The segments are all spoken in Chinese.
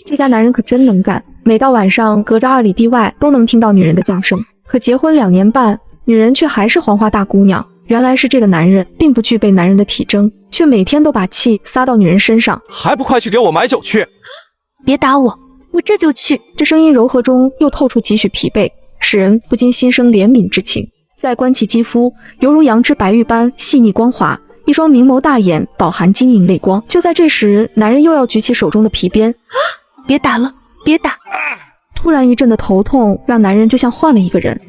这家男人可真能干，每到晚上隔着2里地外都能听到女人的叫声。可结婚2年半，女人却还是黄花大姑娘。原来是这个男人并不具备男人的体征，却每天都把气撒到女人身上。还不快去给我买酒去！别打我，我这就去。这声音柔和中又透出几许疲惫，使人不禁心生怜悯之情。再观其肌肤，犹如羊脂白玉般细腻光滑，一双明眸大眼饱含晶莹泪光。就在这时，男人又要举起手中的皮鞭。别打了，别打！突然一阵的头痛让男人就像换了一个人。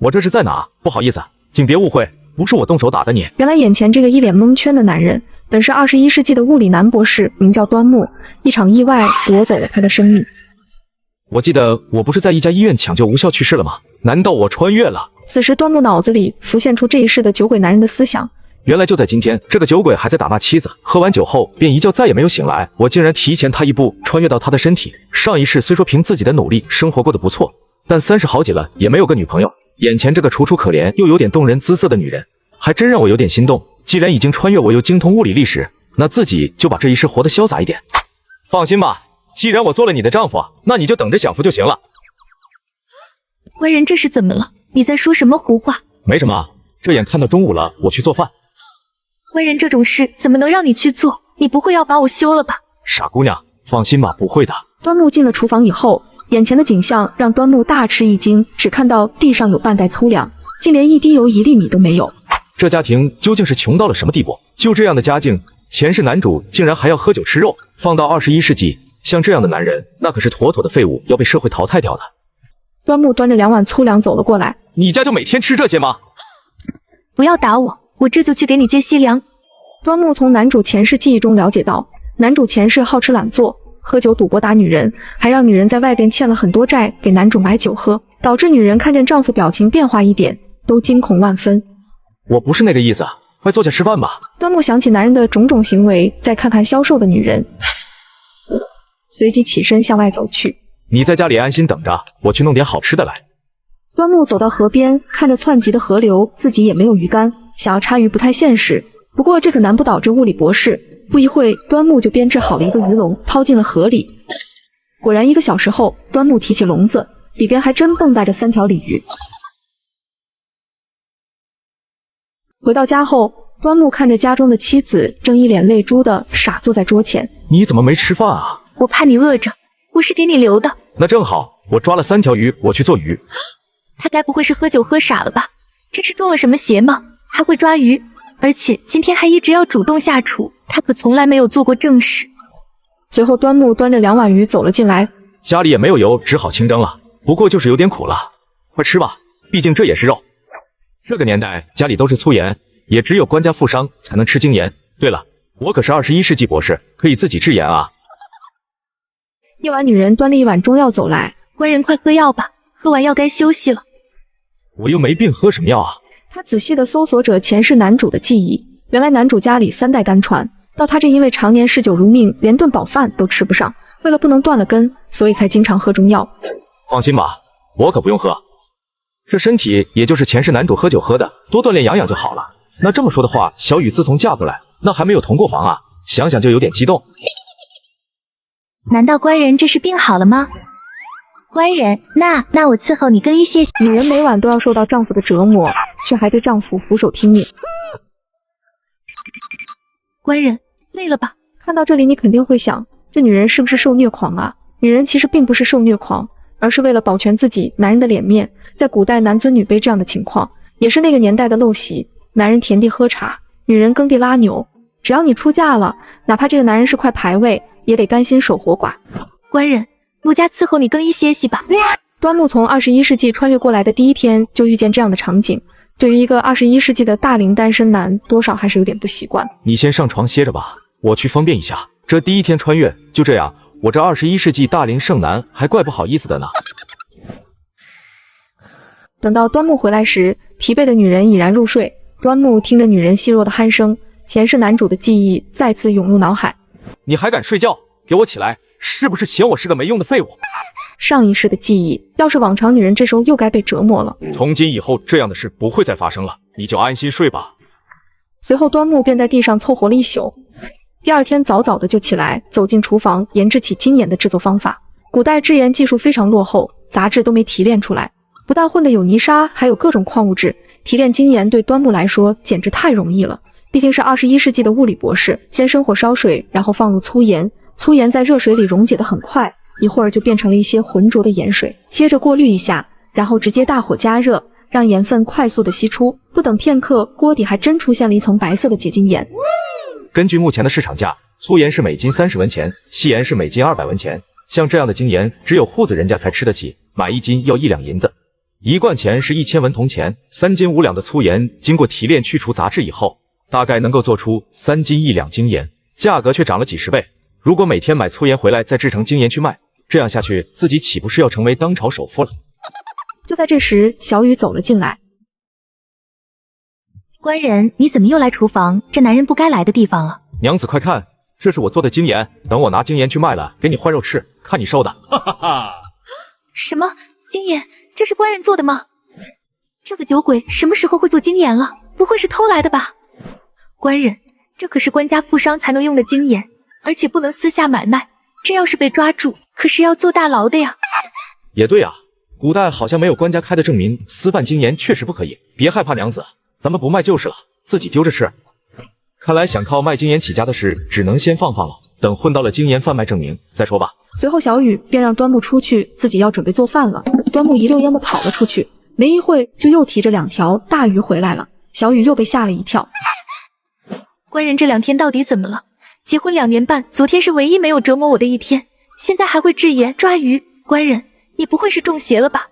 我这是在哪？不好意思，请别误会，不是我动手打的你。原来眼前这个一脸蒙圈的男人，本是21世纪的物理男博士，名叫端木。一场意外夺走了他的生命。我记得我不是在一家医院抢救无效去世了吗？难道我穿越了？此时端木脑子里浮现出这一世的酒鬼男人的思想。原来就在今天，这个酒鬼还在打骂妻子，喝完酒后便一觉再也没有醒来。我竟然提前他一步穿越到他的身体。上一世虽说凭自己的努力生活过得不错，但30好几了也没有个女朋友。眼前这个楚楚可怜又有点动人姿色的女人，还真让我有点心动。既然已经穿越，我又精通物理历史，那自己就把这一世活得潇洒一点。放心吧，既然我做了你的丈夫，那你就等着享福就行了。官人这是怎么了？你在说什么胡话？没什么，这眼看到中午了，我去做饭。官人这种事怎么能让你去做？你不会要把我休了吧？傻姑娘，放心吧，不会的。端木进了厨房以后，眼前的景象让端木大吃一惊，只看到地上有半袋粗粮，竟连一滴油1粒米都没有。这家庭究竟是穷到了什么地步？就这样的家境，前世男主竟然还要喝酒吃肉。放到21世纪，像这样的男人，那可是妥妥的废物，要被社会淘汰掉的。端木端着2碗粗粮走了过来。你家就每天吃这些吗？不要打我，我这就去给你接西凉。端木从男主前世记忆中了解到，男主前世好吃懒做，喝酒赌博打女人，还让女人在外边欠了很多债给男主买酒喝，导致女人看见丈夫表情变化一点，都惊恐万分。我不是那个意思，快坐下吃饭吧。端木想起男人的种种行为，再看看消瘦的女人，随即起身向外走去。你在家里安心等着，我去弄点好吃的来。端木走到河边，看着湍急的河流，自己也没有鱼竿，想要插鱼不太现实。不过这可难不倒这物理博士。不一会，端木就编制好了一个鱼笼，抛进了河里。果然1个小时后，端木提起笼子，里边还真蹦跶着3条鲤鱼。回到家后，端木看着家中的妻子正一脸泪珠的傻坐在桌前。你怎么没吃饭啊？我怕你饿着，我是给你留的。那正好，我抓了3条鱼，我去做鱼。他该不会是喝酒喝傻了吧？这是中了什么邪吗？还会抓鱼，而且今天还一直要主动下厨，他可从来没有做过正事。随后端木端着2碗鱼走了进来。家里也没有油，只好清蒸了，不过就是有点苦了。快吃吧，毕竟这也是肉。这个年代家里都是粗盐，也只有官家富商才能吃精盐。对了，我可是21世纪博士，可以自己制盐啊。夜晚女人端着1碗中药走来。官人快喝药吧，喝完药该休息了。我又没病，喝什么药啊？他仔细地搜索着前世男主的记忆，原来男主家里3代单传，到他这因为常年嗜酒如命，连顿饱饭都吃不上，为了不能断了根，所以才经常喝中药。放心吧，我可不用喝，这身体也就是前世男主喝酒喝的，多锻炼养养就好了。那这么说的话，小雨自从嫁过来，那还没有同过房啊，想想就有点激动。难道官人这是病好了吗？官人，那我伺候你更衣歇息。女人每晚都要受到丈夫的折磨，却还对丈夫俯首听命。官人，累了吧？看到这里，你肯定会想，这女人是不是受虐狂啊？女人其实并不是受虐狂，而是为了保全自己男人的脸面。在古代男尊女卑这样的情况，也是那个年代的陋习。男人田地喝茶，女人耕地拉牛。只要你出嫁了，哪怕这个男人是块牌位，也得甘心守活寡。官人，陆家伺候你更衣歇息吧。端木从21世纪穿越过来的第一天就遇见这样的场景，对于一个21世纪的大龄单身男，多少还是有点不习惯。你先上床歇着吧，我去方便一下。这第一天穿越就这样，我这21世纪大龄剩男还怪不好意思的呢。等到端木回来时，疲惫的女人已然入睡。端木听着女人细弱的鼾声，前世男主的记忆再次涌入脑海。你还敢睡觉？给我起来！是不是嫌我是个没用的废物？上一世的记忆，要是往常女人这时候又该被折磨了。从今以后，这样的事不会再发生了，你就安心睡吧。随后端木便在地上凑合了一宿。第二天早早的就起来，走进厨房研制起精盐的制作方法。古代制盐技术非常落后，杂质都没提炼出来，不但混的有泥沙，还有各种矿物质。提炼精盐对端木来说简直太容易了，毕竟是21世纪的物理博士。先生火烧水，然后放入粗盐，粗盐在热水里溶解得很快，一会儿就变成了一些浑浊的盐水。接着过滤一下，然后直接大火加热，让盐分快速的析出。不等片刻，锅底还真出现了一层白色的结晶盐。根据目前的市场价，粗盐是每斤30文钱，细盐是每斤200文钱。像这样的精盐，只有户子人家才吃得起，买1斤要1两银子。1贯钱是1000文铜钱，3斤5两的粗盐，经过提炼去除杂质以后，大概能够做出3斤1两精盐，价格却涨了几十倍。如果每天买粗盐回来再制成精盐去卖，这样下去，自己岂不是要成为当朝首富了？就在这时，小雨走了进来。官人，你怎么又来厨房？这男人不该来的地方了。娘子快看，这是我做的精盐，等我拿精盐去卖了，给你换肉吃，看你收的。哈哈哈！什么精盐？这是官人做的吗？这个酒鬼什么时候会做精盐了？不会是偷来的吧？官人，这可是官家富商才能用的精盐，而且不能私下买卖，这要是被抓住，可是要坐大牢的呀。也对啊，古代好像没有官家开的证明，私贩精盐确实不可以。别害怕，娘子，咱们不卖就是了，自己丢着吃。看来想靠卖精盐起家的事，只能先放了，等混到了精盐贩卖证明再说吧。随后小雨便让端木出去，自己要准备做饭了。端木一溜烟的跑了出去，没一会就又提着2条大鱼回来了。小雨又被吓了一跳。官人这2天到底怎么了？结婚2年半，昨天是唯一没有折磨我的一天，现在还会制盐抓鱼。官人，你不会是中邪了吧？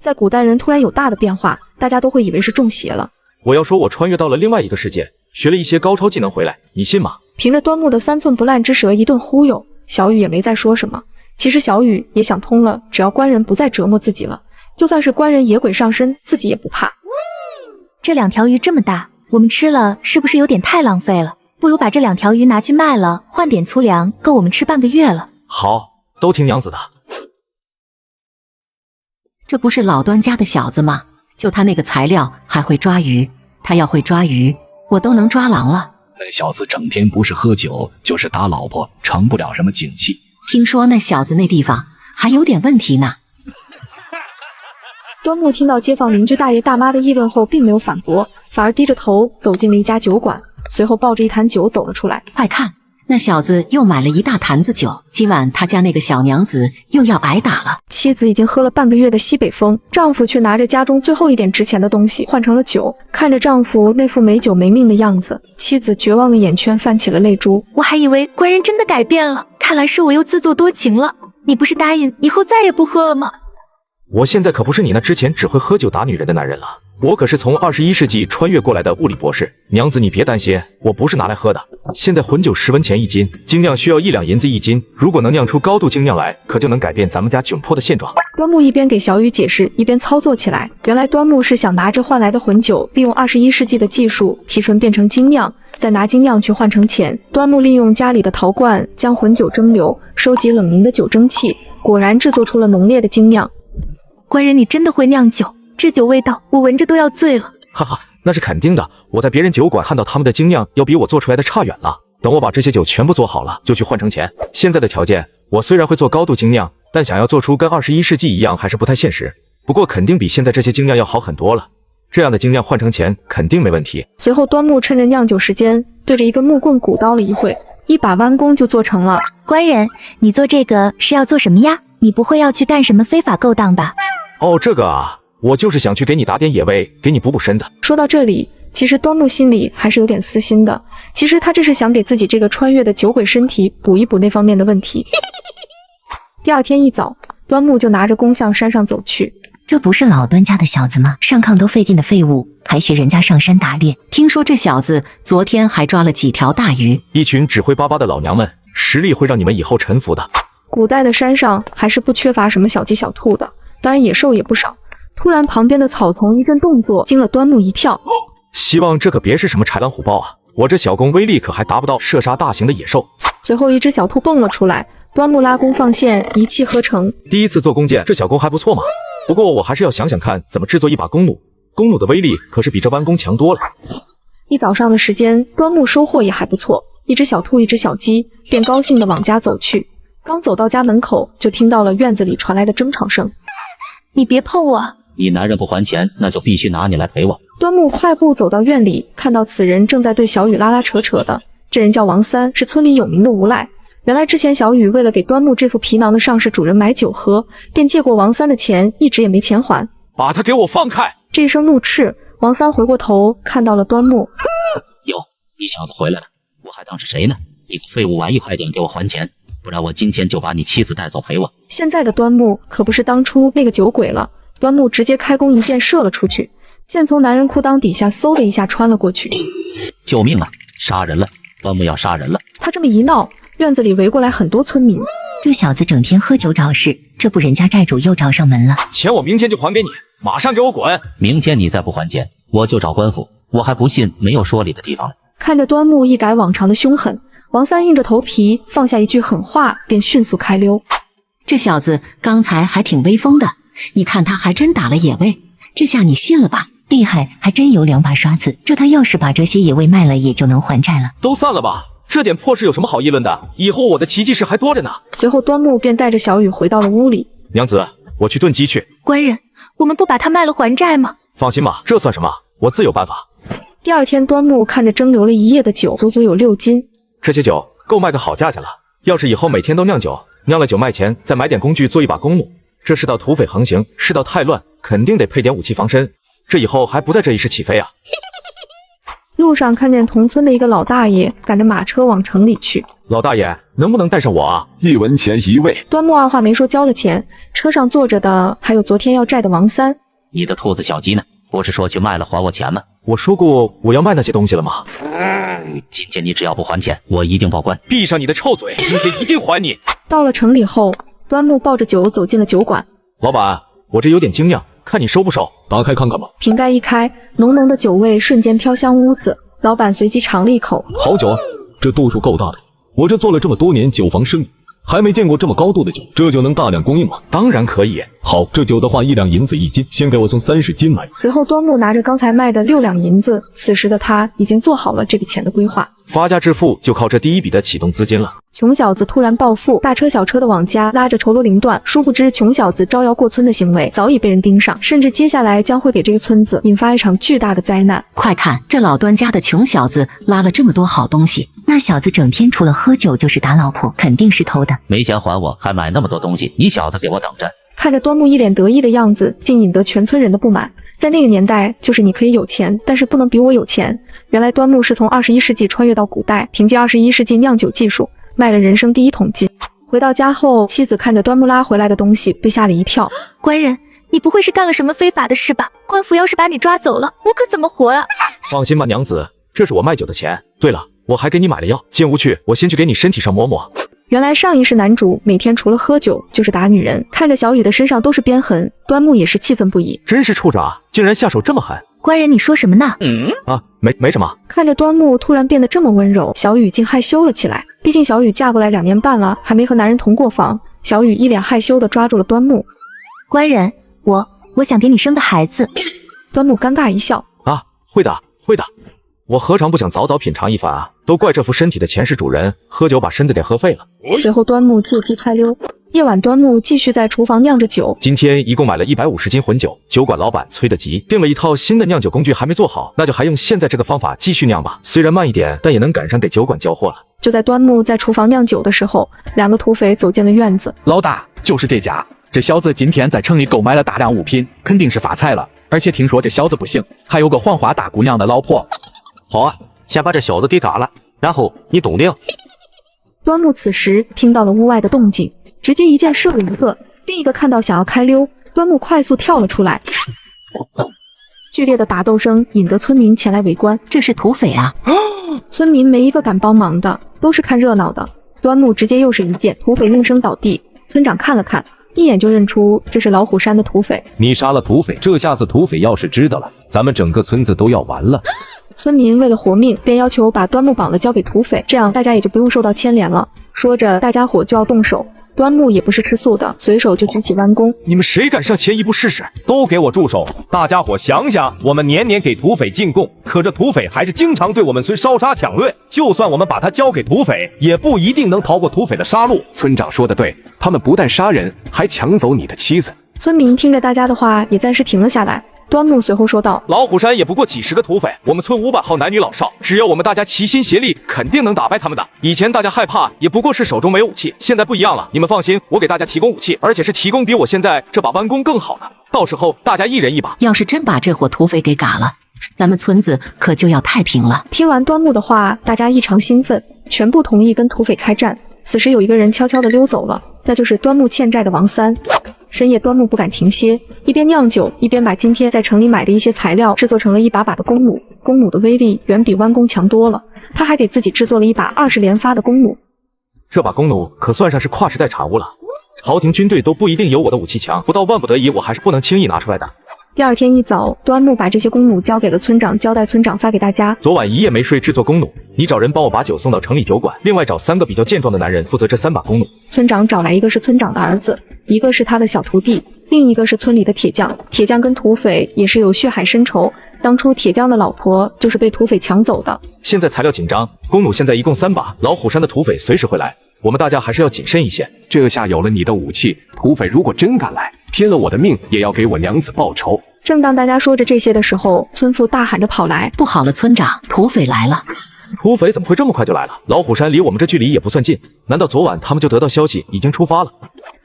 在古代人突然有大的变化，大家都会以为是中邪了。我要说我穿越到了另外一个世界，学了一些高超技能回来，你信吗？凭着端木的3寸不烂之舌一顿忽悠，小雨也没再说什么。其实小雨也想通了，只要官人不再折磨自己了，就算是官人野鬼上身，自己也不怕。这2条鱼这么大，我们吃了是不是有点太浪费了？不如把这2条鱼拿去卖了，换点粗粮，够我们吃半个月了。好，都听娘子的。这不是老端家的小子吗？就他那个材料还会抓鱼，他要会抓鱼，我都能抓狼了。那小子整天不是喝酒就是打老婆，成不了什么景气。听说那小子那地方还有点问题呢。端木听到街坊邻居大爷大妈的议论后，并没有反驳，反而低着头走进了一家酒馆，随后抱着一坛酒走了出来。快看，那小子又买了一大坛子酒，今晚他家那个小娘子又要挨打了。妻子已经喝了半个月的西北风，丈夫却拿着家中最后一点值钱的东西换成了酒。看着丈夫那副没酒没命的样子，妻子绝望的眼圈泛起了泪珠。我还以为官人真的改变了，看来是我又自作多情了。你不是答应以后再也不喝了吗？我现在可不是你那之前只会喝酒打女人的男人了，我可是从21世纪穿越过来的物理博士。娘子你别担心，我不是拿来喝的。现在混酒10文钱1斤，精酿需要1两银子1斤，如果能酿出高度精酿来，可就能改变咱们家窘迫的现状。端木一边给小雨解释，一边操作起来。原来端木是想拿着换来的混酒，利用21世纪的技术提纯变成精酿，再拿精酿去换成钱。端木利用家里的陶罐将混酒蒸馏，收集冷凝的酒蒸气，果然制作出了浓烈的精酿。官人，你真的会酿酒，这酒味道我闻着都要醉了。哈哈，那是肯定的，我在别人酒馆看到他们的精酿要比我做出来的差远了。等我把这些酒全部做好了，就去换成钱。现在的条件，我虽然会做高度精酿，但想要做出跟21世纪一样还是不太现实。不过肯定比现在这些精酿要好很多了，这样的精酿换成钱肯定没问题。随后端木趁着酿酒时间，对着一根木棍鼓捣了一会，一把弯弓就做成了。官人，你做这个是要做什么呀？你不会要去干什么非法勾当吧？哦，这个啊，我就是想去给你打点野味，给你补补身子。说到这里，其实端木心里还是有点私心的。其实他这是想给自己这个穿越的酒鬼身体补一补那方面的问题。第二天一早，端木就拿着弓向山上走去。这不是老端家的小子吗？上炕都费劲的废物，还学人家上山打猎。听说这小子昨天还抓了几条大鱼。一群只会巴巴的老娘们，实力会让你们以后臣服的。古代的山上还是不缺乏什么小鸡小兔的，当然野兽也不少。突然旁边的草丛一阵动作，惊了端木一跳。希望这可别是什么豺狼虎豹啊，我这小弓威力可还达不到射杀大型的野兽。随后一只小兔蹦了出来，端木拉弓放线，一气呵成。第一次做弓箭，这小弓还不错嘛。不过我还是要想想看怎么制作一把弓弩，弓弩的威力可是比这弯弓强多了。一早上的时间，端木收获也还不错，一只小兔一只小鸡，便高兴地往家走去。刚走到家门口，就听到了院子里传来的争吵声。你别碰我！你男人不还钱，那就必须拿你来赔我。端木快步走到院里，看到此人正在对小雨拉拉扯扯的。这人叫王三，是村里有名的无赖。原来之前小雨为了给端木这副皮囊的上士主人买酒喝，便借过王三的钱，一直也没钱还。把他给我放开！这一声怒斥，王三回过头看到了端木。哟，你小子回来了，我还当是谁呢？你个废物玩意，快点给我还钱，不然我今天就把你妻子带走赔我。现在的端木可不是当初那个酒鬼了，端木直接开弓一箭射了出去，箭从男人裤裆底下嗖的一下穿了过去。救命啊！杀人了！端木要杀人了！他这么一闹，院子里围过来很多村民。这小子整天喝酒找事，这不人家债主又找上门了。钱我明天就还给你，马上给我滚！明天你再不还钱，我就找官府，我还不信没有说理的地方了。看着端木一改往常的凶狠，王三硬着头皮放下一句狠话，便迅速开溜。这小子刚才还挺威风的，你看他还真打了野味，这下你信了吧？厉害，还真有2把刷子。这他要是把这些野味卖了，也就能还债了。都散了吧，这点破事有什么好议论的？以后我的奇迹事还多着呢。随后端木便带着小雨回到了屋里。娘子，我去炖鸡去。官人，我们不把他卖了还债吗？放心吧，这算什么？我自有办法。第二天，端木看着蒸馏了一夜的酒，足足有6斤。这些酒够卖个好价钱了。要是以后每天都酿酒，酿了酒卖钱，再买点工具做一把公路。这世道土匪横行，世道太乱，肯定得配点武器防身。这以后还不在这一世起飞啊！路上看见同村的一个老大爷赶着马车往城里去。老大爷，能不能带上我啊？1文钱1位。端木二话没说交了钱，车上坐着的还有昨天要债的王三。你的兔子小鸡呢？不是说去卖了还我钱吗？我说过我要卖那些东西了吗？今天你只要不还钱，我一定报官。闭上你的臭嘴，今天一定还你。到了城里后，端木抱着酒走进了酒馆。老板，我这有点精酿，看你收不收？打开看看吧。瓶盖一开，浓浓的酒味瞬间飘香屋子。老板随即尝了一口，好酒啊，这度数够大的。我这做了这么多年酒房生意，还没见过这么高度的酒，这就能大量供应吗？当然可以。好，这酒的话1两银子1斤，先给我送30斤来。随后端木拿着刚才卖的6两银子，此时的他已经做好了这笔钱的规划。发家致富就靠这第一笔的启动资金了。穷小子突然暴富，大车小车的往家拉着绸罗铃断，殊不知穷小子招摇过村的行为早已被人盯上，甚至接下来将会给这个村子引发一场巨大的灾难。快看，这老端家的穷小子拉了这么多好东西，那小子整天除了喝酒就是打老婆，肯定是偷的。没钱还我，还买那么多东西，你小子给我等着！看着端木一脸得意的样子，竟引得全村人的不满。在那个年代，就是你可以有钱，但是不能比我有钱。原来端木是从21世纪穿越到古代，凭借21世纪酿酒技术卖了人生第1桶金。回到家后，妻子看着端木拉回来的东西，被吓了一跳。官人，你不会是干了什么非法的事吧？官府要是把你抓走了，我可怎么活啊？放心吧，娘子，这是我卖酒的钱。对了，我还给你买了药，进屋去，我先去给你身体上抹抹。原来上一世男主每天除了喝酒就是打女人，看着小雨的身上都是鞭痕，端木也是气愤不已。真是处长啊，竟然下手这么狠！官人，你说什么呢？没什么。看着端木突然变得这么温柔，小雨竟害羞了起来。毕竟小雨嫁过来2年半了，还没和男人同过房。小雨一脸害羞地抓住了端木。官人，我想给你生个孩子。端木尴尬一笑，会的。我何尝不想早早品尝一番啊！都怪这副身体的前世主人喝酒把身子给喝废了。随后端木借机开溜。夜晚，端木继续在厨房酿着酒。今天一共买了150斤混酒，酒馆老板催得急，订了一套新的酿酒工具还没做好，那就还用现在这个方法继续酿吧。虽然慢一点，但也能赶上给酒馆交货了。就在端木在厨房酿酒的时候，2个土匪走进了院子。老大，就是这家，这小子今天在城里购买了大量物品，肯定是发财了。而且听说这小子不行，还有个黄花大姑娘的老婆。好啊，先把这小子给嘎了，然后你懂的。端木此时听到了屋外的动静，直接一箭射了一个，另一个看到想要开溜，端木快速跳了出来。剧烈的打斗声引得村民前来围观。这是土匪啊！村民没一个敢帮忙的，都是看热闹的。端木直接又是一箭，土匪应声倒地。村长看了看，一眼就认出这是老虎山的土匪。你杀了土匪，这下子土匪要是知道了，咱们整个村子都要完了。村民为了活命，便要求把端木绑了交给土匪，这样大家也就不用受到牵连了。说着，大家伙就要动手。端木也不是吃素的，随手就举起弯弓。你们谁敢上前一步试试？都给我住手！大家伙想想，我们年年给土匪进贡，可这土匪还是经常对我们村烧杀抢掠。就算我们把他交给土匪，也不一定能逃过土匪的杀戮。村长说的对，他们不但杀人，还抢走你的妻子。村民听着大家的话，也暂时停了下来。端木随后说道：“老虎山也不过几十个土匪，我们村500号男女老少，只要我们大家齐心协力，肯定能打败他们的。以前大家害怕，也不过是手中没有武器，现在不一样了。你们放心，我给大家提供武器，而且是提供比我现在这把弯弓更好的。到时候大家一人一把。要是真把这伙土匪给嘎了，咱们村子可就要太平了。”听完端木的话，大家异常兴奋，全部同意跟土匪开战。此时有一个人悄悄地溜走了，那就是端木欠债的王三。深夜，端木不敢停歇，一边酿酒，一边把今天在城里买的一些材料制作成了一把把的弓弩。弓弩的威力远比弯弓强多了，他还给自己制作了一把20连发的弓弩。这把弓弩可算上是跨时代产物了，朝廷军队都不一定有我的武器强，不到万不得已，我还是不能轻易拿出来的。第二天一早，端木把这些弓弩交给了村长，交代村长发给大家。昨晚一夜没睡制作弓弩，你找人帮我把酒送到城里酒馆，另外找3个比较健壮的男人负责这3把弓弩。村长找来一个是村长的儿子，一个是他的小徒弟，另一个是村里的铁匠。铁匠跟土匪也是有血海深仇，当初铁匠的老婆就是被土匪抢走的。现在材料紧张，弓弩现在一共3把，老虎山的土匪随时会来，我们大家还是要谨慎一些。这下有了你的武器，土匪如果真敢来，拼了我的命也要给我娘子报仇。正当大家说着这些的时候，村妇大喊着跑来：“不好了，村长，土匪来了！”土匪怎么会这么快就来了？老虎山离我们这距离也不算近，难道昨晚他们就得到消息已经出发了？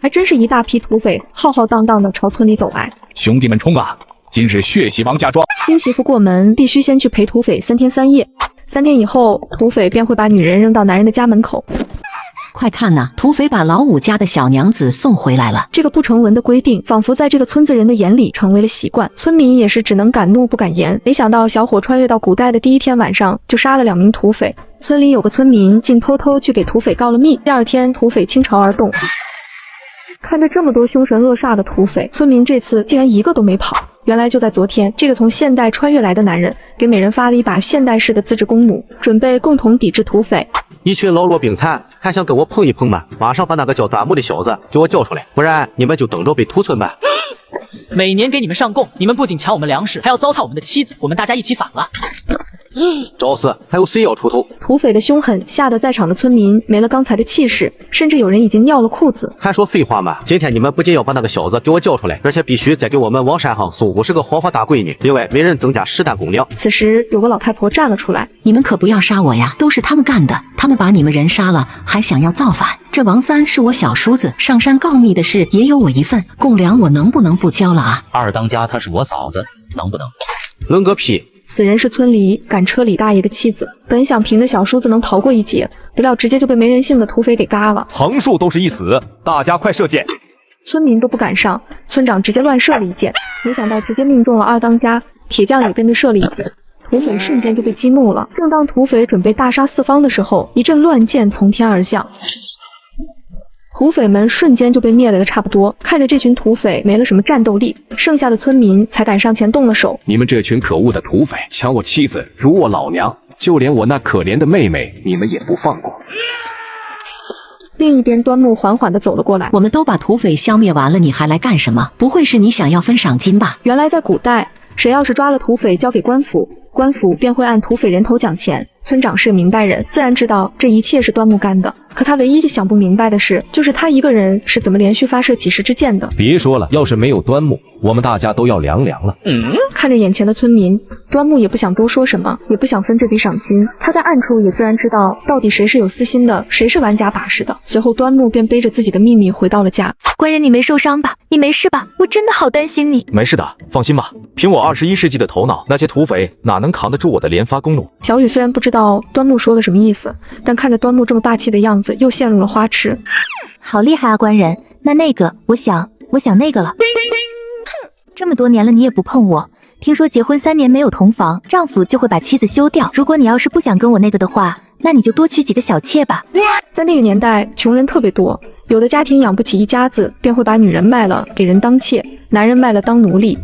还真是一大批土匪浩浩荡荡的朝村里走来。兄弟们冲啊！今日血洗王家庄，新媳妇过门必须先去陪土匪3天3夜，3天以后，土匪便会把女人扔到男人的家门口。快看呐，土匪把老五家的小娘子送回来了。这个不成文的规定，仿佛在这个村子人的眼里成为了习惯。村民也是只能敢怒不敢言。没想到小伙穿越到古代的第一天晚上，就杀了2名土匪。村里有个村民竟偷偷去给土匪告了密。第二天，土匪倾巢而动。看着这么多凶神恶煞的土匪，村民这次竟然一个都没跑。原来就在昨天，这个从现代穿越来的男人给每人发了一把现代式的自制弓弩，准备共同抵制土匪。一群老弱病残，还想跟我碰一碰吗？马上把那个叫端木的小子给我叫出来，不然你们就等着被屠村吧！每年给你们上贡，你们不仅抢我们粮食，还要糟蹋我们的妻子，我们大家一起反了！找死！还有谁要出头？土匪的凶狠吓得在场的村民没了刚才的气势，甚至有人已经尿了裤子。还说废话吗？今天你们不仅要把那个小子给我叫出来，而且必须再给我们王山行送50个活大闺女，另外每人增加10担公粮。此时有个老太婆站了出来：“你们可不要杀我呀，都是他们干的，他们把你们人杀了，还想要造反。这王三是我小叔子，上山告密的事也有我一份，贡粮我能不能不交了啊？”二当家她是我嫂子，能不能？能个屁！此人是村里赶车李大爷的妻子，本想凭着小叔子能逃过一劫，不料直接就被没人性的土匪给嘎了。横竖都是一死，大家快射箭！村民都不敢上，村长直接乱射了一箭，没想到直接命中了二当家，铁匠也跟着射了一箭，土匪瞬间就被激怒了。正当土匪准备大杀四方的时候，一阵乱箭从天而降。土匪们瞬间就被灭了个差不多，看着这群土匪没了什么战斗力，剩下的村民才敢上前动了手。你们这群可恶的土匪，抢我妻子，辱我老娘，就连我那可怜的妹妹，你们也不放过。另一边，端木缓缓地走了过来。我们都把土匪消灭完了，你还来干什么？不会是你想要分赏金吧？原来在古代，谁要是抓了土匪交给官府，官府便会按土匪人头奖钱。村长是个明白人，自然知道这一切是端木干的。可他唯一想不明白的是，就是他一个人是怎么连续发射几10支箭的。别说了，要是没有端木，我们大家都要凉了。看着眼前的村民，端木也不想多说什么，也不想分这笔赏金。他在暗处也自然知道到底谁是有私心的，谁是玩假把式的。随后，端木便背着自己的秘密回到了家。官人，你没受伤吧？你没事吧？我真的好担心你。没事的，放心吧。凭我21世纪的头脑，那些土匪哪能扛得住我的连发弓弩？小雨虽然不知道端木说了什么意思，但看着端木这么霸气的样子，又陷入了花痴。好厉害啊，官人！那个，我想那个了。哼，这么多年了，你也不碰我。听说结婚3年没有同房，丈夫就会把妻子休掉。如果你要是不想跟我那个的话，那你就多娶几个小妾吧。在那个年代，穷人特别多，有的家庭养不起一家子，便会把女人卖了给人当妾，男人卖了当奴隶。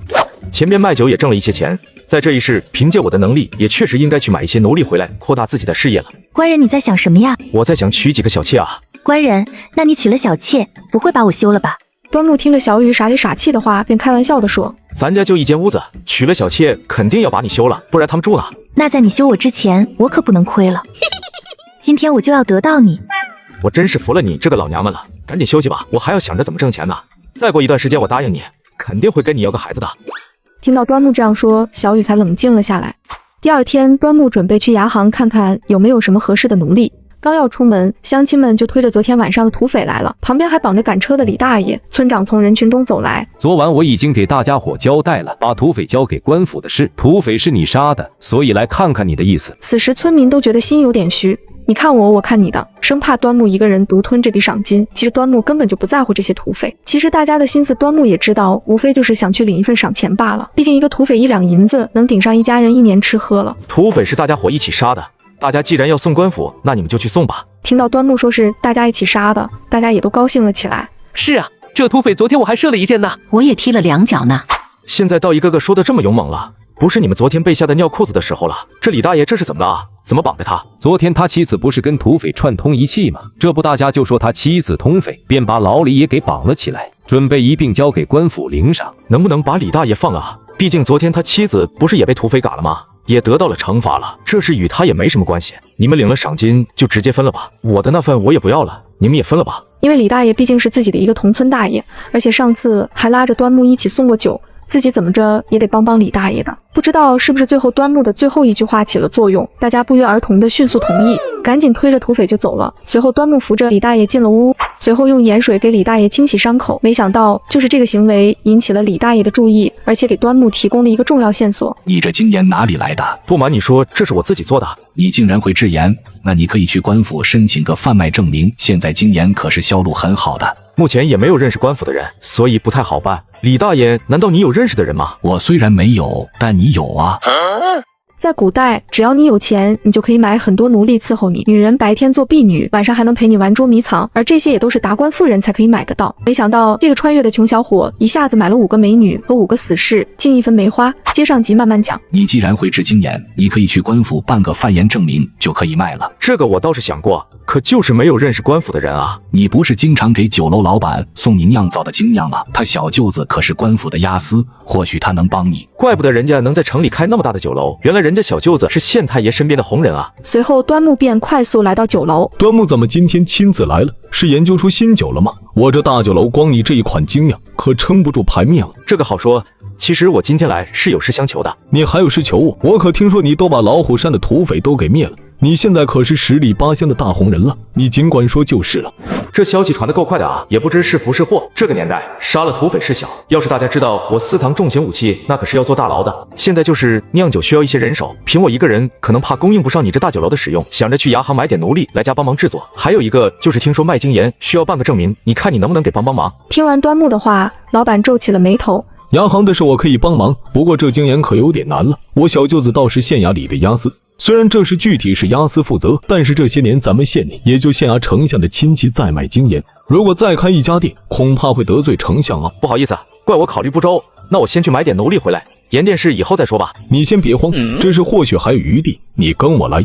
前边卖酒也挣了一些钱，在这一世，凭借我的能力，也确实应该去买一些奴隶回来，扩大自己的事业了。官人，你在想什么呀？我在想娶几个小妾啊。官人，那你娶了小妾，不会把我休了吧？端木听着小雨傻里傻气的话，便开玩笑地说：“咱家就一间屋子，娶了小妾，肯定要把你休了，不然他们住呢。那在你休我之前，我可不能亏了。今天我就要得到你。”我真是服了你这个老娘们了，赶紧休息吧，我还要想着怎么挣钱呢。再过一段时间，我答应你，肯定会跟你要个孩子的。听到端木这样说，小雨才冷静了下来。第二天，端木准备去牙行看看有没有什么合适的奴隶。刚要出门，乡亲们就推着昨天晚上的土匪来了，旁边还绑着赶车的李大爷。村长从人群中走来，昨晚我已经给大家伙交代了，把土匪交给官府的事，土匪是你杀的，所以来看看你的意思。此时村民都觉得心有点虚，你看我，我看你的，生怕端木一个人独吞这笔赏金。其实端木根本就不在乎这些土匪，其实大家的心思端木也知道，无非就是想去领一份赏钱罢了。毕竟一个土匪1两银子能顶上一家人1年吃喝了。土匪是大家伙一起杀的，大家既然要送官府，那你们就去送吧。听到端木说是大家一起杀的，大家也都高兴了起来。是啊，这土匪昨天我还射了一箭呢，我也踢了2脚呢。现在倒一个个说的这么勇猛了，不是你们昨天被吓得尿裤子的时候了。这李大爷这是怎么了啊？怎么绑着他？昨天他妻子不是跟土匪串通一气吗？这不大家就说他妻子通匪，便把老李也给绑了起来，准备一并交给官府领赏。能不能把李大爷放了啊？毕竟昨天他妻子不是也被土匪嘎了吗？也得到了惩罚了，这事与他也没什么关系。你们领了赏金就直接分了吧，我的那份我也不要了，你们也分了吧。因为李大爷毕竟是自己的一个同村大爷，而且上次还拉着端木一起送过酒，自己怎么着也得帮帮李大爷的。不知道是不是最后端木的最后一句话起了作用，大家不约而同的迅速同意，赶紧推着土匪就走了。随后端木扶着李大爷进了屋，随后用盐水给李大爷清洗伤口。没想到就是这个行为引起了李大爷的注意，而且给端木提供了一个重要线索。你这精盐哪里来的？不瞒你说，这是我自己做的。你竟然会制盐？那你可以去官府申请个贩卖证明，现在精盐可是销路很好的。目前也没有认识官府的人，所以不太好办。李大爷，难道你有认识的人吗？我虽然没有，但你有啊。在古代，只要你有钱，你就可以买很多奴隶伺候你。女人白天做婢女，晚上还能陪你玩捉迷藏，而这些也都是达官富人才可以买得到。没想到这个穿越的穷小伙一下子买了5个美女和5个死士，竟一分没花。接上集慢慢讲。你既然会制精盐，你可以去官府办个贩盐证明，就可以卖了。这个我倒是想过，可就是没有认识官府的人啊。你不是经常给酒楼老板送你酿造的精酿吗？他小舅子可是官府的押司，或许他能帮你。怪不得人家能在城里开那么大的酒楼，原来人家小舅子是县太爷身边的红人啊。随后端木便快速来到酒楼。端木怎么今天亲自来了？是研究出新酒了吗？我这大酒楼光你这一款精酿可撑不住牌面了。这个好说，其实我今天来是有事相求的。你还有事求我？我可听说你都把老虎山的土匪都给灭了，你现在可是10里8乡的大红人了，你尽管说就是了。这消息传得够快的啊，也不知是福是祸。这个年代杀了土匪事小，要是大家知道我私藏重型武器，那可是要坐大牢的。现在就是酿酒需要一些人手，凭我一个人可能怕供应不上你这大酒楼的使用，想着去牙行买点奴隶来家帮忙制作。还有一个就是听说卖精盐需要办个证明，你看你能不能给帮忙？听完端木的话，老板皱起了眉头。牙行的事我可以帮忙，不过这精盐可有点难了。我小舅子倒是县衙里的押司，虽然这事具体是押司负责，但是这些年咱们县里也就县衙丞相的亲戚在卖精盐，如果再开一家店，恐怕会得罪丞相啊。不好意思，怪我考虑不周，那我先去买点奴隶回来，盐店事以后再说吧。你先别慌，这事或许还有余地，你跟我来。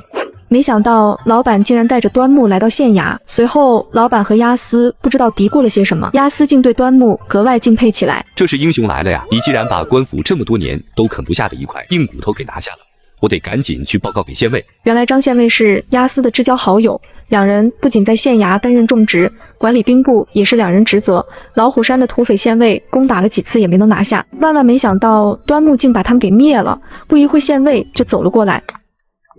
没想到老板竟然带着端木来到县衙，随后老板和押司不知道嘀咕了些什么，押司竟对端木格外敬佩起来。这是英雄来了呀！你既然把官府这么多年都啃不下的一块硬骨头给拿下了，我得赶紧去报告给县尉。原来张县尉是押司的至交好友，两人不仅在县衙担任重职，管理兵部也是两人职责。老虎山的土匪县尉攻打了几次也没能拿下，万万没想到端木竟把他们给灭了。不一会县尉就走了过来。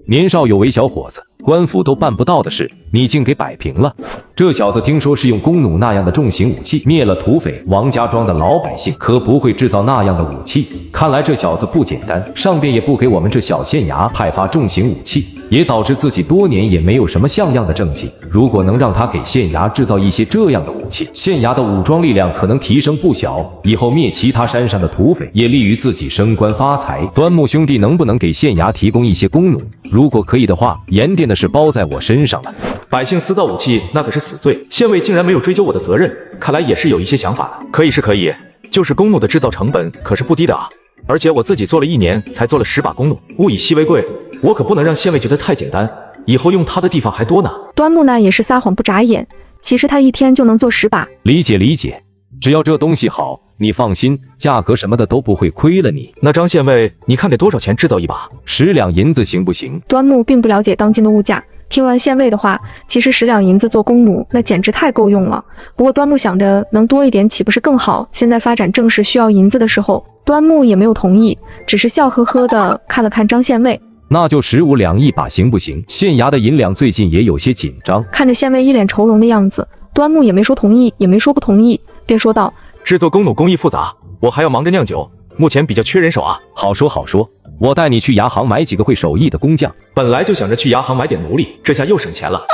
年少有为小伙子，官府都办不到的事，你竟给摆平了。这小子听说是用弓弩那样的重型武器灭了土匪王家庄的老百姓，可不会制造那样的武器。看来这小子不简单，上边也不给我们这小县衙派发重型武器，也导致自己多年也没有什么像样的政绩。如果能让他给县衙制造一些这样的武器，县衙的武装力量可能提升不小，以后灭其他山上的土匪也利于自己升官发财。端木兄弟能不能给县衙提供一些弓弩？如果可以的话，盐店的事包在我身上了。百姓私造武器那可是死罪，县尉竟然没有追究我的责任，看来也是有一些想法的。可以是可以，就是弓弩的制造成本可是不低的啊，而且我自己做了1年才做了10把弓弩，物以稀为贵，我可不能让县尉觉得太简单，以后用他的地方还多呢。端木呢也是撒谎不眨眼，其实他一天就能做10把。理解理解，只要这东西好，你放心，价格什么的都不会亏了你。那张县尉，你看得多少钱制造一把？10两银子行不行？端木并不了解当今的物价，听完县尉的话，其实10两银子做公母那简直太够用了。不过端木想着能多一点岂不是更好？现在发展正是需要银子的时候，端木也没有同意，只是笑呵呵的看了看张县尉。那就15两一把行不行？县衙的银两最近也有些紧张。看着县尉一脸愁容的样子，端木也没说同意，也没说不同意，便说道：制作公弩工艺复杂，我还要忙着酿酒，目前比较缺人手啊。好说好说，我带你去牙行买几个会手艺的工匠。本来就想着去牙行买点奴隶，这下又省钱了。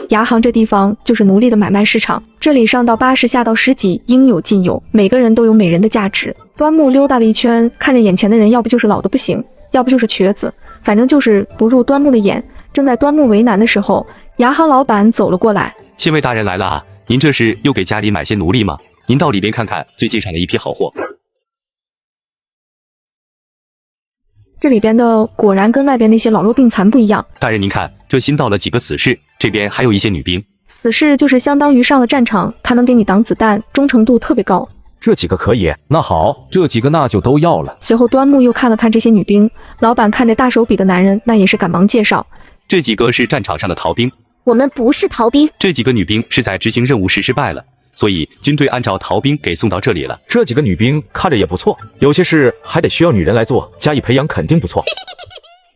牙行这地方就是奴隶的买卖市场，这里上到80下到10级，应有尽有，每个人都有每人的价值。端木溜达了一圈，看着眼前的人，要不就是老的不行，要不就是瘸子，反正就是不入端木的眼。正在端木为难的时候，牙行老板走了过来。县尉大人来了啊，您这是又给家里买些奴隶吗？您到里边看看，最近上了一批好货。这里边的果然跟外边那些老弱病残不一样。大人您看，这新到了几个死士，这边还有一些女兵。死士就是相当于上了战场，他能给你挡子弹，忠诚度特别高。这几个可以。那好，这几个那就都要了。随后端木又看了看这些女兵，老板看着大手笔的男人，那也是赶忙介绍，这几个是战场上的逃兵。我们不是逃兵。这几个女兵是在执行任务时失败了，所以军队按照逃兵给送到这里了。这几个女兵看着也不错，有些事还得需要女人来做，加以培养肯定不错。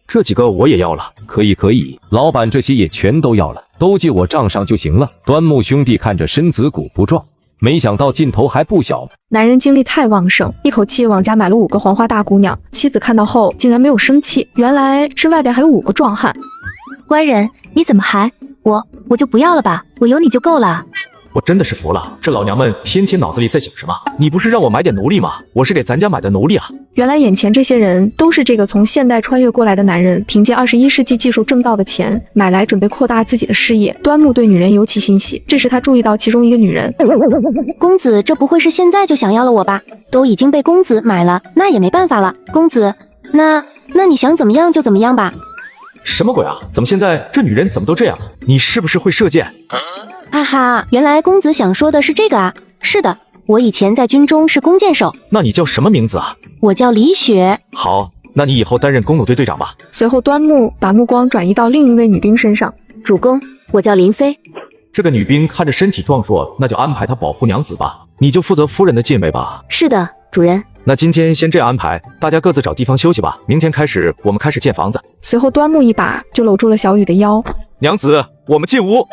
这几个我也要了。可以可以，老板这些也全都要了，都记我账上就行了。端木兄弟看着身子骨不壮，没想到劲头还不小。男人精力太旺盛，一口气往家买了5个黄花大姑娘。妻子看到后竟然没有生气，原来是外边还有5个壮汉。官人，你怎么还……我就不要了吧，我有你就够了。我真的是服了，这老娘们天天脑子里在想什么？你不是让我买点奴隶吗？我是给咱家买的奴隶啊。原来眼前这些人都是这个从现代穿越过来的男人，凭借21世纪技术挣到的钱买来准备扩大自己的事业。端木对女人尤其欣喜，这时他注意到其中一个女人。公子，这不会是现在就想要了我吧？都已经被公子买了，那也没办法了。公子，那你想怎么样就怎么样吧。什么鬼啊？怎么现在这女人怎么都这样？你是不是会射箭？哈哈，原来公子想说的是这个啊。是的，我以前在军中是弓箭手。那你叫什么名字啊？我叫李雪。好，那你以后担任弓弩队队长吧。随后端木把目光转移到另一位女兵身上。主公，我叫林飞。这个女兵看着身体壮硕，那就安排她保护娘子吧。你就负责夫人的禁卫吧。是的，主人。那今天先这样安排，大家各自找地方休息吧。明天开始，我们开始建房子。随后端木一把就搂住了小雨的腰。娘子，我们进屋。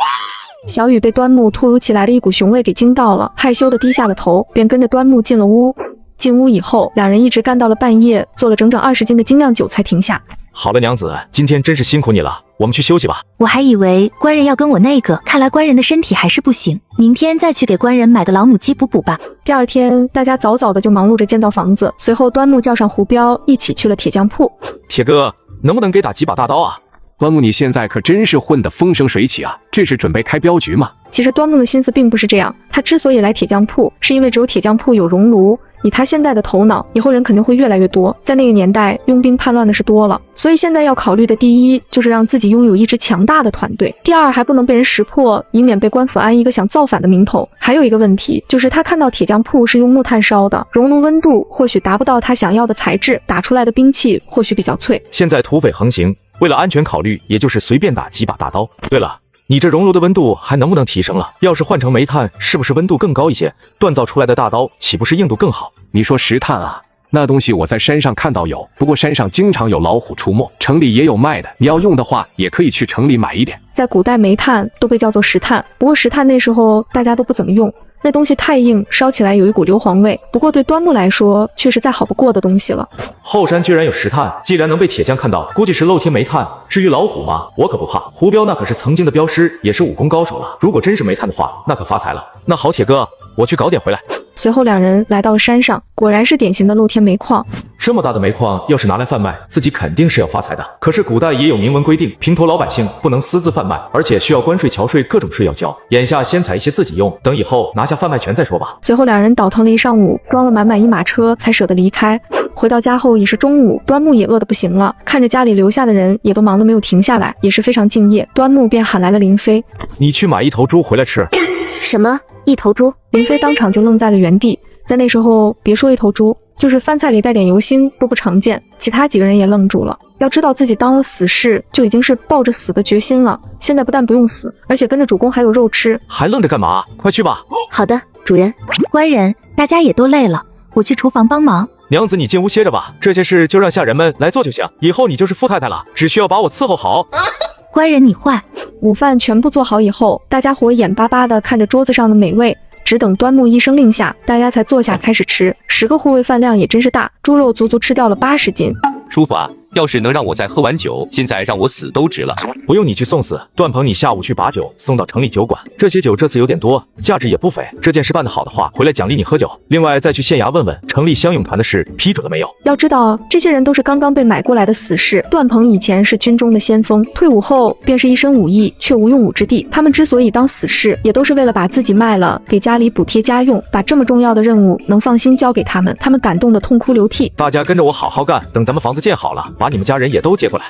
小雨被端木突如其来的一股雄味给惊到了，害羞的低下了头，便跟着端木进了屋。进屋以后，两人一直干到了半夜，做了整整20斤的精酿酒才停下。好了，娘子，今天真是辛苦你了，我们去休息吧。我还以为官人要跟我那个，看来官人的身体还是不行，明天再去给官人买个老母鸡补补吧。第二天，大家早早的就忙碌着建造房子。随后，端木叫上胡彪一起去了铁匠铺。铁哥，能不能给打几把大刀啊？端木，你现在可真是混得风生水起啊！这是准备开镖局吗？其实端木的心思并不是这样，他之所以来铁匠铺，是因为只有铁匠铺有熔炉。以他现在的头脑，以后人肯定会越来越多。在那个年代，拥兵叛乱的是多了，所以现在要考虑的第一，就是让自己拥有一支强大的团队；第二，还不能被人识破，以免被官府安一个想造反的名头。还有一个问题，就是他看到铁匠铺是用木炭烧的，熔炉温度或许达不到他想要的材质，打出来的兵器或许比较脆。现在土匪横行，为了安全考虑，也就是随便打几把大刀。对了，你这熔炉的温度还能不能提升了？要是换成煤炭，是不是温度更高一些？锻造出来的大刀岂不是硬度更好？你说石炭啊？那东西我在山上看到有，不过山上经常有老虎出没，城里也有卖的。你要用的话，也可以去城里买一点。在古代，煤炭都被叫做石炭，不过石炭那时候大家都不怎么用，那东西太硬，烧起来有一股硫磺味。不过对端木来说，却是再好不过的东西了。后山居然有石炭，既然能被铁匠看到，估计是露天煤炭。至于老虎嘛，我可不怕。胡彪那可是曾经的镖师，也是武功高手了。如果真是煤炭的话，那可发财了。那好，铁哥，我去搞点回来。随后两人来到了山上，果然是典型的露天煤矿。这么大的煤矿，要是拿来贩卖，自己肯定是要发财的。可是古代也有明文规定，平头老百姓不能私自贩卖，而且需要关税、桥税各种税要交。眼下先采一些自己用，等以后拿下贩卖权再说吧。随后两人倒腾了一上午，装了满满一马车，才舍得离开。回到家后已是中午，端木也饿得不行了，看着家里留下的人也都忙得没有停下来，也是非常敬业。端木便喊来了林飞：“你去买一头猪回来吃。”什么？一头猪？林飞当场就愣在了原地。在那时候，别说一头猪，就是饭菜里带点油星都不常见。其他几个人也愣住了。要知道自己当了死士就已经是抱着死的决心了，现在不但不用死，而且跟着主公还有肉吃，还愣着干嘛？快去吧。好的，主人。官人，大家也都累了，我去厨房帮忙。娘子，你进屋歇着吧，这些事就让下人们来做就行。以后你就是富太太了，只需要把我伺候好。官人你坏。午饭全部做好以后，大家伙眼巴巴地看着桌子上的美味，只等端木一声令下，大家才坐下开始吃。10个护卫饭量也真是大，猪肉足足吃掉了80斤。叔父啊，要是能让我再喝完酒，现在让我死都值了。不用你去送死，段鹏，你下午去把酒送到城里酒馆。这些酒这次有点多，价值也不菲。这件事办得好的话，回来奖励你喝酒。另外再去县衙问问成立乡勇团的事批准了没有。要知道，这些人都是刚刚被买过来的死士。段鹏以前是军中的先锋，退伍后便是一身武艺，却无用武之地。他们之所以当死士，也都是为了把自己卖了，给家里补贴家用，把这么重要的任务能放心交给他们，他们感动得痛哭流涕。大家跟着我好好干，等咱们房子建好了，把你们家人也都接过来。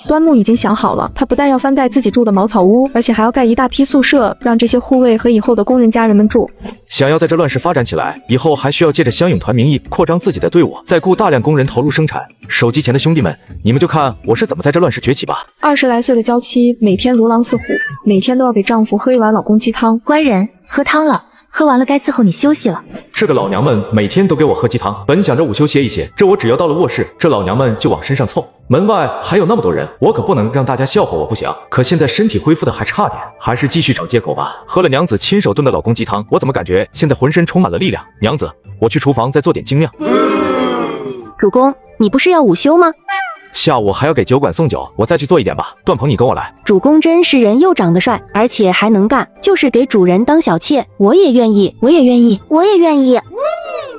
端木已经想好了，他不但要翻盖自己住的茅草屋，而且还要盖一大批宿舍，让这些护卫和以后的工人家人们住。想要在这乱世发展起来，以后还需要借着乡勇团名义扩张自己的队伍，再雇大量工人投入生产。手机前的兄弟们，你们就看我是怎么在这乱世崛起吧。20来岁的娇妻，每天如狼似虎，每天都要给丈夫喝一碗老公鸡汤。官人，喝汤了。喝完了该伺候你休息了。这个老娘们每天都给我喝鸡汤，本想着午休歇一歇，这我只要到了卧室，这老娘们就往身上凑。门外还有那么多人，我可不能让大家笑话我不行。可现在身体恢复的还差点，还是继续找借口吧。喝了娘子亲手炖的老公鸡汤，我怎么感觉现在浑身充满了力量？娘子，我去厨房再做点精酿。主公，你不是要午休吗？下午还要给酒馆送酒，我再去做一点吧。段鹏，你跟我来。主公真是人又长得帅，而且还能干，就是给主人当小妾，我也愿意，我也愿意，我也愿意。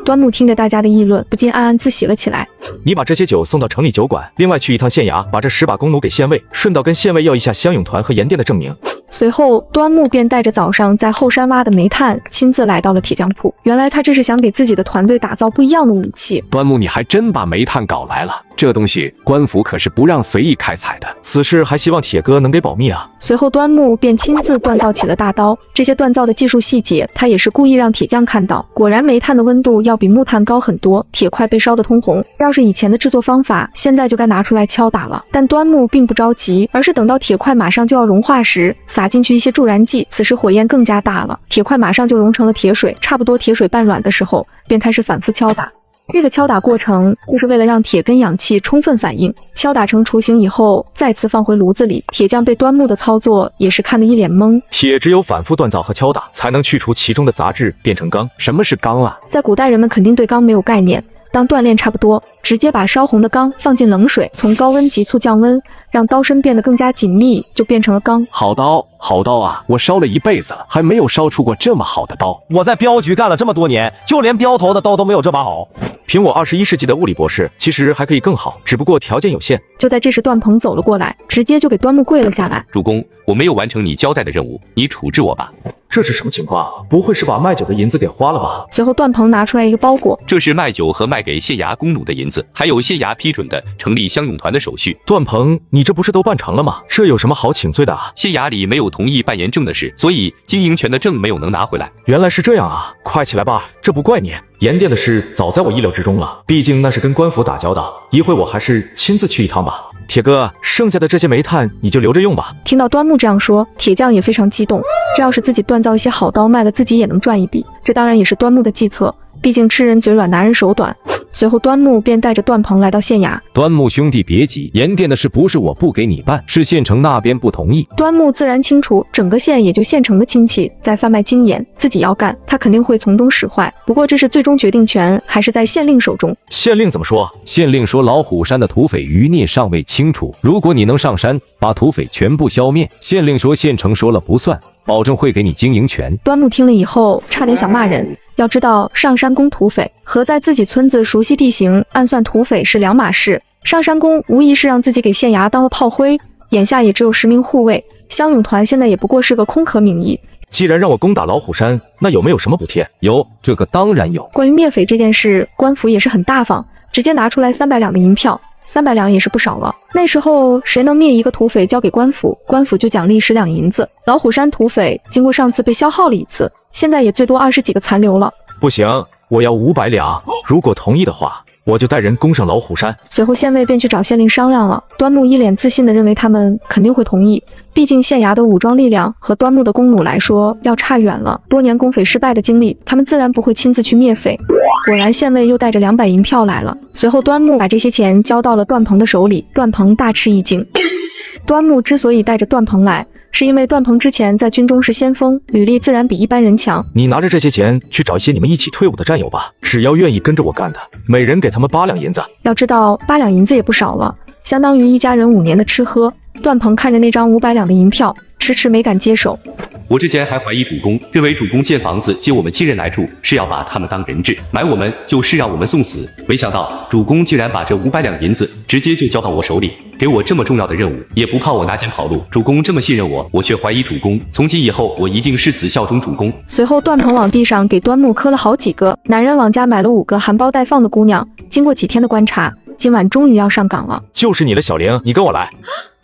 端木听着大家的议论，不禁暗暗自喜了起来。你把这些酒送到城里酒馆，另外去一趟县衙，把这10把弓弩给县尉，顺道跟县尉要一下乡勇团和盐店的证明。随后，端木便带着早上在后山挖的煤炭，亲自来到了铁匠铺。原来他这是想给自己的团队打造不一样的武器。端木，你还真把煤炭搞来了，这东西官府可是不让随意开采的。此事还希望铁哥能给保密啊。随后，端木便亲自锻造起了大刀。这些锻造的技术细节，他也是故意让铁匠看到。果然，煤炭的温度要比木炭高很多，铁块被烧得通红。要是以前的制作方法，现在就该拿出来敲打了。但端木并不着急，而是等到铁块马上就要融化时，撒进去一些助燃剂。此时火焰更加大了，铁块马上就融成了铁水。差不多铁水半软的时候，便开始反复敲打。这个敲打过程就是为了让铁跟氧气充分反应。敲打成雏形以后，再次放回炉子里。铁匠被端木的操作也是看得一脸懵。铁只有反复锻造和敲打，才能去除其中的杂质，变成钢。什么是钢啊？在古代人们肯定对钢没有概念。当锻炼差不多，直接把烧红的钢放进冷水，从高温急促降温，让刀身变得更加紧密，就变成了钢。好刀，好刀啊！我烧了一辈子了，还没有烧出过这么好的刀。我在镖局干了这么多年，就连镖头的刀都没有这把好。凭我21世纪的物理博士，其实还可以更好，只不过条件有限。就在这时，段鹏走了过来，直接就给端木跪了下来。主公，我没有完成你交代的任务，你处置我吧。这是什么情况？不会是把卖酒的银子给花了吧？随后，段鹏拿出来一个包裹，这是卖酒和卖给县衙弓弩的银子，还有县衙批准的成立乡勇团的手续。段鹏，你这不是都办成了吗？这有什么好请罪的啊？县衙里没有同意办盐证的事，所以经营权的证没有能拿回来。原来是这样啊！快起来吧，这不怪你。盐店的事早在我意料之中了，毕竟那是跟官府打交道，一会我还是亲自去一趟吧。铁哥，剩下的这些煤炭你就留着用吧。听到端木这样说，铁匠也非常激动。这要是自己锻造一些好刀卖了，自己也能赚一笔。这当然也是端木的计策，毕竟吃人嘴软，拿人手短。随后，端木便带着段鹏来到县衙。端木兄弟别急，盐店的事不是我不给你办，是县城那边不同意。端木自然清楚，整个县也就县城的亲戚在贩卖精盐，自己要干，他肯定会从中使坏。不过这是最终决定权还是在县令手中。县令怎么说？县令说老虎山的土匪余孽尚未清除，如果你能上山把土匪全部消灭，县令说县城说了不算，保证会给你经营权。端木听了以后，差点想骂人。要知道，上山攻土匪和在自己村子熟悉地形暗算土匪是两码事。上山攻无疑是让自己给县衙当了炮灰，眼下也只有10名护卫，乡勇团现在也不过是个空壳名义。既然让我攻打老虎山，那有没有什么补贴？有，这个当然有。关于灭匪这件事，官府也是很大方，直接拿出来300两的银票， 300两也是不少了。那时候谁能灭一个土匪交给官府，官府就奖励10两银子。老虎山土匪经过上次被消耗了一次，现在也最多20几个残留了。不行，我要500两。如果同意的话，我就带人攻上老虎山。随后县尉便去找县令商量了，端木一脸自信地认为他们肯定会同意，毕竟县衙的武装力量和端木的弓弩来说要差远了，多年攻匪失败的经历，他们自然不会亲自去灭匪。果然县尉又带着200银票来了，随后端木把这些钱交到了段鹏的手里，段鹏大吃一惊。端木之所以带着段鹏来，是因为段鹏之前在军中是先锋，履历自然比一般人强。你拿着这些钱去找一些你们一起退伍的战友吧，只要愿意跟着我干的，每人给他们8两银子。要知道8两银子也不少了，相当于一家人5年的吃喝。段鹏看着那张500两的银票，迟迟没敢接手。我之前还怀疑主公，认为主公建房子接我们亲人来住，是要把他们当人质，买我们就是让我们送死。没想到主公竟然把这500两银子直接就交到我手里，给我这么重要的任务，也不怕我拿钱跑路。主公这么信任我，我却怀疑主公。从今以后，我一定誓死效忠主公。随后，段鹏往地上给端木磕了好几个。男人往家买了5个含苞待放的姑娘，经过几天的观察，今晚终于要上岗了。就是你的小玲，你跟我来。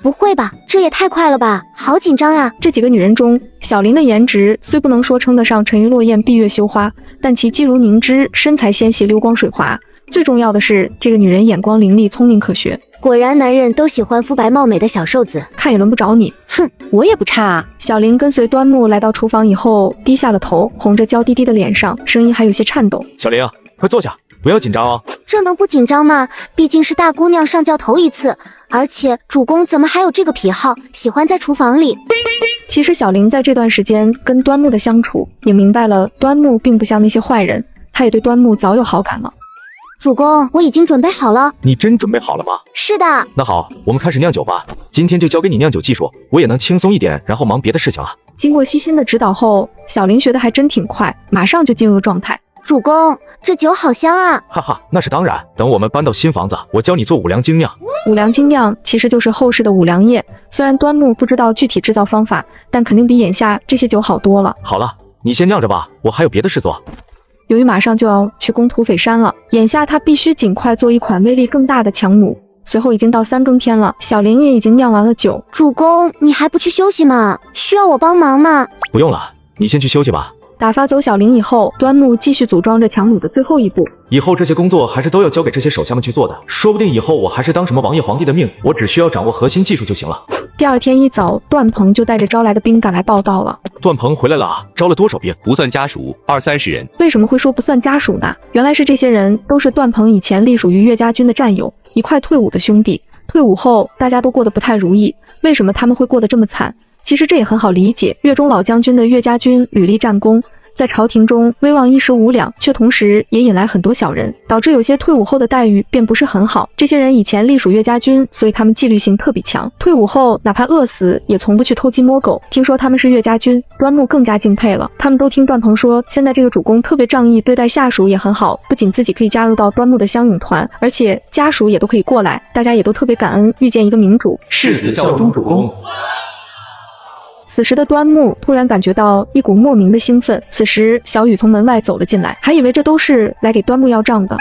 不会吧，这也太快了吧，好紧张啊！这几个女人中，小玲的颜值虽不能说称得上沉鱼落雁、闭月羞花，但其肌如凝脂，身材纤细，溜光水滑。最重要的是，这个女人眼光凌厉，聪明可学。果然，男人都喜欢肤白貌美的小瘦子，看也轮不着你。哼，我也不差啊。小玲跟随端木来到厨房以后，低下了头，红着娇滴滴的脸上，声音还有些颤抖。小玲，快坐下，不要紧张哦。这能不紧张吗？毕竟是大姑娘上轿头一次，而且主公怎么还有这个癖好，喜欢在厨房里？其实小玲在这段时间跟端木的相处，也明白了端木并不像那些坏人，她也对端木早有好感了。主公，我已经准备好了。你真准备好了吗？是的。那好，我们开始酿酒吧。今天就交给你酿酒技术，我也能轻松一点，然后忙别的事情了。经过悉心的指导后，小玲学的还真挺快，马上就进入状态。主公，这酒好香啊！哈哈，那是当然。等我们搬到新房子，我教你做5粮精酿。5粮精酿其实就是后世的5粮液，虽然端木不知道具体制造方法，但肯定比眼下这些酒好多了。好了，你先酿着吧，我还有别的事做。由于马上就要去攻土匪山了，眼下他必须尽快做一款威力更大的强弩。随后已经到3更天了，小玲也已经酿完了酒。主公，你还不去休息吗？需要我帮忙吗？不用了，你先去休息吧。打发走小玲以后，端木继续组装着强弩的最后一步。以后这些工作还是都要交给这些手下们去做的，说不定以后我还是当什么王爷皇帝的命，我只需要掌握核心技术就行了。第二天一早，段鹏就带着招来的兵赶来报道了。段鹏回来了啊，招了多少兵？不算家属，20-30人。为什么会说不算家属呢？原来是这些人都是段鹏以前隶属于岳家军的战友，一块退伍的兄弟。退伍后大家都过得不太如意，为什么他们会过得这么惨？其实这也很好理解，岳中老将军的岳家军屡立战功，在朝廷中威望1时5两，却同时也引来很多小人，导致有些退伍后的待遇便不是很好。这些人以前隶属岳家军，所以他们纪律性特别强，退伍后哪怕饿死也从不去偷鸡摸狗。听说他们是岳家军，端木更加敬佩了。他们都听段鹏说，现在这个主公特别仗义，对待下属也很好，不仅自己可以加入到端木的乡勇团，而且家属也都可以过来，大家也都特别感恩遇见一个明主，誓死效忠主公。此时的端木突然感觉到一股莫名的兴奋。此时小雨从门外走了进来，还以为这都是来给端木要账的。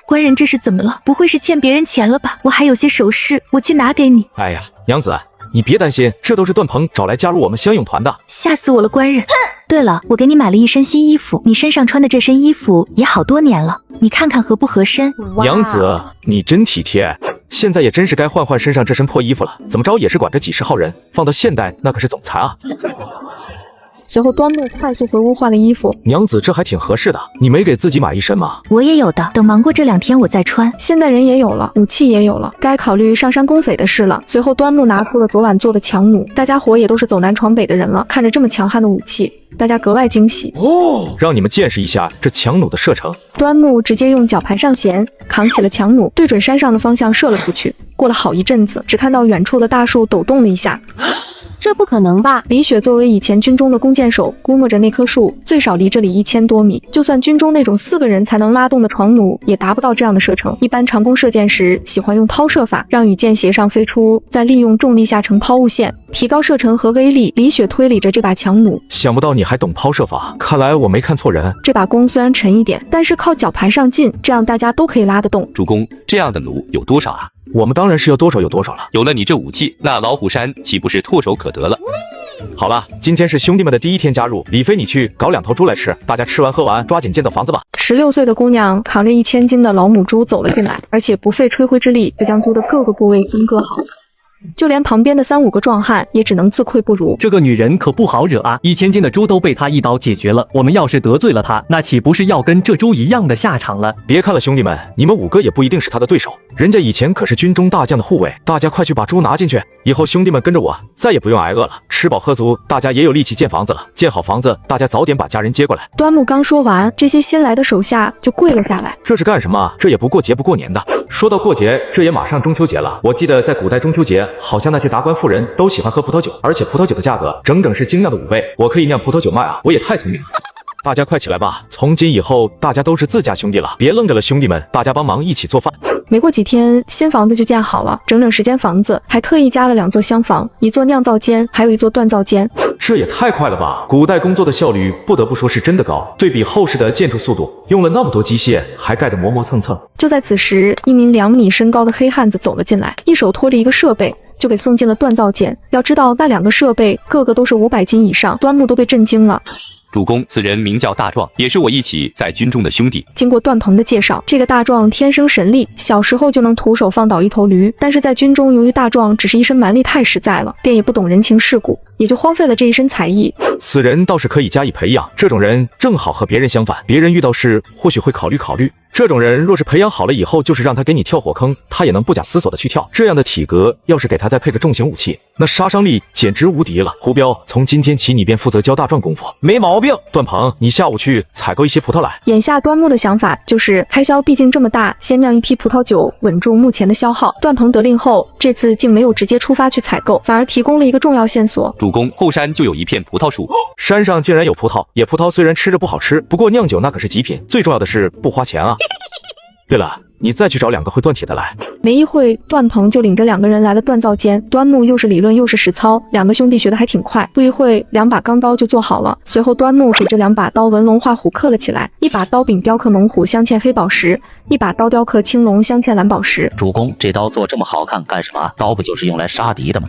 官人这是怎么了？不会是欠别人钱了吧？我还有些首饰，我去拿给你。哎呀，娘子，你别担心，这都是段鹏找来加入我们乡勇团的。吓死我了，官人。对了，我给你买了一身新衣服，你身上穿的这身衣服也好多年了，你看看合不合身？娘子，你真体贴。现在也真是该换换身上这身破衣服了，怎么着也是管着几十号人，放到现代那可是总裁啊。随后端木快速回屋换了衣服。娘子，这还挺合适的，你没给自己买一身吗？我也有的，等忙过这2天我再穿。现代人也有了，武器也有了，该考虑上山攻匪的事了。随后端木拿出了昨晚做的强弩，大家伙也都是走南闯北的人了，看着这么强悍的武器，大家格外惊喜哦！让你们见识一下这强弩的射程。端木直接用绞盘上弦，扛起了强弩，对准山上的方向射了出去。过了好一阵子，只看到远处的大树抖动了一下。这不可能吧？李雪作为以前军中的弓箭手，估摸着那棵树最少离这里1000多米，就算军中那种4个人才能拉动的床弩，也达不到这样的射程。一般长弓射箭时喜欢用抛射法，让羽箭斜上飞出，再利用重力下成抛物线，提高射程和威力。李雪推理着这把强弩，想不到你还懂抛射法，看来我没看错人。这把弓虽然沉一点，但是靠绞盘上劲，这样大家都可以拉得动。主公，这样的弩有多少啊？我们当然是要多少有多少了。有了你这武器，那老虎山岂不是唾手可得了？好了，今天是兄弟们的第一天加入，李飞你去搞2头猪来吃，大家吃完喝完，抓紧建造房子吧。16岁的姑娘扛着1000斤的老母猪走了进来，而且不费吹灰之力就将猪的各个部位分割好。就连旁边的3、5个壮汉也只能自愧不如。这个女人可不好惹啊！1000斤的猪都被她一刀解决了，我们要是得罪了她，那岂不是要跟这猪一样的下场了？别看了，兄弟们，你们5个也不一定是他的对手，人家以前可是军中大将的护卫。大家快去把猪拿进去，以后兄弟们跟着我，再也不用挨饿了，吃饱喝足，大家也有力气建房子了。建好房子，大家早点把家人接过来。端木刚说完，这些新来的手下就跪了下来。这是干什么？这也不过节不过年的。说到过节，这也马上中秋节了。我记得在古代中秋节，好像那些达官富人都喜欢喝葡萄酒，而且葡萄酒的价格整整是精酿的5倍。我可以酿葡萄酒卖啊！我也太聪明了。大家快起来吧！从今以后，大家都是自家兄弟了，别愣着了，兄弟们，大家帮忙一起做饭。没过几天，新房子就建好了，整整10间房子，还特意加了2座厢房，1座酿造间，还有1座锻造间。这也太快了吧！古代工作的效率不得不说是真的高，对比后世的建筑速度，用了那么多机械，还盖得磨磨蹭蹭。就在此时，一名2米身高的黑汉子走了进来，一手托着一个设备，就给送进了锻造间。要知道那2个设备个个都是500斤以上，端木都被震惊了。主公，此人名叫大壮，也是我一起在军中的兄弟。经过段鹏的介绍，这个大壮天生神力，小时候就能徒手放倒1头驴。但是在军中，由于大壮只是一身蛮力太实在了，便也不懂人情世故，也就荒废了这一身才艺。此人倒是可以加以培养，这种人正好和别人相反，别人遇到事或许会考虑。这种人若是培养好了以后，就是让他给你跳火坑，他也能不假思索的去跳。这样的体格，要是给他再配个重型武器，那杀伤力简直无敌了。胡彪，从今天起你便负责教大壮功夫，没毛病。段鹏，你下午去采购一些葡萄来。眼下端木的想法就是开销毕竟这么大，先酿一批葡萄酒稳住目前的消耗。段鹏得令后，这次竟没有直接出发去采购，反而提供了一个重要线索。主公，后山就有一片葡萄树，山上竟然有葡萄。野葡萄虽然吃着不好吃，不过酿酒那可是极品，最重要的是不花钱啊。对了，你再去找2个会锻铁的来。没一会，段鹏就领着2个人来了锻造间。端木又是理论又是实操，2个兄弟学得还挺快。不一会，2把钢刀就做好了。随后，端木给这2把刀纹龙画虎刻了起来，一把刀柄雕刻猛虎镶嵌黑宝石，一把刀雕刻青龙镶嵌蓝宝石。主公，这刀做这么好看干什么？刀不就是用来杀敌的吗？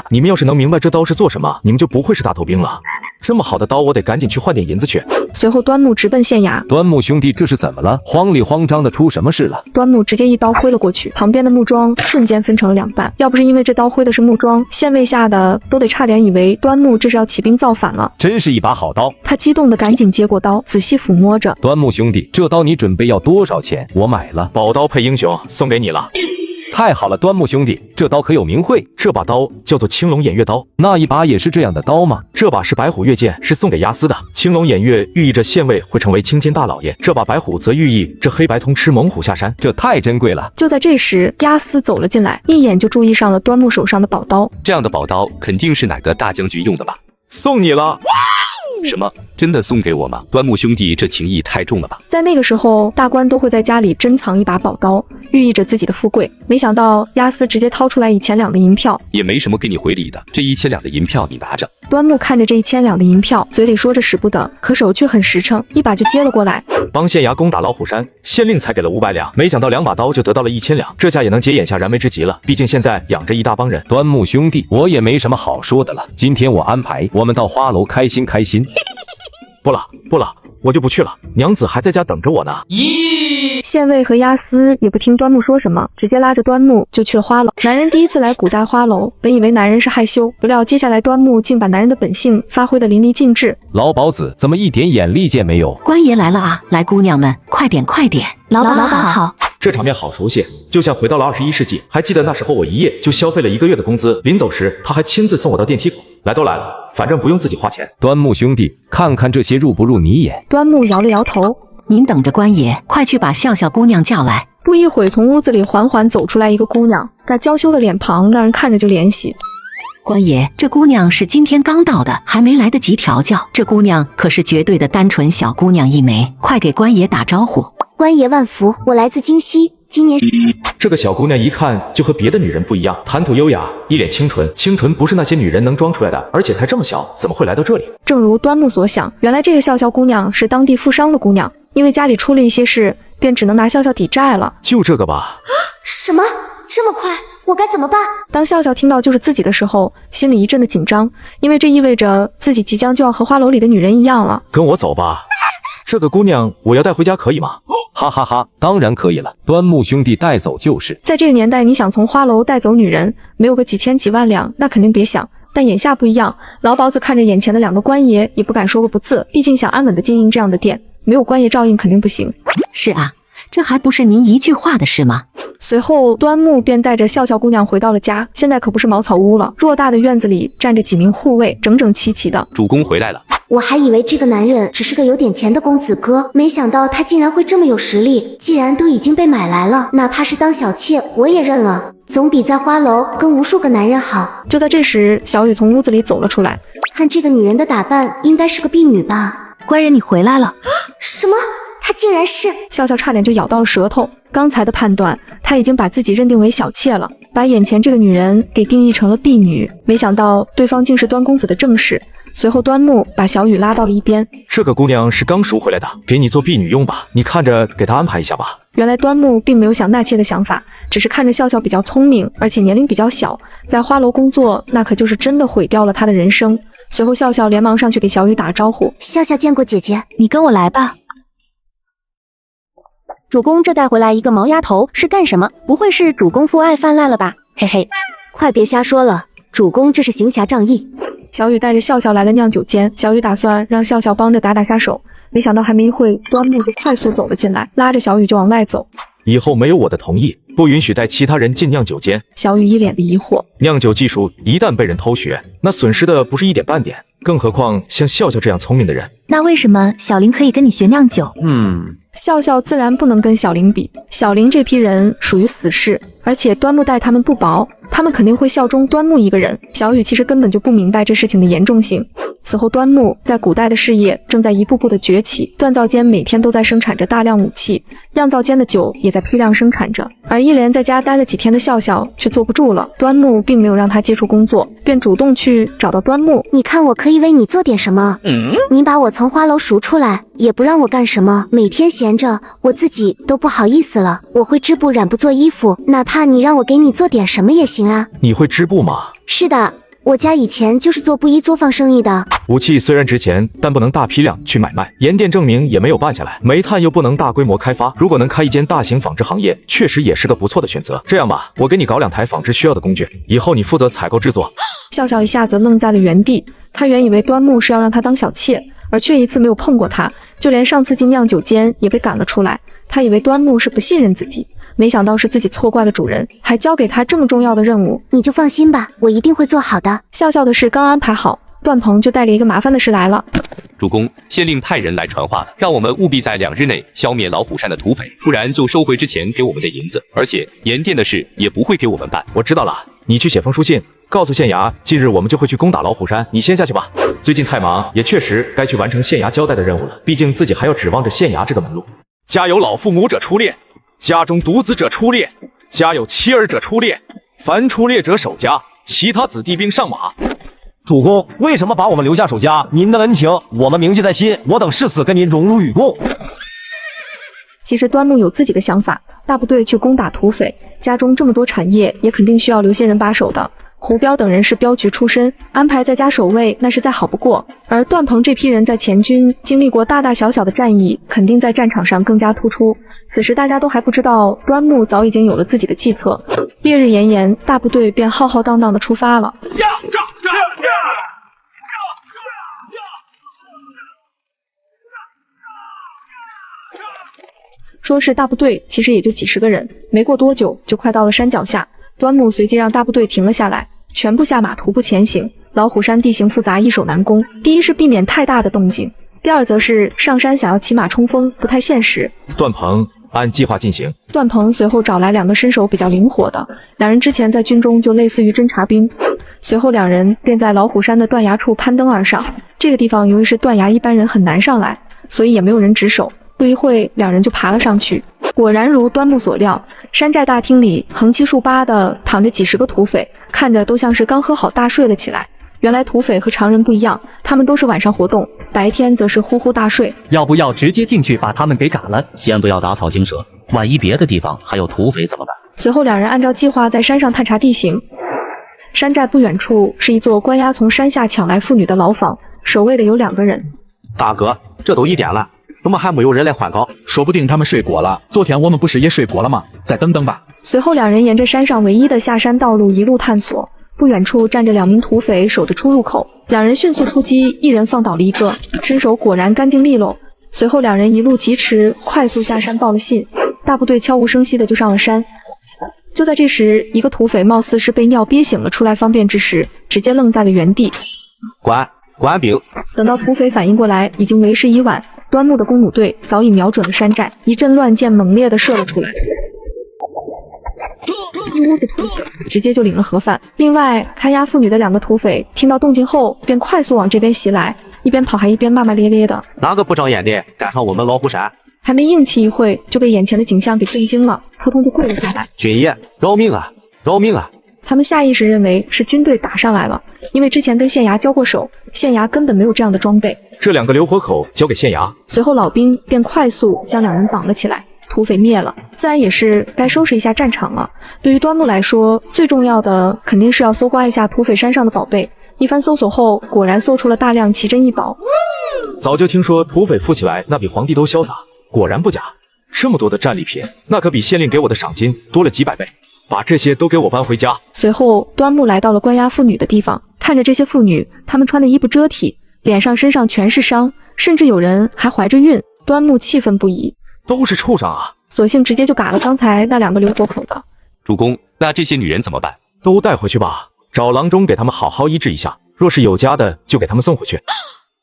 你们要是能明白这刀是做什么，你们就不会是大头兵了。这么好的刀，我得赶紧去换点银子去。随后，端木直奔县衙。端木兄弟，这是怎么了？慌里慌张的出什么事了？端木直接一刀挥了过去，旁边的木桩瞬间分成了2半。要不是因为这刀挥的是木桩，县尉下的都得差点以为端木这是要起兵造反了。真是一把好刀！他激动的赶紧接过刀，仔细抚摸着。端木兄弟，这刀你准备要多少钱？我买了。宝刀配英雄，送给你了。太好了，端木兄弟，这刀可有名讳？这把刀叫做青龙偃月刀。那一把也是这样的刀吗？这把是白虎月剑，是送给押司的。青龙偃月寓意着县尉会成为青天大老爷，这把白虎则寓意这黑白通吃，猛虎下山。这太珍贵了。就在这时，押司走了进来，一眼就注意上了端木手上的宝刀。这样的宝刀肯定是哪个大将军用的吧？送你了。什么？真的送给我吗？端木兄弟这情谊太重了吧！在那个时候，大官都会在家里珍藏一把宝刀，寓意着自己的富贵。没想到押司直接掏出来1000两的银票，也没什么给你回礼的，这1000两的银票你拿着。端木看着这1000两的银票，嘴里说着使不得，可手却很实诚，一把就接了过来。帮县衙攻打老虎山，县令才给了500两，没想到2把刀就得到了1000两，这下也能解眼下燃眉之急了。毕竟现在养着一大帮人。端木兄弟，我也没什么好说的了，今天我安排我们到花楼开心开心。不了，我就不去了，娘子还在家等着我呢。咦，县尉和押司也不听端木说什么，直接拉着端木就去了花楼。男人第一次来古代花楼，本以为男人是害羞，不料接下来端木竟把男人的本性发挥得淋漓尽致。老鸨子怎么一点眼力见没有？官爷来了啊！来，姑娘们，快点！老板好。这场面好熟悉，就像回到了21世纪。还记得那时候我一夜就消费了1个月的工资，临走时他还亲自送我到电梯口。来都来了，反正不用自己花钱。端木兄弟，看看这些入不入你眼？端木摇了摇头。您等着，官爷，快去把笑笑姑娘叫来。不一会，从屋子里缓缓走出来一个姑娘，那娇羞的脸庞让人看着就怜惜。官爷，这姑娘是今天刚到的，还没来得及调教。这姑娘可是绝对的单纯小姑娘一枚，快给官爷打招呼。官爷万福，我来自京西，今年。这个小姑娘一看就和别的女人不一样，谈吐优雅，一脸清纯。清纯不是那些女人能装出来的，而且才这么小，怎么会来到这里？正如端木所想，原来这个笑笑姑娘是当地富商的姑娘，因为家里出了一些事，便只能拿笑笑抵债了。就这个吧？什么？这么快，我该怎么办？当笑笑听到就是自己的时候，心里一阵的紧张，因为这意味着自己即将就要和花楼里的女人一样了。跟我走吧，这个姑娘我要带回家，可以吗？哈哈哈，当然可以了，端木兄弟带走就是。在这个年代，你想从花楼带走女人，没有个几千几万两，那肯定别想。但眼下不一样，老鸨子看着眼前的2个官爷，也不敢说个不字，毕竟想安稳的经营这样的店，没有官爷照应肯定不行。是啊，这还不是您一句话的事吗？随后，端木便带着笑笑姑娘回到了家。现在可不是茅草屋了，偌大的院子里站着几名护卫，整整齐齐的。主公回来了。我还以为这个男人只是个有点钱的公子哥，没想到他竟然会这么有实力。既然都已经被买来了，哪怕是当小妾我也认了，总比在花楼跟无数个男人好。就在这时，小雨从屋子里走了出来。看这个女人的打扮，应该是个婢女吧？官人，你回来了。什么？她竟然是……笑笑差点就咬到了舌头。刚才的判断，他已经把自己认定为小妾了，把眼前这个女人给定义成了婢女。没想到对方竟是端公子的正室。随后，端木把小雨拉到了一边。这个姑娘是刚赎回来的，给你做婢女用吧，你看着给她安排一下吧。原来端木并没有想纳妾的想法，只是看着笑笑比较聪明，而且年龄比较小，在花楼工作那可就是真的毁掉了他的人生。随后，笑笑连忙上去给小雨打招呼：“笑笑见过姐姐，你跟我来吧。”主公这带回来一个毛丫头是干什么？不会是主公父爱泛滥了吧？嘿嘿，快别瞎说了，主公这是行侠仗义。小雨带着笑笑来了酿酒间，小雨打算让笑笑帮着打下手，没想到还没一会，端木就快速走了进来，拉着小雨就往外走。以后没有我的同意，不允许带其他人进酿酒间。小雨一脸的疑惑，酿酒技术一旦被人偷学，那损失的不是一点半点，更何况像笑笑这样聪明的人。那为什么小林可以跟你学酿酒？笑笑自然不能跟小林比，小林这批人属于死士，而且端木待他们不薄，他们肯定会效忠端木一个人。小雨其实根本就不明白这事情的严重性。此后，端木在古代的事业正在一步步的崛起，锻造间每天都在生产着大量武器，酿造间的酒也在批量生产着。而一连在家待了几天的笑笑却坐不住了，端木并没有让他接触工作，便主动去找到端木。你看我可以为你做点什么？你把我从花楼赎出来，也不让我干什么，每天闲着，我自己都不好意思了。我会织布染布做衣服，哪怕你让我给你做点什么也行啊。你会织布吗？是的。我家以前就是做布衣作坊生意的。武器虽然值钱，但不能大批量去买卖，盐店证明也没有办下来，煤炭又不能大规模开发。如果能开一间大型纺织行业，确实也是个不错的选择。这样吧，我给你搞2台纺织需要的工具，以后你负责采购制作。笑笑一下子愣在了原地，他原以为端木是要让他当小妾，而却一次没有碰过他，就连上次进酿酒间也被赶了出来。他以为端木是不信任自己，没想到是自己错怪了主人，还交给他这么重要的任务。你就放心吧，我一定会做好的。笑笑的事刚安排好，段鹏就带着一个麻烦的事来了。主公，县令派人来传话了，让我们务必在2日内消灭老虎山的土匪，不然就收回之前给我们的银子，而且盐店的事也不会给我们办。我知道了，你去写封书信，告诉县衙，近日我们就会去攻打老虎山，你先下去吧。最近太忙，也确实该去完成县衙交代的任务了，毕竟自己还要指望着县衙这个门路。家有老父母者出猎，家中独子者出猎，家有妻儿者出猎，凡出猎者守家，其他子弟兵上马。主公为什么把我们留下守家？您的恩情我们铭记在心，我等誓死跟您荣辱与共。其实端木有自己的想法，大部队去攻打土匪，家中这么多产业，也肯定需要留些人把守的。胡彪等人是镖局出身，安排在家守卫那是再好不过。而段鹏这批人在前军经历过大大小小的战役，肯定在战场上更加突出。此时大家都还不知道，端木早已经有了自己的计策。烈日炎炎，大部队便浩浩荡荡的出发了。说是大部队，其实也就几十个人。没过多久，就快到了山脚下。端木随即让大部队停了下来，全部下马徒步前行。老虎山地形复杂，易守难攻。第一是避免太大的动静，第二则是上山想要骑马冲锋不太现实。段鹏，按计划进行。段鹏随后找来2个身手比较灵活的，2人之前在军中就类似于侦察兵。随后2人便在老虎山的断崖处攀登而上。这个地方由于是断崖，一般人很难上来，所以也没有人值守。不一会，2人就爬了上去。果然如端木所料，山寨大厅里横七竖八的躺着几十个土匪，看着都像是刚喝好大睡了起来。原来土匪和常人不一样，他们都是晚上活动，白天则是呼呼大睡。要不要直接进去把他们给赶了？先不要打草惊蛇，万一别的地方还有土匪怎么办？随后两人按照计划在山上探查地形。山寨不远处是一座关押从山下抢来妇女的牢房，守卫的有2个人。大哥，这都1点了，怎么还没有人来换岗？说不定他们睡过了。昨天我们不是也睡过了吗？再等等吧。随后两人沿着山上唯一的下山道路一路探索。不远处站着2名土匪，守着出入口。两人迅速出击，一人放倒了一个，身手果然干净利落。随后两人一路疾驰，快速下山报了信。大部队悄无声息的就上了山。就在这时，一个土匪貌似是被尿憋醒了出来方便之时，直接愣在了原地。官兵。等到土匪反应过来，已经为时已晚。端木的公母队早已瞄准了山寨，一阵乱箭猛烈的射了出来。一屋子土匪直接就领了盒饭。另外，看押妇女的2个土匪听到动静后，便快速往这边袭来，一边跑还一边骂骂咧咧的。哪个不长眼的敢上我们老虎山？还没硬气一会，就被眼前的景象给震惊了，扑通就跪了下来。军爷，饶命啊！饶命啊！他们下意识认为是军队打上来了，因为之前跟县衙交过手，县衙根本没有这样的装备。这2个留活口交给县衙。随后老兵便快速将2人绑了起来。土匪灭了，自然也是该收拾一下战场了。对于端木来说，最重要的肯定是要搜刮一下土匪山上的宝贝。一番搜索后，果然搜出了大量奇珍异宝。早就听说土匪富起来那比皇帝都潇洒，果然不假。这么多的战利品，那可比县令给我的赏金多了几百倍。把这些都给我搬回家。随后，端木来到了关押妇女的地方，看着这些妇女，她们穿的衣不遮体，脸上身上全是伤，甚至有人还怀着孕。端木气愤不已。都是畜生啊！索性直接就嘎了刚才那2个留活口的。主公，那这些女人怎么办？都带回去吧，找郎中给他们好好医治一下。若是有家的，就给他们送回去。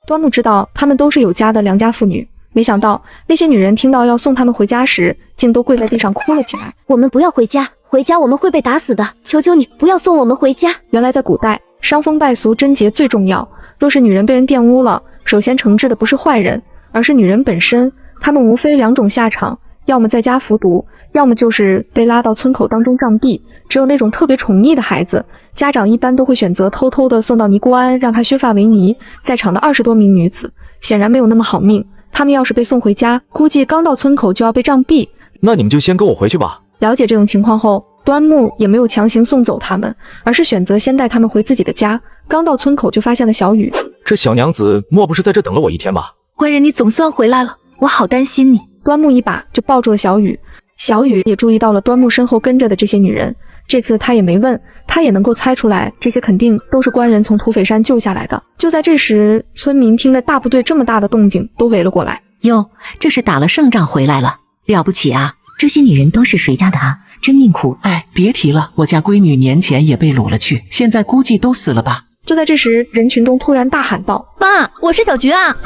端木知道他们都是有家的良家妇女，没想到那些女人听到要送他们回家时，竟都跪在地上哭了起来。我们不要回家，回家我们会被打死的，求求你不要送我们回家。原来在古代，伤风败俗贞洁最重要。若是女人被人玷污了，首先惩治的不是坏人，而是女人本身。他们无非2种下场，要么在家服毒，要么就是被拉到村口当中杖毙。只有那种特别宠溺的孩子，家长一般都会选择偷偷的送到尼姑庵，让她削发为尼。在场的20多名女子显然没有那么好命，她们要是被送回家，估计刚到村口就要被杖毙。那你们就先跟我回去吧。了解这种情况后，端木也没有强行送走他们，而是选择先带他们回自己的家。刚到村口就发现了小雨。这小娘子莫不是在这等了我1天吧？官人，你总算回来了，我好担心你。端木一把就抱住了小雨。小雨也注意到了端木身后跟着的这些女人，这次他也没问，他也能够猜出来，这些肯定都是官人从土匪山救下来的。就在这时，村民听着大部队这么大的动静，都围了过来。哟，这是打了胜仗回来了，了不起啊！这些女人都是谁家的啊？真命苦。哎，别提了，我家闺女年前也被掳了去，现在估计都死了吧。就在这时，人群中突然大喊道：“妈，我是小菊啊！”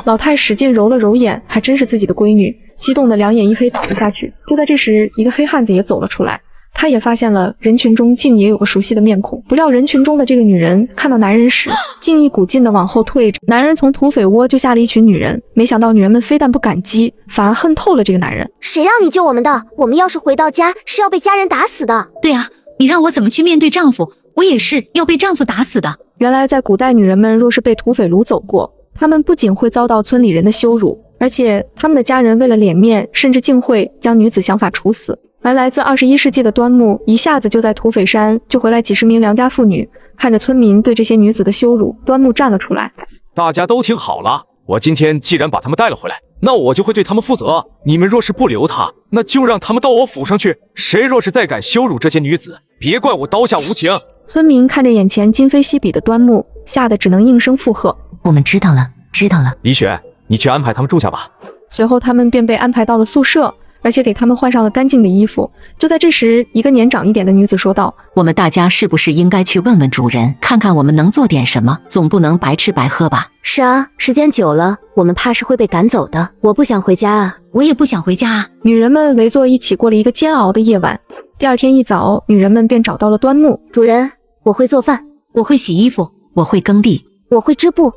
老太使劲揉了揉眼，还真是自己的闺女，激动的2眼一黑倒了下去。就在这时，一个黑汉子也走了出来，他也发现了人群中竟也有个熟悉的面孔。不料人群中的这个女人看到男人时，竟一股劲的往后退着。男人从土匪窝救下了一群女人，没想到女人们非但不感激，反而恨透了这个男人。谁让你救我们的？我们要是回到家，是要被家人打死的。对啊，你让我怎么去面对丈夫？我也是要被丈夫打死的。原来在古代，女人们若是被土匪掳走过，她们不仅会遭到村里人的羞辱，而且他们的家人为了脸面，甚至竟会将女子想法处死。而来自21世纪的端木一下子就在土匪山救回来几10名良家妇女，看着村民对这些女子的羞辱，端木站了出来。大家都听好了，我今天既然把他们带了回来，那我就会对他们负责。你们若是不留他，那就让他们到我府上去。谁若是再敢羞辱这些女子，别怪我刀下无情。村民看着眼前今非昔比的端木，吓得只能应声附和。我们知道了，知道了。李雪，你去安排他们住下吧。随后他们便被安排到了宿舍，而且给他们换上了干净的衣服。就在这时，一个年长一点的女子说道：“我们大家是不是应该去问问主人，看看我们能做点什么？总不能白吃白喝吧？”是啊，时间久了，我们怕是会被赶走的。我不想回家啊，我也不想回家啊。女人们围坐一起过了一个煎熬的夜晚。第2天一早，女人们便找到了端木。主人，我会做饭，我会洗衣服，我会耕地，我会织布。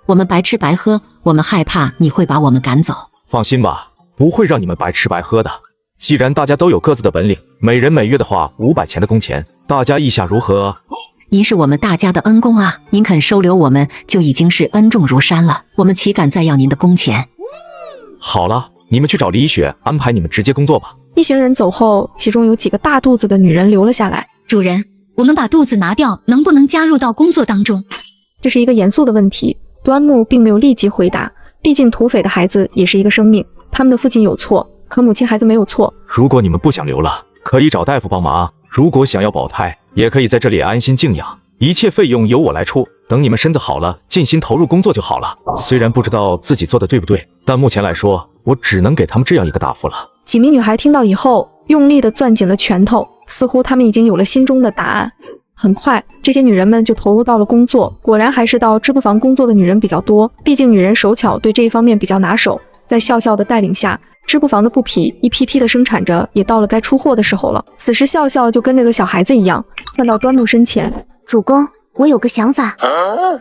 我们白吃白喝，我们害怕你会把我们赶走。放心吧，不会让你们白吃白喝的。既然大家都有各自的本领，每人每月的话500钱的工钱，大家意下如何？您是我们大家的恩公啊，您肯收留我们就已经是恩重如山了，我们岂敢再要您的工钱。好了，你们去找李雪安排你们直接工作吧。一行人走后，其中有几个大肚子的女人留了下来。主人，我们把肚子拿掉，能不能加入到工作当中？这是一个严肃的问题，端木并没有立即回答，毕竟土匪的孩子也是一个生命，他们的父亲有错，可母亲孩子没有错。如果你们不想留了，可以找大夫帮忙，如果想要保胎，也可以在这里安心静养，一切费用由我来出，等你们身子好了，尽心投入工作就好了。虽然不知道自己做的对不对，但目前来说，我只能给他们这样一个答复了。几名女孩听到以后，用力地攥紧了拳头，似乎她们已经有了心中的答案。很快，这些女人们就投入到了工作，果然还是到织布房工作的女人比较多，毕竟女人手巧，对这一方面比较拿手。在笑笑的带领下，织布房的布匹一批批的生产着，也到了该出货的时候了。此时笑笑就跟这个小孩子一样，窜到端木身前。主公，我有个想法。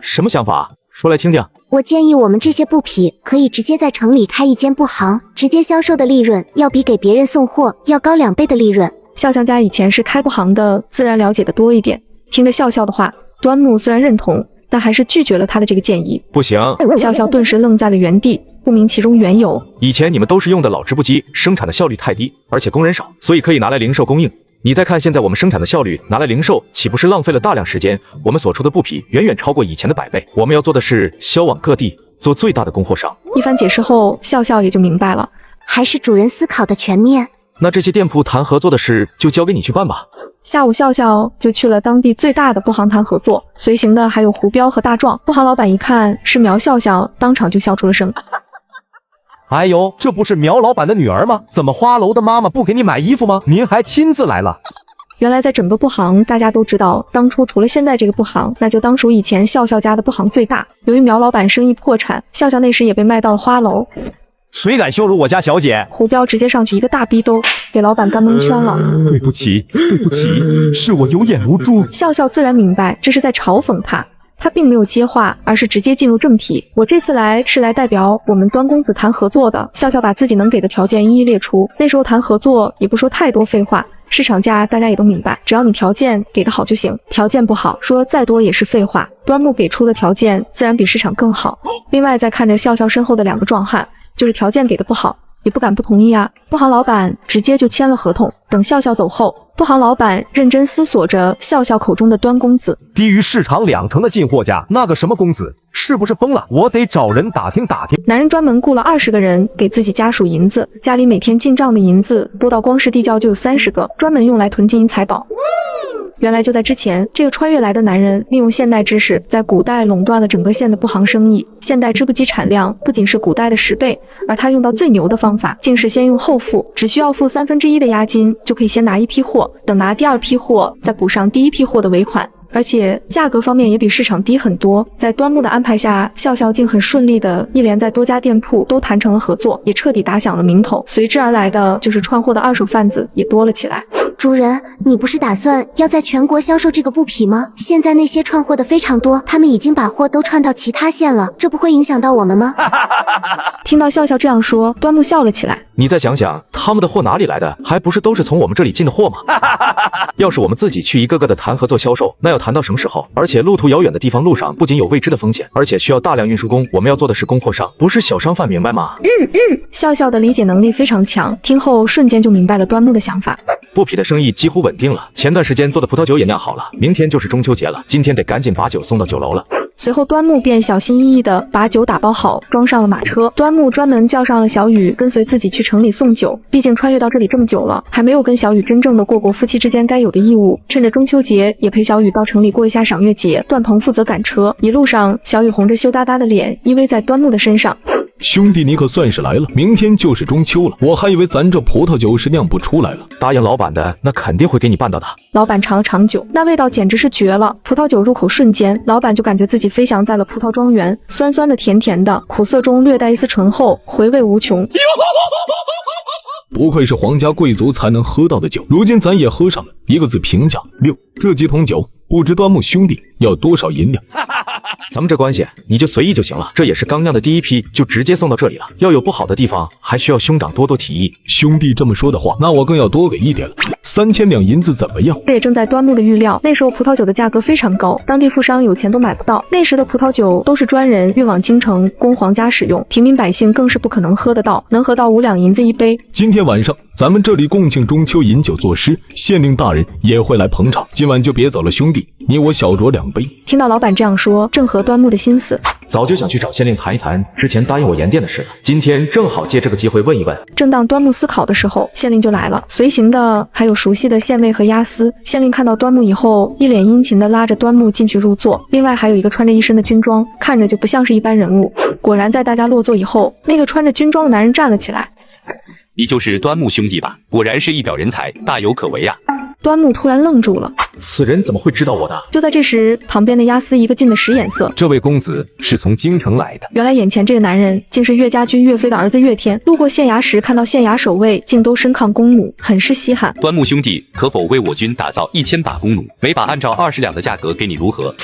什么想法？说来听听。我建议我们这些布匹可以直接在城里开一间布行，直接销售的利润要比给别人送货要高2倍的利润。笑笑家以前是开布行的，自然了解的多一点。听着笑笑的话，端木虽然认同，但还是拒绝了他的这个建议。不行！笑笑顿时愣在了原地，不明其中缘由。以前你们都是用的老织布机，生产的效率太低，而且工人少，所以可以拿来零售供应。你再看现在我们生产的效率，拿来零售，岂不是浪费了大量时间？我们所出的布匹远远超过以前的100倍。我们要做的是销往各地，做最大的供货商。一番解释后，笑笑也就明白了，还是主人思考的全面。那这些店铺谈合作的事就交给你去办吧。下午，笑笑就去了当地最大的布行谈合作，随行的还有胡彪和大壮。布行老板一看是苗笑笑，当场就笑出了声。哎呦，这不是苗老板的女儿吗？怎么花楼的妈妈不给你买衣服吗？您还亲自来了。原来在整个布行，大家都知道，当初除了现在这个布行，那就当属以前笑笑家的布行最大。由于苗老板生意破产，笑笑那时也被卖到了花楼。谁敢羞辱我家小姐？胡彪直接上去一个大逼兜，给老板干蒙圈了。对不起，对不起，是我有眼无珠。笑笑自然明白这是在嘲讽他。他并没有接话，而是直接进入正题。我这次来是来代表我们端公子谈合作的。笑笑把自己能给的条件一一列出。那时候谈合作也不说太多废话，市场价大家也都明白，只要你条件给得好就行，条件不好说再多也是废话。端木给出的条件自然比市场更好。另外再看着笑笑身后的2个壮汉，就是条件给的不好，也不敢不同意啊。布行老板直接就签了合同。等笑笑走后，布行老板认真思索着笑笑口中的端公子。低于市场2成的进货价，那个什么公子是不是疯了？我得找人打听打听。男人专门雇了20个人给自己家数银子，家里每天进账的银子多到光是地窖就有30个，专门用来囤金银财宝。原来就在之前，这个穿越来的男人利用现代知识，在古代垄断了整个县的布行生意。现代织布机产量不仅是古代的10倍，而他用到最牛的方法，竟是先用后付，只需要付1/3的押金，就可以先拿一批货，等拿第2批货，再补上第1批货的尾款。而且价格方面也比市场低很多。在端木的安排下，笑笑竟很顺利的一连在多家店铺都谈成了合作，也彻底打响了名头。随之而来的就是串货的2手贩子也多了起来。主人，你不是打算要在全国销售这个布匹吗？现在那些串货的非常多，他们已经把货都串到其他县了，这不会影响到我们吗？听到笑笑这样说，端木笑了起来。你再想想，他们的货哪里来的？还不是都是从我们这里进的货吗？要是我们自己去一个个的谈合作销售，那要谈到什么时候？而且路途遥远的地方，路上不仅有未知的风险，而且需要大量运输工。我们要做的是供货商，不是小商贩，明白吗？笑笑的理解能力非常强，听后瞬间就明白了端木的想法。布匹的生意几乎稳定了，前段时间做的葡萄酒也酿好了，明天就是中秋节了，今天得赶紧把酒送到酒楼了。随后端木便小心翼翼地把酒打包好，装上了马车。端木专门叫上了小雨跟随自己去城里送酒，毕竟穿越到这里这么久了，还没有跟小雨真正的过过夫妻之间该有的义务。趁着中秋节也陪小雨到城里过一下赏月节。段鹏负责赶车，一路上小雨红着羞答答的脸依偎在端木的身上。兄弟，你可算是来了，明天就是中秋了，我还以为咱这葡萄酒是酿不出来了。答应老板的，那肯定会给你办到的。老板尝了尝酒，那味道简直是绝了。葡萄酒入口瞬间，老板就感觉自己飞翔在了葡萄庄园，酸酸的甜甜的，苦涩中略带一丝醇厚，回味无穷。不愧是皇家贵族才能喝到的酒，如今咱也喝上了，一个字评价6。这几桶酒不知端木兄弟要多少银两？咱们这关系你就随意就行了，这也是刚酿的第一批，就直接送到这里了。要有不好的地方，还需要兄长多多提议。兄弟这么说的话，那我更要多给一点了，3000两银子怎么样？这也正在端木的预料。那时候葡萄酒的价格非常高，当地富商有钱都买不到。那时的葡萄酒都是专人运往京城供皇家使用，平民百姓更是不可能喝得到，能喝到5两银子一杯。今天晚上咱们这里共庆中秋，饮酒作诗，县令大人也会来捧场。今晚就别走了，兄弟，你我小酌2杯。听到老板这样说，正合端木的心思。早就想去找县令谈一谈之前答应我盐店的事了，今天正好借这个机会问一问。正当端木思考的时候，县令就来了，随行的还有熟悉的县尉和押司。县令看到端木以后，一脸殷勤地拉着端木进去入座，另外还有一个穿着一身的军装，看着就不像是一般人物。果然在大家落座以后，那个穿着军装的男人站了起来。你就是端木兄弟吧？果然是一表人才，大有可为呀！端木突然愣住了，此人怎么会知道我的？就在这时，旁边的押司一个劲的使眼色。这位公子是从京城来的。原来眼前这个男人竟是岳家军岳飞的儿子岳天。路过县衙时，看到县衙守卫竟都身抗弓弩，很是稀罕。端木兄弟，可否为我军打造1000把弓弩，每把按照20两的价格给你，如何？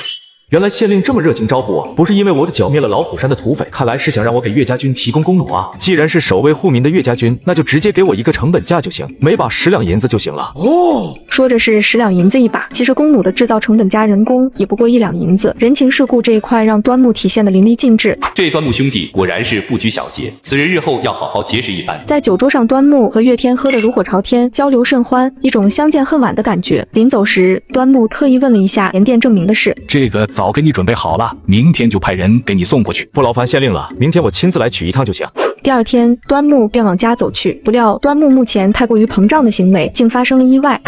原来县令这么热情招呼我，不是因为我的剿灭了老虎山的土匪，看来是想让我给岳家军提供弓弩啊。既然是守卫护民的岳家军，那就直接给我一个成本价就行，每把10两银子就行了。哦，说着是10两银子一把，其实弓弩的制造成本加人工也不过1两银子。人情世故这一块让端木体现的淋漓尽致。这端木兄弟果然是不拘小节，此人日后要好好结识一番。在酒桌上，端木和岳天喝得如火朝天，交流甚欢，一种相见恨晚的感觉。临走时，端木特意问了一下盐店证明的事。这个早给你准备好了，明天就派人给你送过去。不劳烦县令了，明天我亲自来取一趟就行。第二天，端木便往家走去，不料端木目前太过于膨胀的行为竟发生了意外，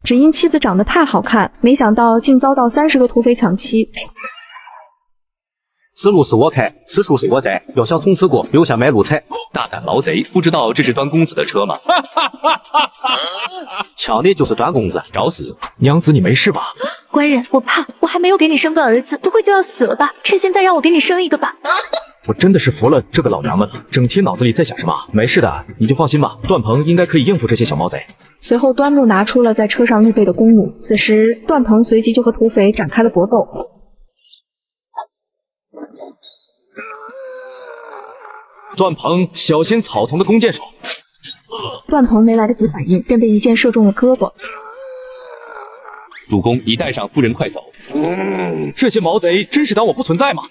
只因妻子长得太好看，没想到竟遭到30个土匪抢妻。此路是我开，此处是我栽，要想从此过，留下买路财。大胆毛贼，不知道这是端公子的车吗？抢的就是端公子，找死！娘子，你没事吧？官人，我怕我还没有给你生个儿子，不会就要死了吧？趁现在让我给你生一个吧。我真的是服了这个老娘们了，整天脑子里在想什么？没事的，你就放心吧，段鹏应该可以应付这些小毛贼。随后，端木拿出了在车上预备的弓弩，此时段鹏随即就和土匪展开了搏斗。段鹏，小心草丛的弓箭手！段鹏没来得及反应，便被一箭射中了胳膊。主公，已带上夫人，快走！这些毛贼真是当我不存在吗？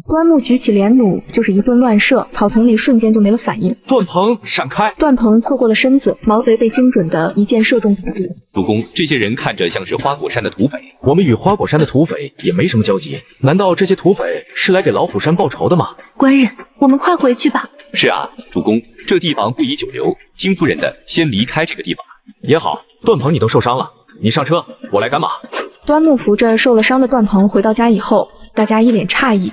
端木举起连弩，就是一顿乱射，草丛里瞬间就没了反应。段鹏，闪开！段鹏错过了身子，毛贼被精准的一箭射中腹部。主公，这些人看着像是花果山的土匪。我们与花果山的土匪也没什么交集，难道这些土匪是来给老虎山报仇的吗？官人，我们快回去吧。是啊，主公，这地方不宜久留，听夫人的，先离开这个地方。也好，段鹏你都受伤了，你上车，我来赶马。端木扶着受了伤的段鹏回到家以后，大家一脸诧异。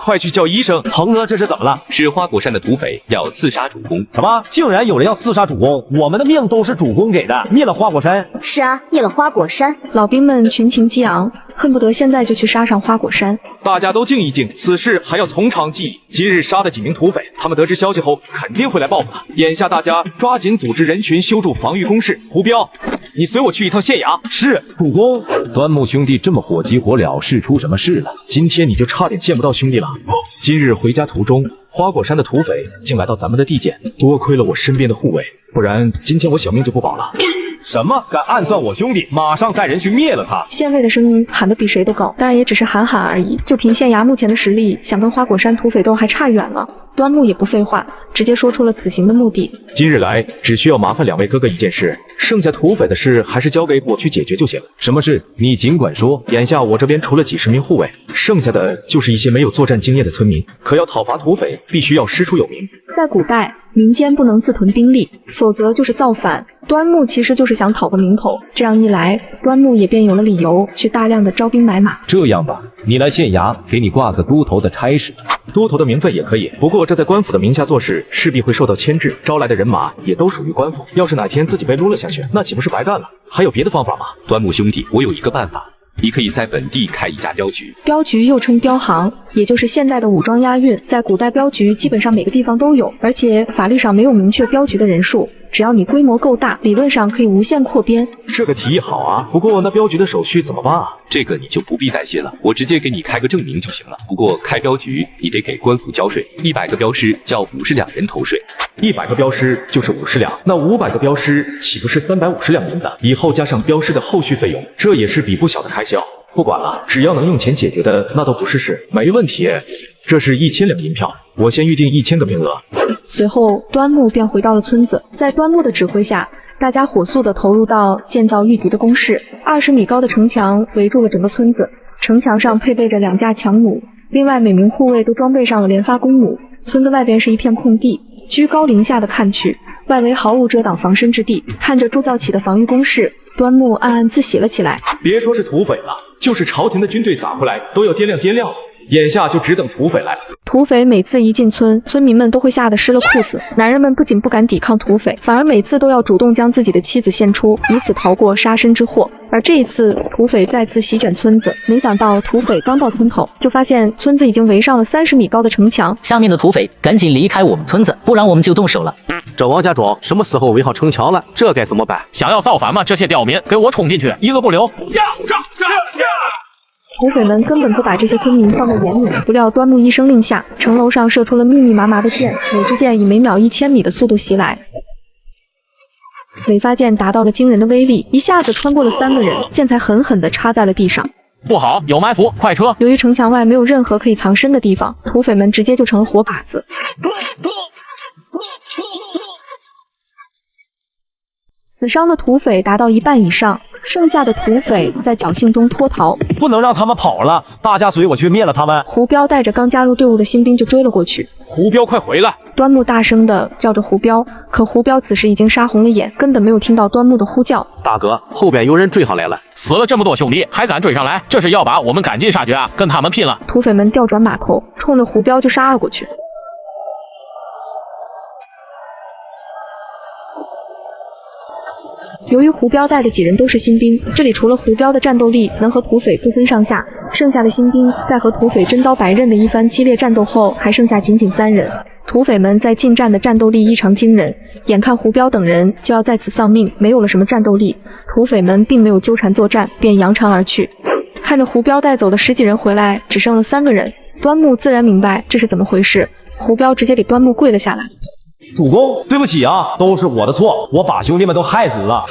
快去叫医生！鹏哥，这是怎么了？是花果山的土匪要刺杀主公。什么？竟然有人要刺杀主公？我们的命都是主公给的，灭了花果山。是啊，灭了花果山。老兵们群情激昂，恨不得现在就去杀上花果山。大家都静一静，此事还要从长计议。今日杀的几名土匪，他们得知消息后肯定会来报复的。眼下大家抓紧组织人群修筑防御工事。胡彪，你随我去一趟县衙。是，主公。端木兄弟这么火急火燎，是出什么事了？今天你就差点见不到兄弟了。今日回家途中，花果山的土匪竟来到咱们的地界，多亏了我身边的护卫，不然今天我小命就不保了。什么？敢暗算我兄弟？马上带人去灭了他！县尉的声音喊得比谁都高，当然也只是喊喊而已。就凭县衙目前的实力，想跟花果山土匪斗还差远了。端木也不废话，直接说出了此行的目的。今日来，只需要麻烦2位哥哥一件事，剩下土匪的事还是交给我去解决就行。什么事？你尽管说。眼下我这边除了几10名护卫，剩下的就是一些没有作战经验的村民。可要讨伐土匪，必须要师出有名。在古代，民间不能自屯兵力，否则就是造反。端木其实就是想讨个名头，这样一来，端木也便有了理由去大量的招兵买马。这样吧，你来县衙，给你挂个都头的差事。都头的名分也可以，不过这在官府的名下做事，势必会受到牵制，招来的人马也都属于官府。要是哪天自己被撸了下去，那岂不是白干了？还有别的方法吗？端木兄弟，我有一个办法。你可以在本地开一家镖局。镖局又称镖行，也就是现代的武装押运。在古代，镖局基本上每个地方都有，而且法律上没有明确镖局的人数，只要你规模够大，理论上可以无限扩编。这个提议好啊，不过那镖局的手续怎么办啊？这个你就不必担心了，我直接给你开个证明就行了。不过开镖局你得给官府交税，100个镖师交50两人头税。100个镖师就是50两，那500个镖师岂不是350两银子？以后加上镖师的后续费用，这也是笔不小的开销。不管了，只要能用钱解决的，那都不是事。没问题，这是1000两银票，我先预定1000个名额。随后，端木便回到了村子，在端木的指挥下，大家火速地投入到建造御敌的工事。20米高的城墙围住了整个村子，城墙上配备着2架强弩，另外每名护卫都装备上了连发弓弩。村子外边是一片空地，居高临下的看去，外围毫无遮挡防身之地。看着铸造起的防御工事，端木暗暗自喜了起来。别说是土匪了，就是朝廷的军队打过来都要掂量掂量，眼下就只等土匪来了。土匪每次一进村，村民们都会吓得湿了裤子。男人们不仅不敢抵抗土匪，反而每次都要主动将自己的妻子献出，以此逃过杀身之祸。而这一次，土匪再次席卷村子，没想到土匪刚到村口，就发现村子已经围上了30米高的城墙。下面的土匪赶紧离开我们村子，不然我们就动手了。这王家庄什么时候围好城墙了？这该怎么办？想要造反吗？这些刁民，给我冲进去，一个不留！土匪们根本不把这些村民放在眼里，不料端木一声令下，城楼上射出了密密麻麻的箭，每支箭以每秒1000米的速度袭来。每发箭达到了惊人的威力，一下子穿过了3个人，箭才狠狠地插在了地上。不好，有埋伏，快撤！由于城墙外没有任何可以藏身的地方，土匪们直接就成了活靶子。死伤的土匪达到1半以上，剩下的土匪在侥幸中脱逃。不能让他们跑了，大家随我去灭了他们！胡彪带着刚加入队伍的新兵就追了过去。胡彪，快回来！端木大声地叫着胡彪，可胡彪此时已经杀红了眼，根本没有听到端木的呼叫。大哥，后边有人追上来了！死了这么多兄弟，还敢追上来？这是要把我们赶尽杀绝啊！跟他们拼了！土匪们调转马头，冲着胡彪就杀了过去。由于胡彪带的几人都是新兵，这里除了胡彪的战斗力能和土匪不分上下，剩下的新兵在和土匪真刀白刃的一番激烈战斗后，还剩下仅3人。土匪们在近战的战斗力异常惊人，眼看胡彪等人就要在此丧命，没有了什么战斗力，土匪们并没有纠缠作战，便扬长而去。看着胡彪带走的10几人回来，只剩了3个人，端木自然明白这是怎么回事。胡彪直接给端木跪了下来。主公，对不起啊，都是我的错，我把兄弟们都害死了。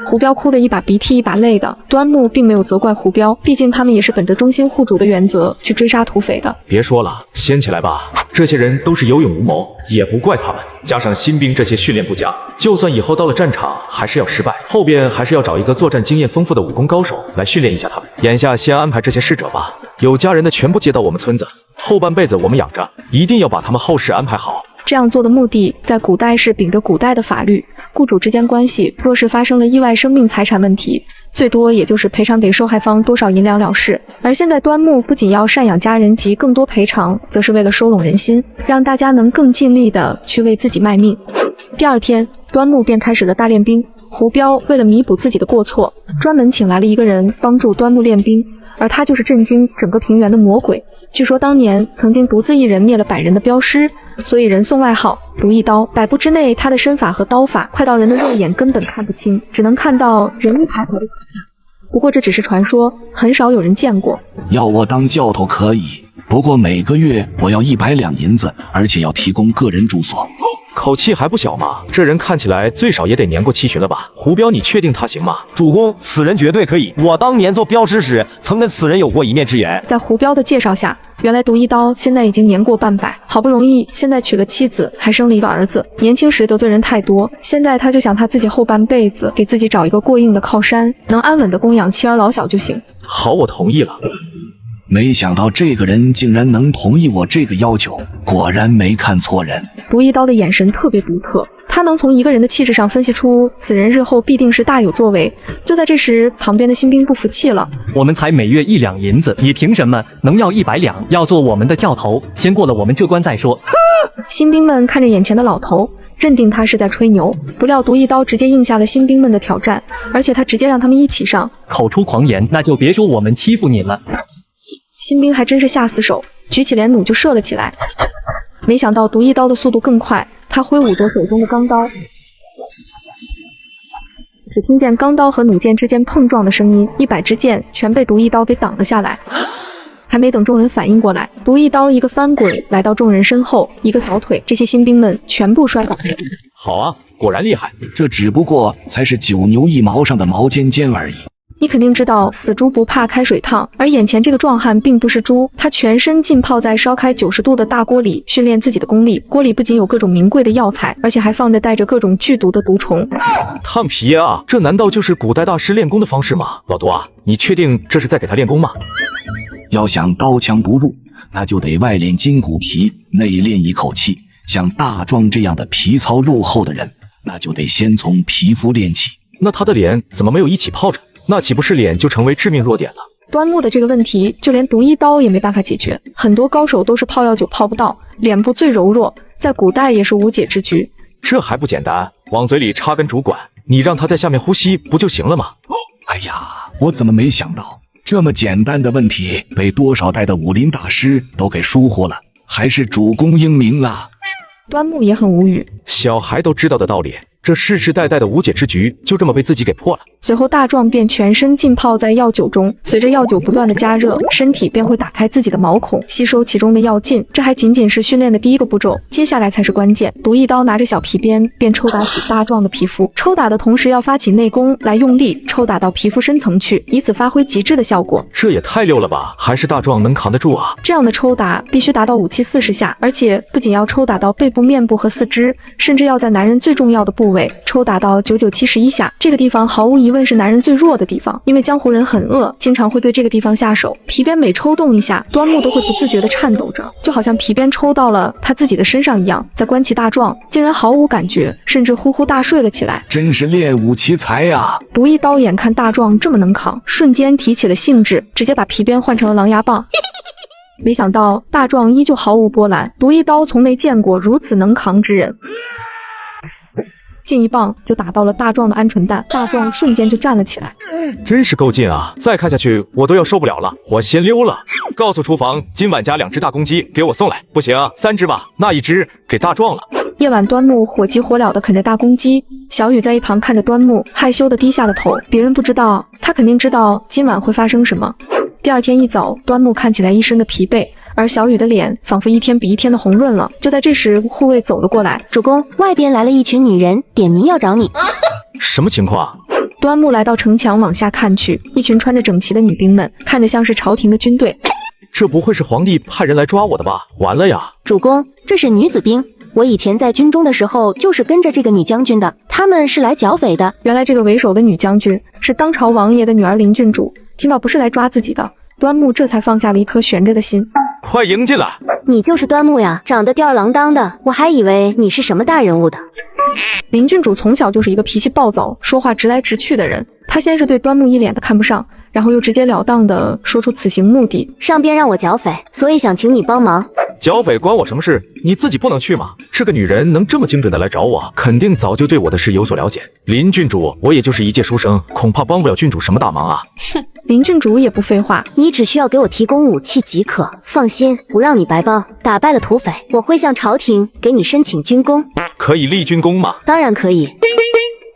胡彪哭得一把鼻涕一把泪的，端木并没有责怪胡彪，毕竟他们也是本着忠心护主的原则去追杀土匪的。别说了，掀起来吧，这些人都是有勇无谋，也不怪他们。加上新兵这些训练不佳，就算以后到了战场还是要失败，后边还是要找一个作战经验丰富的武功高手来训练一下他们。眼下先安排这些侍者吧，有家人的全部接到我们村子，后半辈子我们养着，一定要把他们后事安排好。这样做的目的，在古代是秉着古代的法律，雇主之间关系若是发生了意外生命财产问题，最多也就是赔偿给受害方多少银两了事。而现在端木不仅要赡养家人及更多赔偿，则是为了收拢人心，让大家能更尽力的去为自己卖命。第二天，端木便开始了大练兵。胡彪为了弥补自己的过错，专门请来了一个人帮助端木练兵，而他就是震惊整个平原的魔鬼。据说当年曾经独自一人灭了100人的镖师，所以人送外号毒一刀。100步之内，他的身法和刀法快到人的肉眼根本看不清，只能看到人一抬头的可下。不过这只是传说，很少有人见过。要我当教头可以，不过每个月我要100两银子，而且要提供个人住所。口气还不小嘛，这人看起来最少也得年过7旬了吧？胡彪，你确定他行吗？主公，此人绝对可以，我当年做镖师时曾跟此人有过一面之缘。在胡彪的介绍下，原来毒一刀现在已经年过半百，好不容易现在娶了妻子，还生了一个儿子。年轻时得罪人太多，现在他就想他自己后半辈子给自己找一个过硬的靠山，能安稳的供养妻儿老小就行。好，我同意了。没想到这个人竟然能同意我这个要求，果然没看错人。毒一刀的眼神特别独特，他能从一个人的气质上分析出此人日后必定是大有作为。就在这时，旁边的新兵不服气了：“我们才每月1两银子，你凭什么能要100两？要做我们的教头，先过了我们这关再说。”新兵们看着眼前的老头，认定他是在吹牛，不料毒一刀直接应下了新兵们的挑战，而且他直接让他们一起上。口出狂言，那就别说我们欺负你了。新兵还真是下死手，举起连弩就射了起来。没想到毒一刀的速度更快，他挥舞着手中的钢刀，只听见钢刀和弩箭之间碰撞的声音，100支箭全被毒一刀给挡了下来。还没等众人反应过来，毒一刀一个翻滚来到众人身后，一个扫腿，这些新兵们全部摔倒。好啊，果然厉害。这只不过才是9牛1毛上的毛尖尖而已。你肯定知道死猪不怕开水烫，而眼前这个壮汉并不是猪，他全身浸泡在烧开90度的大锅里训练自己的功力。锅里不仅有各种名贵的药材，而且还放着带着各种剧毒的毒虫。烫皮啊，这难道就是古代大师练功的方式吗？老毒啊，你确定这是在给他练功吗？要想刀枪不入，那就得外练筋骨皮，内练一口气。像大壮这样的皮糙肉厚的人，那就得先从皮肤练起。那他的脸怎么没有一起泡着？那岂不是脸就成为致命弱点了？端木的这个问题，就连毒一刀也没办法解决。很多高手都是泡药酒泡不到，脸部最柔弱，在古代也是无解之局。这还不简单？往嘴里插根竹管，你让他在下面呼吸不就行了吗？哎呀，我怎么没想到，这么简单的问题被多少代的武林大师都给疏忽了，还是主公英明啊！端木也很无语，小孩都知道的道理，这世世代代的无解之局就这么被自己给破了。随后大壮便全身浸泡在药酒中，随着药酒不断的加热，身体便会打开自己的毛孔，吸收其中的药劲。这还仅仅是训练的第一个步骤，接下来才是关键。毒一刀拿着小皮鞭便抽打起大壮的皮肤，抽打的同时要发起内功来用力抽打到皮肤深层去，以此发挥极致的效果。这也太溜了吧，还是大壮能扛得住啊！这样的抽打必须达到5气40下，而且不仅要抽打到背部、面部和四肢，甚至要在男人最重要的部位抽打到99、71下。这个地方毫无疑问是男人最弱的地方，因为江湖人很恶，经常会对这个地方下手。皮鞭每抽动一下，端木都会不自觉地颤抖着，就好像皮鞭抽到了他自己的身上一样。在关起大壮，竟然毫无感觉，甚至呼呼大睡了起来。真是练武奇才呀！毒一刀眼看大壮这么能扛，瞬间提起了兴致，直接把皮鞭换成了狼牙棒。没想到大壮依旧毫无波澜，毒一刀从没见过如此能扛之人。近一棒就打到了大壮的鹌鹑蛋，大壮瞬间就站了起来。真是够劲啊！再看下去我都要受不了了，我先溜了。告诉厨房，今晚加2只大公鸡给我送来，不行3只吧，那1只给大壮了。夜晚，端木火急火燎地啃着大公鸡，小雨在一旁看着端木，害羞地低下了头。别人不知道，他肯定知道今晚会发生什么。第二天一早，端木看起来一身的疲惫，而小雨的脸仿佛一天比一天的红润了。就在这时，护卫走了过来：“主公，外边来了一群女人，点名要找你。”什么情况？端木来到城墙往下看去，一群穿着整齐的女兵们，看着像是朝廷的军队。这不会是皇帝派人来抓我的吧？完了呀！主公，这是女子兵。我以前在军中的时候就是跟着这个女将军的，他们是来剿匪的。原来这个为首的女将军是当朝王爷的女儿林郡主。听到不是来抓自己的，端木这才放下了一颗悬着的心。快迎进来！你就是端木呀，长得吊儿郎当的，我还以为你是什么大人物的。林郡主从小就是一个脾气暴躁、说话直来直去的人。她先是对端木一脸的看不上，然后又直截了当的说出此行目的。上边让我剿匪，所以想请你帮忙。剿匪关我什么事？你自己不能去吗？这个女人能这么精准的来找我，肯定早就对我的事有所了解。林郡主，我也就是一介书生，恐怕帮不了郡主什么大忙啊。哼，林郡主也不废话，你只需要给我提供武器即可。放心，不让你白帮。打败了土匪，我会向朝廷给你申请军功。可以立军功吗？当然可以。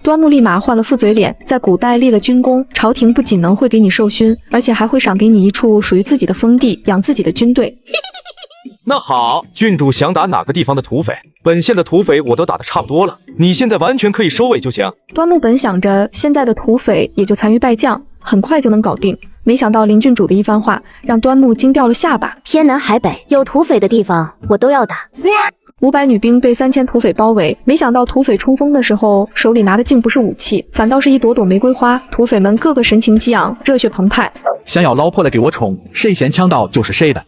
端木立马换了副嘴脸，在古代立了军功，朝廷不仅能会给你授勋，而且还会赏给你一处属于自己的封地，养自己的军队。那好，郡主想打哪个地方的土匪？本县的土匪我都打得差不多了，你现在完全可以收尾就行。端木本想着现在的土匪也就残余败将，很快就能搞定，没想到林郡主的一番话让端木惊掉了下巴。天南海北有土匪的地方我都要打。500女兵被3000土匪包围，没想到土匪冲锋的时候手里拿的竟不是武器，反倒是一朵朵玫瑰花。土匪们个个神情激昂，热血澎湃。想要捞破了给我宠，谁先抢到就是谁的。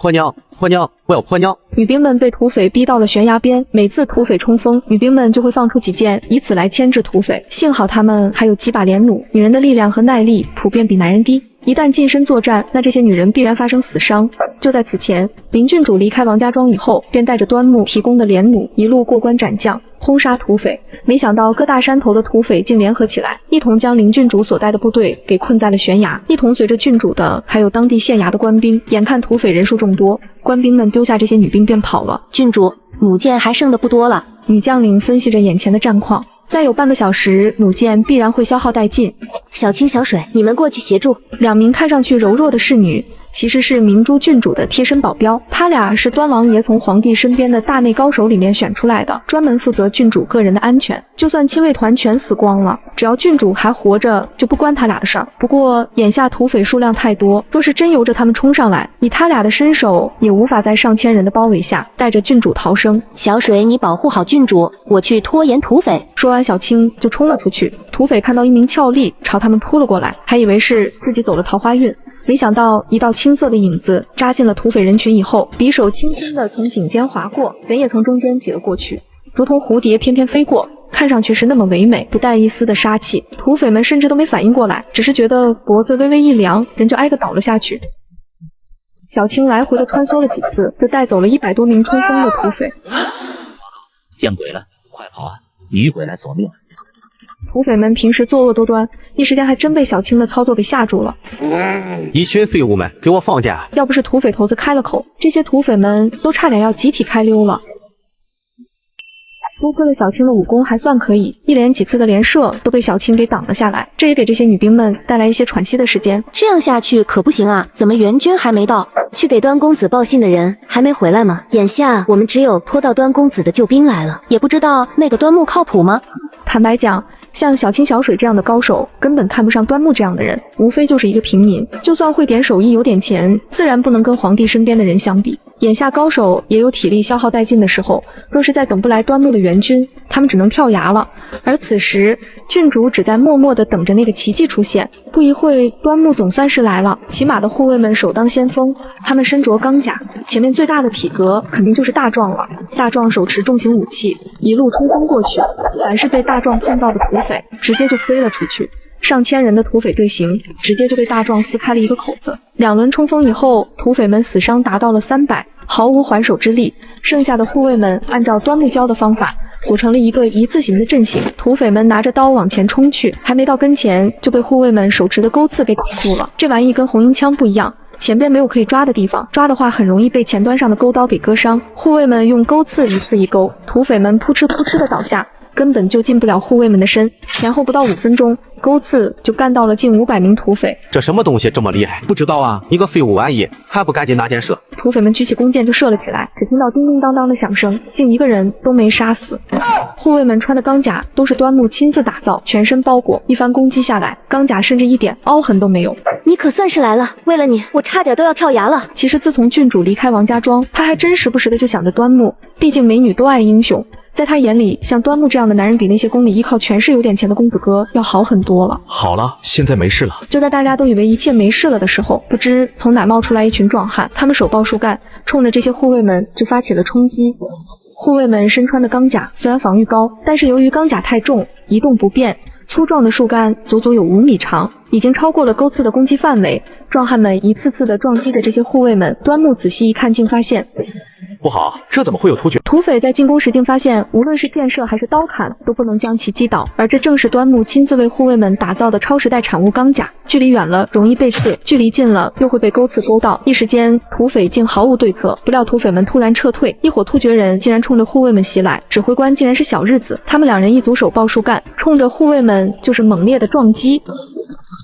婆娘，婆娘，我要婆娘！女兵们被土匪逼到了悬崖边，每次土匪冲锋，女兵们就会放出几箭，以此来牵制土匪。幸好她们还有几把连弩，女人的力量和耐力普遍比男人低。一旦近身作战，那这些女人必然发生死伤。就在此前，林郡主离开王家庄以后，便带着端木提供的连弩，一路过关斩将，轰杀土匪。没想到各大山头的土匪竟联合起来，一同将林郡主所带的部队给困在了悬崖。一同随着郡主的还有当地县衙的官兵。眼看土匪人数众多，官兵们丢下这些女兵便跑了。郡主，弩箭还剩的不多了。女将领分析着眼前的战况。再有半个小时，弩箭必然会消耗殆尽。小青、小水，你们过去协助。两名看上去柔弱的侍女，其实是明珠郡主的贴身保镖。他俩是端王爷从皇帝身边的大内高手里面选出来的，专门负责郡主个人的安全。就算亲卫团全死光了，只要郡主还活着，就不关他俩的事儿。不过眼下土匪数量太多，若是真由着他们冲上来，以他俩的身手，也无法在上千人的包围下带着郡主逃生。小水，你保护好郡主，我去拖延土匪。说完，小青就冲了出去。土匪看到一名俏丽朝他们扑了过来，还以为是自己走了桃花运。没想到一道青色的影子扎进了土匪人群以后，匕首轻轻地从颈间划过，人也从中间挤了过去，如同蝴蝶翩翩飞过，看上去是那么唯美，不带一丝的杀气。土匪们甚至都没反应过来，只是觉得脖子微微一凉，人就挨个倒了下去。小青来回的穿梭了几次，就带走了100多名冲锋的土匪。见鬼了，快跑啊！女鬼来索命！土匪们平时作恶多端，一时间还真被小青的操作给吓住了。一群废物们，给我放假！要不是土匪头子开了口，这些土匪们都差点要集体开溜了。多亏了小青的武功还算可以，一连几次的连射都被小青给挡了下来，这也给这些女兵们带来一些喘息的时间。这样下去可不行啊！怎么援军还没到？去给端公子报信的人还没回来吗？眼下我们只有拖到端公子的救兵来了，也不知道那个端木靠谱吗？坦白讲，像小青、小水这样的高手根本看不上端木这样的人，无非就是一个平民，就算会点手艺有点钱，自然不能跟皇帝身边的人相比。眼下高手也有体力消耗殆尽的时候，若是再等不来端木的援军，他们只能跳崖了。而此时郡主只在默默地等着那个奇迹出现。不一会，端木总算是来了，骑马的护卫们首当先锋，他们身着钢甲，前面最大的体格肯定就是大壮了。大壮手持重型武器，一路冲锋过去，凡是被大壮碰到的土匪直接就飞了出去。上千人的土匪队形直接就被大壮撕开了一个口子。2轮冲锋以后，土匪们死伤达到了300，毫无还手之力。剩下的护卫们按照端木教的方法组成了一个一字形的阵型，土匪们拿着刀往前冲去，还没到跟前就被护卫们手持的钩刺给挡住了。这玩意跟红缨枪不一样，前边没有可以抓的地方，抓的话很容易被前端上的钩刀给割伤。护卫们用钩刺一刺一钩，土匪们扑哧扑哧的倒下，根本就进不了护卫们的身。前后不到5分钟，钩刺就干到了近500名土匪。这什么东西这么厉害？不知道啊！你个废物玩意，还不赶紧拿箭射！土匪们举起弓箭就射了起来，只听到叮叮当当的响声，竟一个人都没杀死。护卫们穿的钢甲都是端木亲自打造，全身包裹，一番攻击下来，钢甲甚至一点凹痕都没有。你可算是来了，为了你，我差点都要跳崖了。其实自从郡主离开王家庄，他还真时不时的就想着端木，毕竟美女都爱英雄。在他眼里，像端木这样的男人比那些宫里依靠权势有点钱的公子哥要好很多了。好了，现在没事了。就在大家都以为一切没事了的时候，不知从哪冒出来一群壮汉，他们手抱树干，冲着这些护卫们就发起了冲击。护卫们身穿的钢甲虽然防御高，但是由于钢甲太重，移动不便，粗壮的树干足足有5米长，已经超过了钩刺的攻击范围。壮汉们一次次的撞击着这些护卫们，端木仔细一看，竟发现不好，这怎么会有突厥？土匪在进攻时竟发现，无论是箭射还是刀砍，都不能将其击倒。而这正是端木亲自为护卫们打造的超时代产物钢甲，距离远了容易被刺，距离近了又会被钩刺勾到。一时间，土匪竟毫无对策。不料土匪们突然撤退，一伙突厥人竟然冲着护卫们袭来，指挥官竟然是小日子。他们2人一组手抱树干，冲着护卫们就是猛烈的撞击。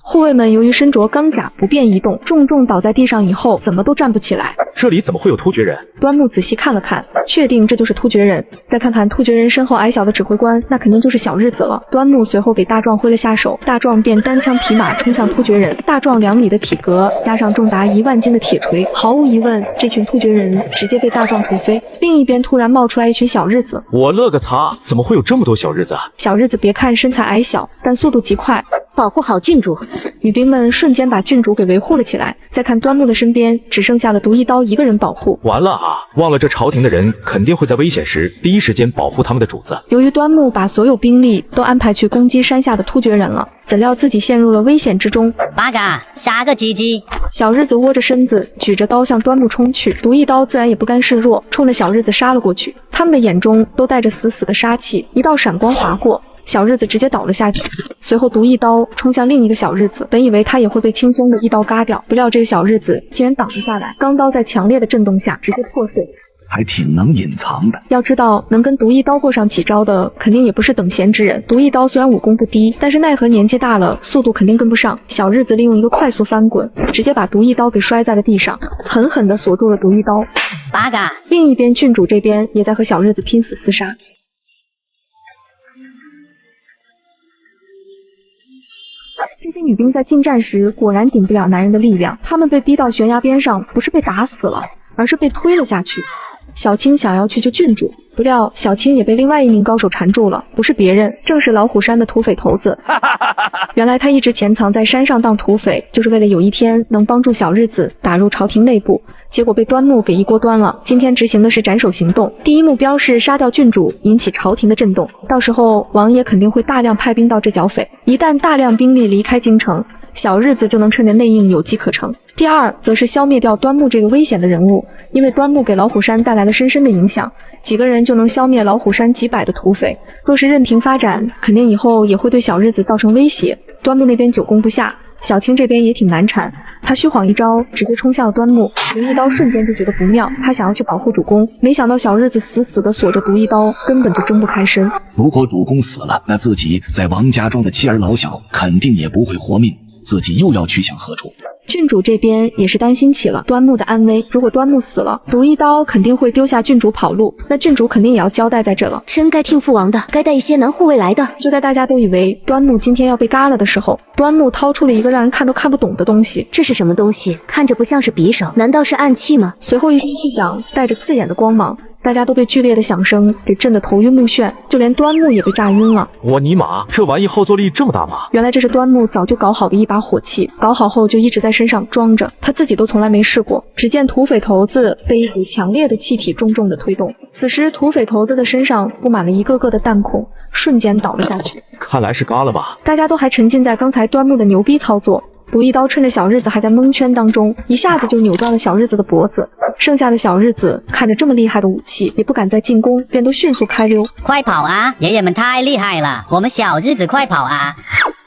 护卫们由于身着钢甲不便移动，重重倒在地上以后，怎么都站不起来。这里怎么会有突厥人？端木仔细看了看，确定这就是突厥人。再看看突厥人身后矮小的指挥官，那肯定就是小日子了。端木随后给大壮挥了下手，大壮便单枪匹马冲向突厥人。大壮2米的体格，加上重达1万斤的铁锤，毫无疑问，这群突厥人直接被大壮屠飞。另一边突然冒出来一群小日子，我勒个擦，怎么会有这么多小日子？小日子别看身材矮小，但速度极快。保护好郡主。女兵们瞬间把郡主给维护了起来。再看端木的身边，只剩下了毒一刀一个人保护。完了啊！忘了这朝廷的人肯定会在危险时第一时间保护他们的主子。由于端木把所有兵力都安排去攻击山下的突厥人了，怎料自己陷入了危险之中。八嘎，杀个鸡鸡！小日子窝着身子，举着刀向端木冲去。毒一刀自然也不甘示弱，冲着小日子杀了过去。他们的眼中都带着死死的杀气，一道闪光划过。小日子直接倒了下去，随后毒一刀冲向另一个小日子，本以为他也会被轻松的一刀嘎掉，不料这个小日子竟然挡了下来，钢刀在强烈的震动下直接破碎。还挺能隐藏的。要知道，能跟毒一刀过上几招的，肯定也不是等闲之人。毒一刀虽然武功不低，但是奈何年纪大了，速度肯定跟不上。小日子利用一个快速翻滚，直接把毒一刀给摔在了地上，狠狠地锁住了毒一刀。八嘎！另一边，郡主这边也在和小日子拼死厮杀。这些女兵在近战时果然顶不了男人的力量，她们被逼到悬崖边上，不是被打死了，而是被推了下去。小青想要去救郡主，不料小青也被另外一名高手缠住了，不是别人，正是老虎山的土匪头子。原来他一直潜藏在山上当土匪，就是为了有一天能帮助小日子打入朝廷内部。结果被端木给一锅端了。今天执行的是斩首行动，第一目标是杀掉郡主，引起朝廷的震动。到时候王爷肯定会大量派兵到这剿匪，一旦大量兵力离开京城，小日子就能趁着内应有机可乘。第二，则是消灭掉端木这个危险的人物，因为端木给老虎山带来了深深的影响，几个人就能消灭老虎山几百的土匪。若是任凭发展，肯定以后也会对小日子造成威胁。端木那边久攻不下，小青这边也挺难缠，他虚晃一招，直接冲向了端木。毒一刀瞬间就觉得不妙，他想要去保护主公，没想到小日子死死地锁着毒一刀，根本就睁不开身。如果主公死了，那自己在王家庄的妻儿老小肯定也不会活命，自己又要去向何处？郡主这边也是担心起了端木的安危，如果端木死了，毒一刀肯定会丢下郡主跑路，那郡主肯定也要交代在这了。真该听父王的，该带一些男护卫来的。就在大家都以为端木今天要被嘎了的时候，端木掏出了一个让人看都看不懂的东西。这是什么东西？看着不像是匕首，难道是暗器吗？随后一声巨响，带着刺眼的光芒，大家都被剧烈的响声给震得头晕目眩，就连端木也被炸晕了。我尼玛，这玩意后坐力这么大吗？原来这是端木早就搞好的一把火器，搞好后就一直在身上装着，他自己都从来没试过。只见土匪头子被一股强烈的气体重重的推动，此时土匪头子的身上布满了一个个的弹孔，瞬间倒了下去。看来是嘎了吧？大家都还沉浸在刚才端木的牛逼操作。毒一刀趁着小日子还在蒙圈当中，一下子就扭断了小日子的脖子。剩下的小日子看着这么厉害的武器，也不敢再进攻，便都迅速开溜。快跑啊！爷爷们太厉害了，我们小日子快跑啊！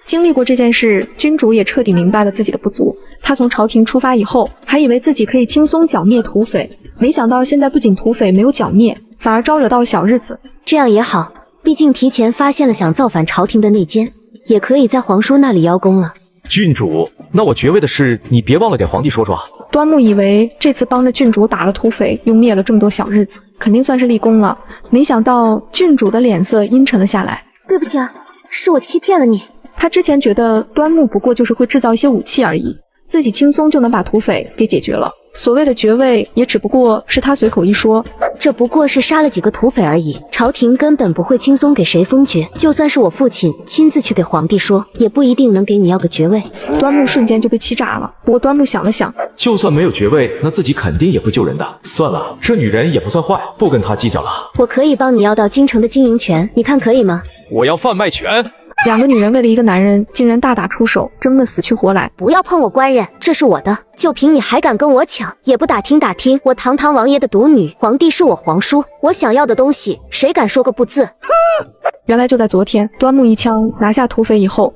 经历过这件事，君主也彻底明白了自己的不足。他从朝廷出发以后，还以为自己可以轻松剿灭土匪，没想到现在不仅土匪没有剿灭，反而招惹到了小日子。这样也好，毕竟提前发现了想造反朝廷的内奸，也可以在皇叔那里邀功了。郡主，那我爵位的事你别忘了给皇帝说说。端木以为这次帮着郡主打了土匪，又灭了这么多小日子，肯定算是立功了。没想到郡主的脸色阴沉了下来。对不起啊，是我欺骗了你。他之前觉得端木不过就是会制造一些武器而已，自己轻松就能把土匪给解决了。所谓的爵位也只不过是他随口一说，这不过是杀了几个土匪而已，朝廷根本不会轻松给谁封爵，就算是我父亲亲自去给皇帝说，也不一定能给你要个爵位。端木瞬间就被气炸了。不过端木想了想，就算没有爵位，那自己肯定也会救人的。算了，这女人也不算坏，不跟她计较了。我可以帮你要到京城的经营权，你看可以吗？我要贩卖权。两个女人为了一个男人，竟然大打出手，争得死去活来。不要碰我官人，这是我的，就凭你还敢跟我抢，也不打听打听我堂堂王爷的独女，皇帝是我皇叔，我想要的东西，谁敢说个不字？原来就在昨天，端木一枪拿下土匪以后，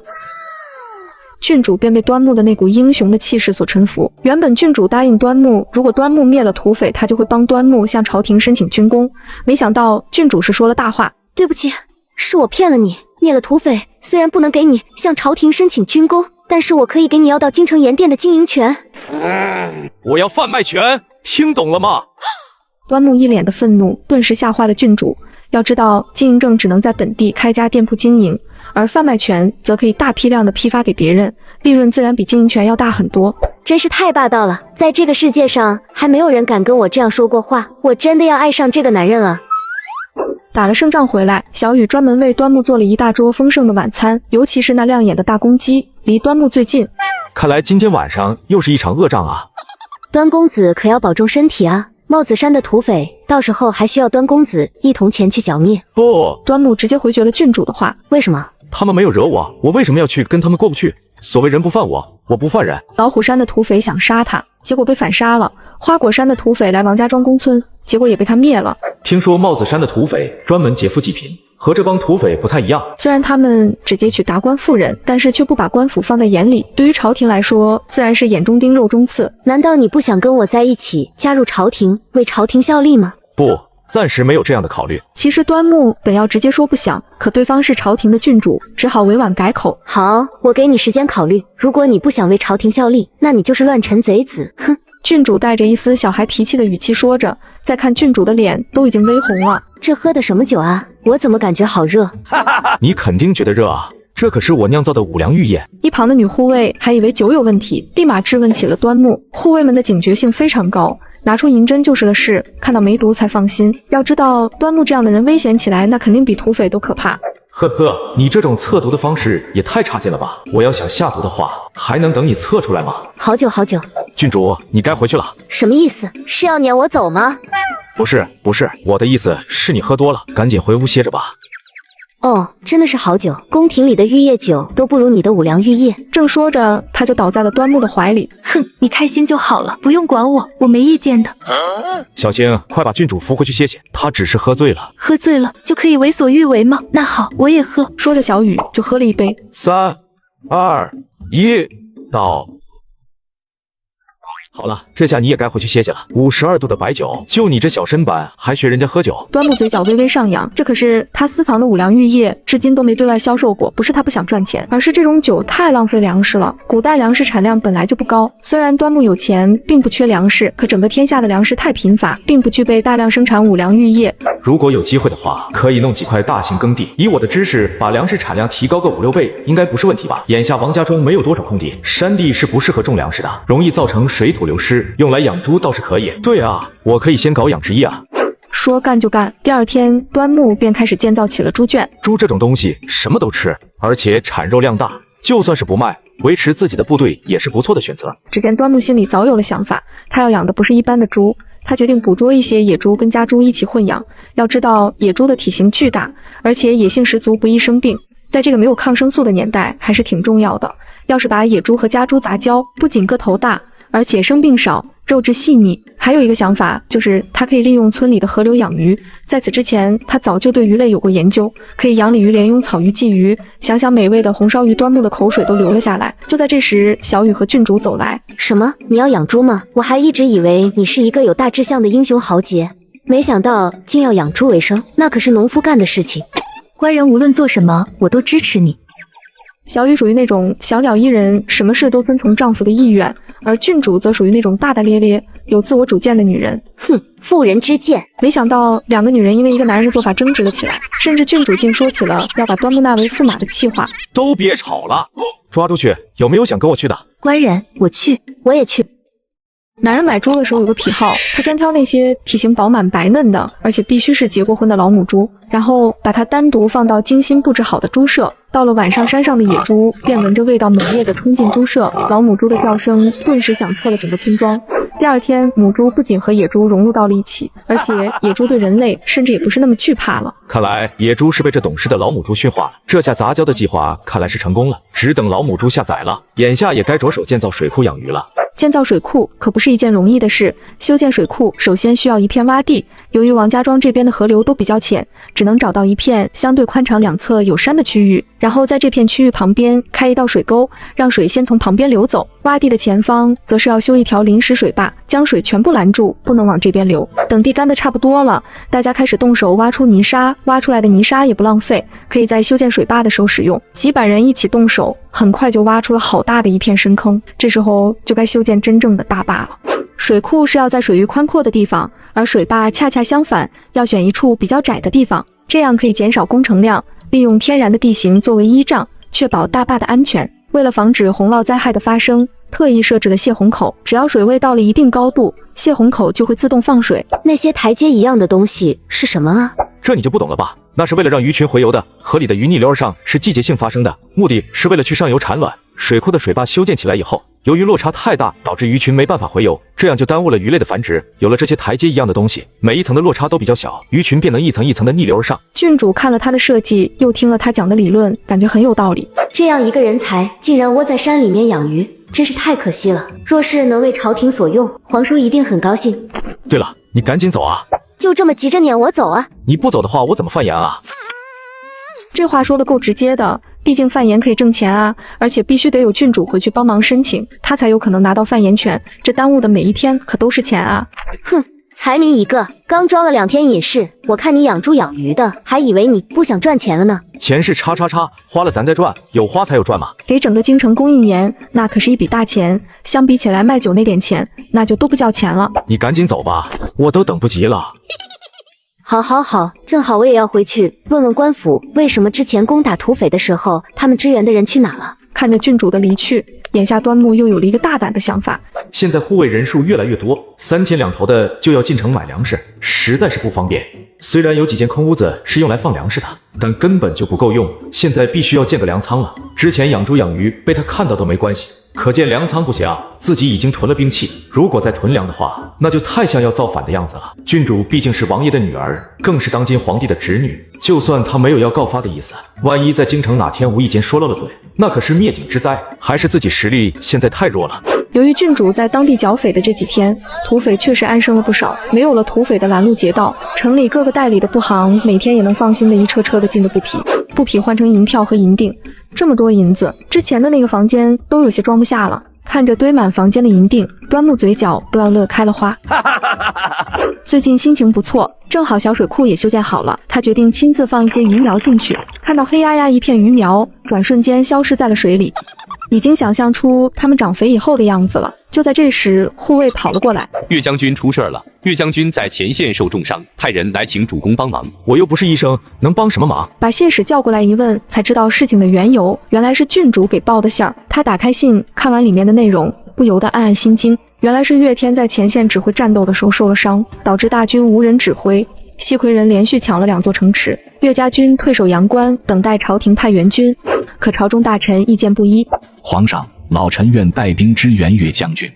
郡主便被端木的那股英雄的气势所臣服。原本郡主答应端木，如果端木灭了土匪，他就会帮端木向朝廷申请军功。没想到郡主是说了大话，对不起，是我骗了你。灭了土匪，虽然不能给你向朝廷申请军功，但是我可以给你要到京城盐店的经营权。我要贩卖权，听懂了吗？端木一脸的愤怒，顿时吓坏了郡主。要知道，经营证只能在本地开家店铺经营，而贩卖权则可以大批量的批发给别人，利润自然比经营权要大很多。真是太霸道了，在这个世界上还没有人敢跟我这样说过话，我真的要爱上这个男人了。打了胜仗回来，小雨专门为端木做了一大桌丰盛的晚餐，尤其是那亮眼的大公鸡，离端木最近。看来今天晚上又是一场恶仗啊！端公子可要保重身体啊！帽子山的土匪，到时候还需要端公子一同前去剿灭。不，端木直接回绝了郡主的话。为什么？他们没有惹我，我为什么要去跟他们过不去？所谓人不犯我，我不犯人。老虎山的土匪想杀他，结果被反杀了。花果山的土匪来王家庄攻村，结果也被他灭了。听说帽子山的土匪专门劫富济贫，和这帮土匪不太一样。虽然他们只劫取达官富人，但是却不把官府放在眼里。对于朝廷来说，自然是眼中钉肉中刺。难道你不想跟我在一起，加入朝廷，为朝廷效力吗？不，暂时没有这样的考虑。其实端木本要直接说不想，可对方是朝廷的郡主，只好委婉改口。好，我给你时间考虑。如果你不想为朝廷效力，那你就是乱臣贼子。哼！郡主带着一丝小孩脾气的语气说着，再看郡主的脸都已经微红了。这喝的什么酒啊？我怎么感觉好热？你肯定觉得热啊，这可是我酿造的五粮玉液。一旁的女护卫还以为酒有问题，立马质问起了端木。护卫们的警觉性非常高，拿出银针就是了事，看到没毒才放心。要知道端木这样的人危险起来，那肯定比土匪都可怕。呵呵，你这种测毒的方式也太差劲了吧！我要想下毒的话，还能等你测出来吗？好久好久。郡主，你该回去了。什么意思？是要撵我走吗？不是，我的意思是你喝多了，赶紧回屋歇着吧。哦，真的是好酒，宫廷里的玉液酒都不如你的五粮玉液。正说着，他就倒在了端木的怀里。哼，你开心就好了，不用管我，我没意见的。小青，快把郡主扶回去歇歇，她只是喝醉了。喝醉了就可以为所欲为吗？那好，我也喝。说着，小雨就喝了一杯。3、2、1，倒。好了，这下你也该回去歇歇了。52度的白酒，就你这小身板还学人家喝酒？端木嘴角微微上扬，这可是他私藏的五粮玉液，至今都没对外销售过。不是他不想赚钱，而是这种酒太浪费粮食了。古代粮食产量本来就不高，虽然端木有钱，并不缺粮食，可整个天下的粮食太贫乏，并不具备大量生产五粮玉液。如果有机会的话，可以弄几块大型耕地，以我的知识，把粮食产量提高个5、6倍，应该不是问题吧？眼下王家庄没有多少空地，山地是不适合种粮食的，容易造成水土流失，用来养猪倒是可以。对啊，我可以先搞养殖业啊。说干就干，第二天端木便开始建造起了猪圈。猪这种东西什么都吃，而且产肉量大，就算是不卖，维持自己的部队也是不错的选择。只见端木心里早有了想法，他要养的不是一般的猪，他决定捕捉一些野猪跟家猪一起混养。要知道野猪的体型巨大，而且野性十足，不易生病，在这个没有抗生素的年代还是挺重要的。要是把野猪和家猪杂交，不仅个头大，而且生病少，肉质细腻。还有一个想法，就是他可以利用村里的河流养鱼。在此之前，他早就对鱼类有过研究，可以养鲤鱼、鲢鳙、草鱼、鲫鱼。想想美味的红烧鱼，端木的口水都流了下来。就在这时，小雨和郡主走来。什么？你要养猪吗？我还一直以为你是一个有大志向的英雄豪杰，没想到竟要养猪为生，那可是农夫干的事情。官人无论做什么，我都支持你。小雨属于那种小鸟依人，什么事都遵从丈夫的意愿，而郡主则属于那种大大咧咧、有自我主见的女人。哼，妇人之见。没想到两个女人因为一个男人的做法争执了起来，甚至郡主竟说起了要把端木纳为驸马的气话。都别吵了，抓出去！有没有想跟我去的？官人，我去，我也去。男人买猪的时候有个癖好，他专挑那些体型饱满白嫩的，而且必须是结过婚的老母猪，然后把它单独放到精心布置好的猪舍。到了晚上，山上的野猪便闻着味道猛烈地冲进猪舍，老母猪的叫声顿时响彻了整个村庄。第二天，母猪不仅和野猪融入到了一起，而且野猪对人类甚至也不是那么惧怕了。看来野猪是被这懂事的老母猪驯化了，这下杂交的计划看来是成功了，只等老母猪下崽了，眼下也该着手建造水库养鱼了。建造水库可不是一件容易的事，修建水库首先需要一片洼地，由于王家庄这边的河流都比较浅，只能找到一片相对宽敞、两侧有山的区域，然后在这片区域旁边开一道水沟，让水先从旁边流走。洼地的前方则是要修一条临时水坝，将水全部拦住，不能往这边流。等地干得差不多了，大家开始动手挖出泥沙，挖出来的泥沙也不浪费，可以在修建水坝的时候使用。几百人一起动手，很快就挖出了好大的一片深坑，这时候就该修建真正的大坝了。水库是要在水域宽阔的地方，而水坝恰恰相反，要选一处比较窄的地方，这样可以减少工程量，利用天然的地形作为依仗，确保大坝的安全。为了防止洪涝灾害的发生，特意设置了泄洪口，只要水位到了一定高度，泄洪口就会自动放水。那些台阶一样的东西是什么啊？这你就不懂了吧？那是为了让鱼群回游的。河里的鱼逆流而上是季节性发生的，目的是为了去上游产卵。水库的水坝修建起来以后，由于落差太大，导致鱼群没办法回游，这样就耽误了鱼类的繁殖。有了这些台阶一样的东西，每一层的落差都比较小，鱼群便能一层一层的逆流而上。郡主看了他的设计，又听了他讲的理论，感觉很有道理。这样一个人才，竟然窝在山里面养鱼，真是太可惜了。若是能为朝廷所用，皇叔一定很高兴。对了，你赶紧走啊！就这么急着撵我走啊？你不走的话，我怎么贩盐啊？这话说的够直接的，毕竟贩盐可以挣钱啊，而且必须得有郡主回去帮忙申请，他才有可能拿到贩盐权。这耽误的每一天可都是钱啊！哼，财迷一个，刚装了2天隐士，我看你养猪养鱼的，还以为你不想赚钱了呢。钱是叉，花了咱再赚，有花才有赚嘛。给整个京城供应盐，那可是一笔大钱，相比起来卖酒那点钱，那就都不叫钱了。你赶紧走吧，我都等不及了。好，正好我也要回去问问官府，为什么之前攻打土匪的时候，他们支援的人去哪了？看着郡主的离去，眼下端木又有了一个大胆的想法。现在护卫人数越来越多，3天2头的就要进城买粮食，实在是不方便。虽然有几间空屋子是用来放粮食的，但根本就不够用，现在必须要建个粮仓了。之前养猪养鱼被他看到都没关系，可见粮仓不行，自己已经囤了兵器，如果再囤粮的话，那就太像要造反的样子了。郡主毕竟是王爷的女儿，更是当今皇帝的侄女，就算她没有要告发的意思，万一在京城哪天无意间说漏了嘴，那可是灭顶之灾。还是自己实力现在太弱了。由于郡主在当地剿匪的这几天，土匪确实安生了不少，没有了土匪的拦路截道，城里各个代理的布行每天也能放心的一车车的进的布匹换成银票和银锭。这么多银子，之前的那个房间都有些装不下了。看着堆满房间的银锭，端木嘴角都要乐开了花。最近心情不错，正好小水库也修建好了，他决定亲自放一些鱼苗进去。看到黑压压一片鱼苗，转瞬间消失在了水里，已经想象出它们长肥以后的样子了。就在这时，护卫跑了过来。岳将军出事了，岳将军在前线受重伤，派人来请主公帮忙。我又不是医生，能帮什么忙？把信使叫过来一问，才知道事情的缘由，原来是郡主给报的信儿。他打开信，看完里面的内容，不由得暗暗心惊。原来是岳天在前线指挥战斗的时候受了伤，导致大军无人指挥，西魁人连续抢了2座城池，岳家军退守阳关，等待朝廷派援军。可朝中大臣意见不一。皇上，老臣愿带兵支援岳将军。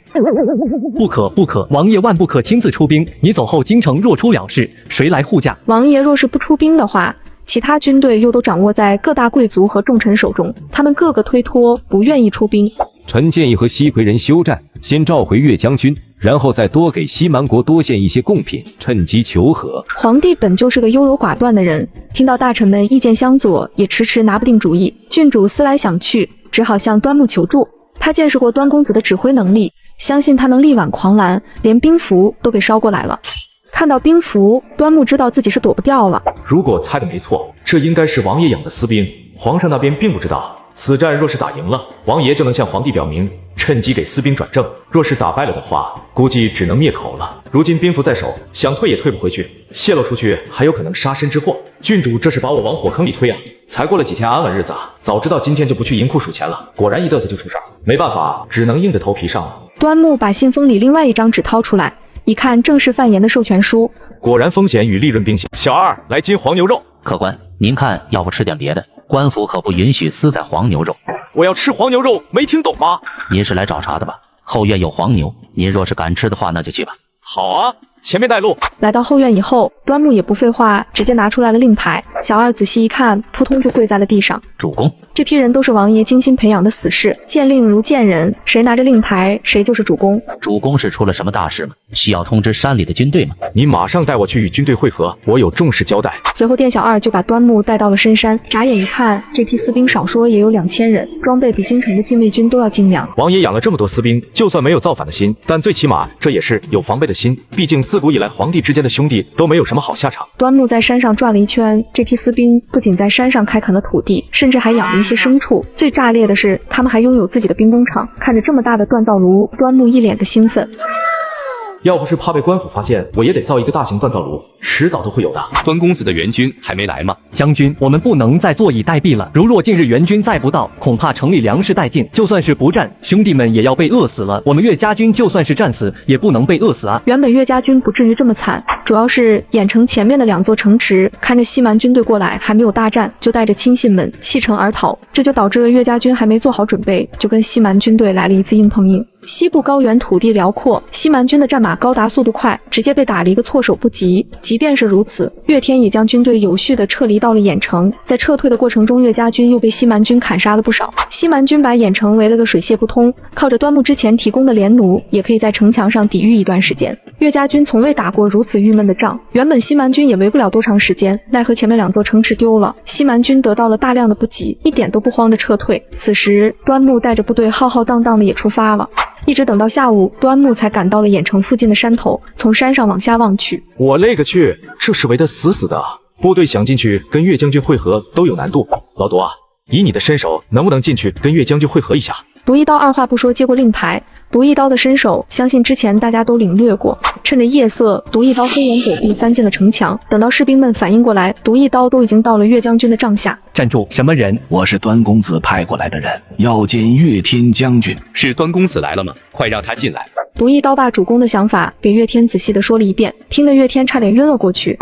不可，王爷万不可亲自出兵。你走后，京城若出了事，谁来护驾？王爷若是不出兵的话，其他军队又都掌握在各大贵族和重臣手中，他们个个推脱，不愿意出兵。臣建议和西魁人休战，先召回岳将军，然后再多给西蛮国多献一些贡品，趁机求和。皇帝本就是个优柔寡断的人，听到大臣们意见相左，也迟迟拿不定主意。郡主思来想去，只好向端木求助。他见识过端公子的指挥能力，相信他能力挽狂澜，连兵符都给捎过来了。看到兵符，端木知道自己是躲不掉了。如果猜的没错，这应该是王爷养的私兵，皇上那边并不知道。此战若是打赢了，王爷就能向皇帝表明，趁机给私兵转正；若是打败了的话，估计只能灭口了。如今兵符在手，想退也退不回去，泄露出去还有可能杀身之祸。郡主这是把我往火坑里推啊！才过了几天安稳日子啊，早知道今天就不去银库数钱了。果然一嘚瑟就出事儿，没办法，只能硬着头皮上了。端木把信封里另外一张纸掏出来，一看正是范言的授权书。果然风险与利润并行。小二，来斤黄牛肉。客官，您看要不吃点别的？官府可不允许私宰黄牛肉。我要吃黄牛肉，没听懂吗？您是来找茬的吧？后院有黄牛，您若是敢吃的话，那就去吧。好啊，前面带路。来到后院以后，端木也不废话，直接拿出来了令牌。小二仔细一看，扑通就跪在了地上。主公，这批人都是王爷精心培养的死士，见令如见人，谁拿着令牌，谁就是主公。主公是出了什么大事吗？需要通知山里的军队吗？你马上带我去与军队会合，我有重事交代。随后店小二就把端木带到了深山，眨眼一看，这批私兵少说也有2000人，装备比京城的禁卫军都要精良。王爷养了这么多私兵，就算没有造反的心，但最起码这也是有防备的心。毕竟自古以来，皇帝之间的兄弟都没有什么好下场。端木在山上转了一圈，这批私兵不仅在山上开垦了土地，甚至还养了一些牲畜。最炸裂的是，他们还拥有自己的兵工厂。看着这么大的锻造炉，端木一脸的兴奋。要不是怕被官府发现，我也得造一个大型锻造炉，迟早都会有的。端公子的援军还没来吗？将军，我们不能再坐以待毙了。如若近日援军再不到，恐怕城里粮食殆尽，就算是不战，兄弟们也要被饿死了。我们岳家军就算是战死，也不能被饿死啊！原本岳家军不至于这么惨，主要是郾城前面的2座城池看着西蛮军队过来，还没有大战，就带着亲信们弃城而逃，这就导致了岳家军还没做好准备，就跟西蛮军队来了一次硬碰硬。西部高原土地辽阔，西蛮军的战马高达，速度快，直接被打了一个措手不及。即便是如此，岳天也将军队有序地撤离到了郾城。在撤退的过程中，岳家军又被西蛮军砍杀了不少。西蛮军把郾城围了个水泄不通，靠着端木之前提供的连弩，也可以在城墙上抵御一段时间。岳家军从未打过如此郁闷的仗，原本西蛮军也围不了多长时间，奈何前面2座城池丢了，西蛮军得到了大量的补给，一点都不慌着撤退。此时，端木带着部队浩浩荡荡的也出发了。一直等到下午，端木才赶到了郾城附近的山头，从山上往下望去。我勒个去，这是围得死死的，部队想进去跟岳将军会合都有难度。老独啊，以你的身手，能不能进去跟岳将军会合一下？独一刀二话不说接过令牌。独一刀的身手，相信之前大家都领略过。趁着夜色，独一刀飞檐走壁翻进了城墙。等到士兵们反应过来，独一刀都已经到了岳将军的帐下。站住！什么人？我是端公子派过来的人，要见岳天将军。是端公子来了吗？快让他进来。独一刀把主公的想法给岳天仔细地说了一遍，听得岳天差点晕了过去。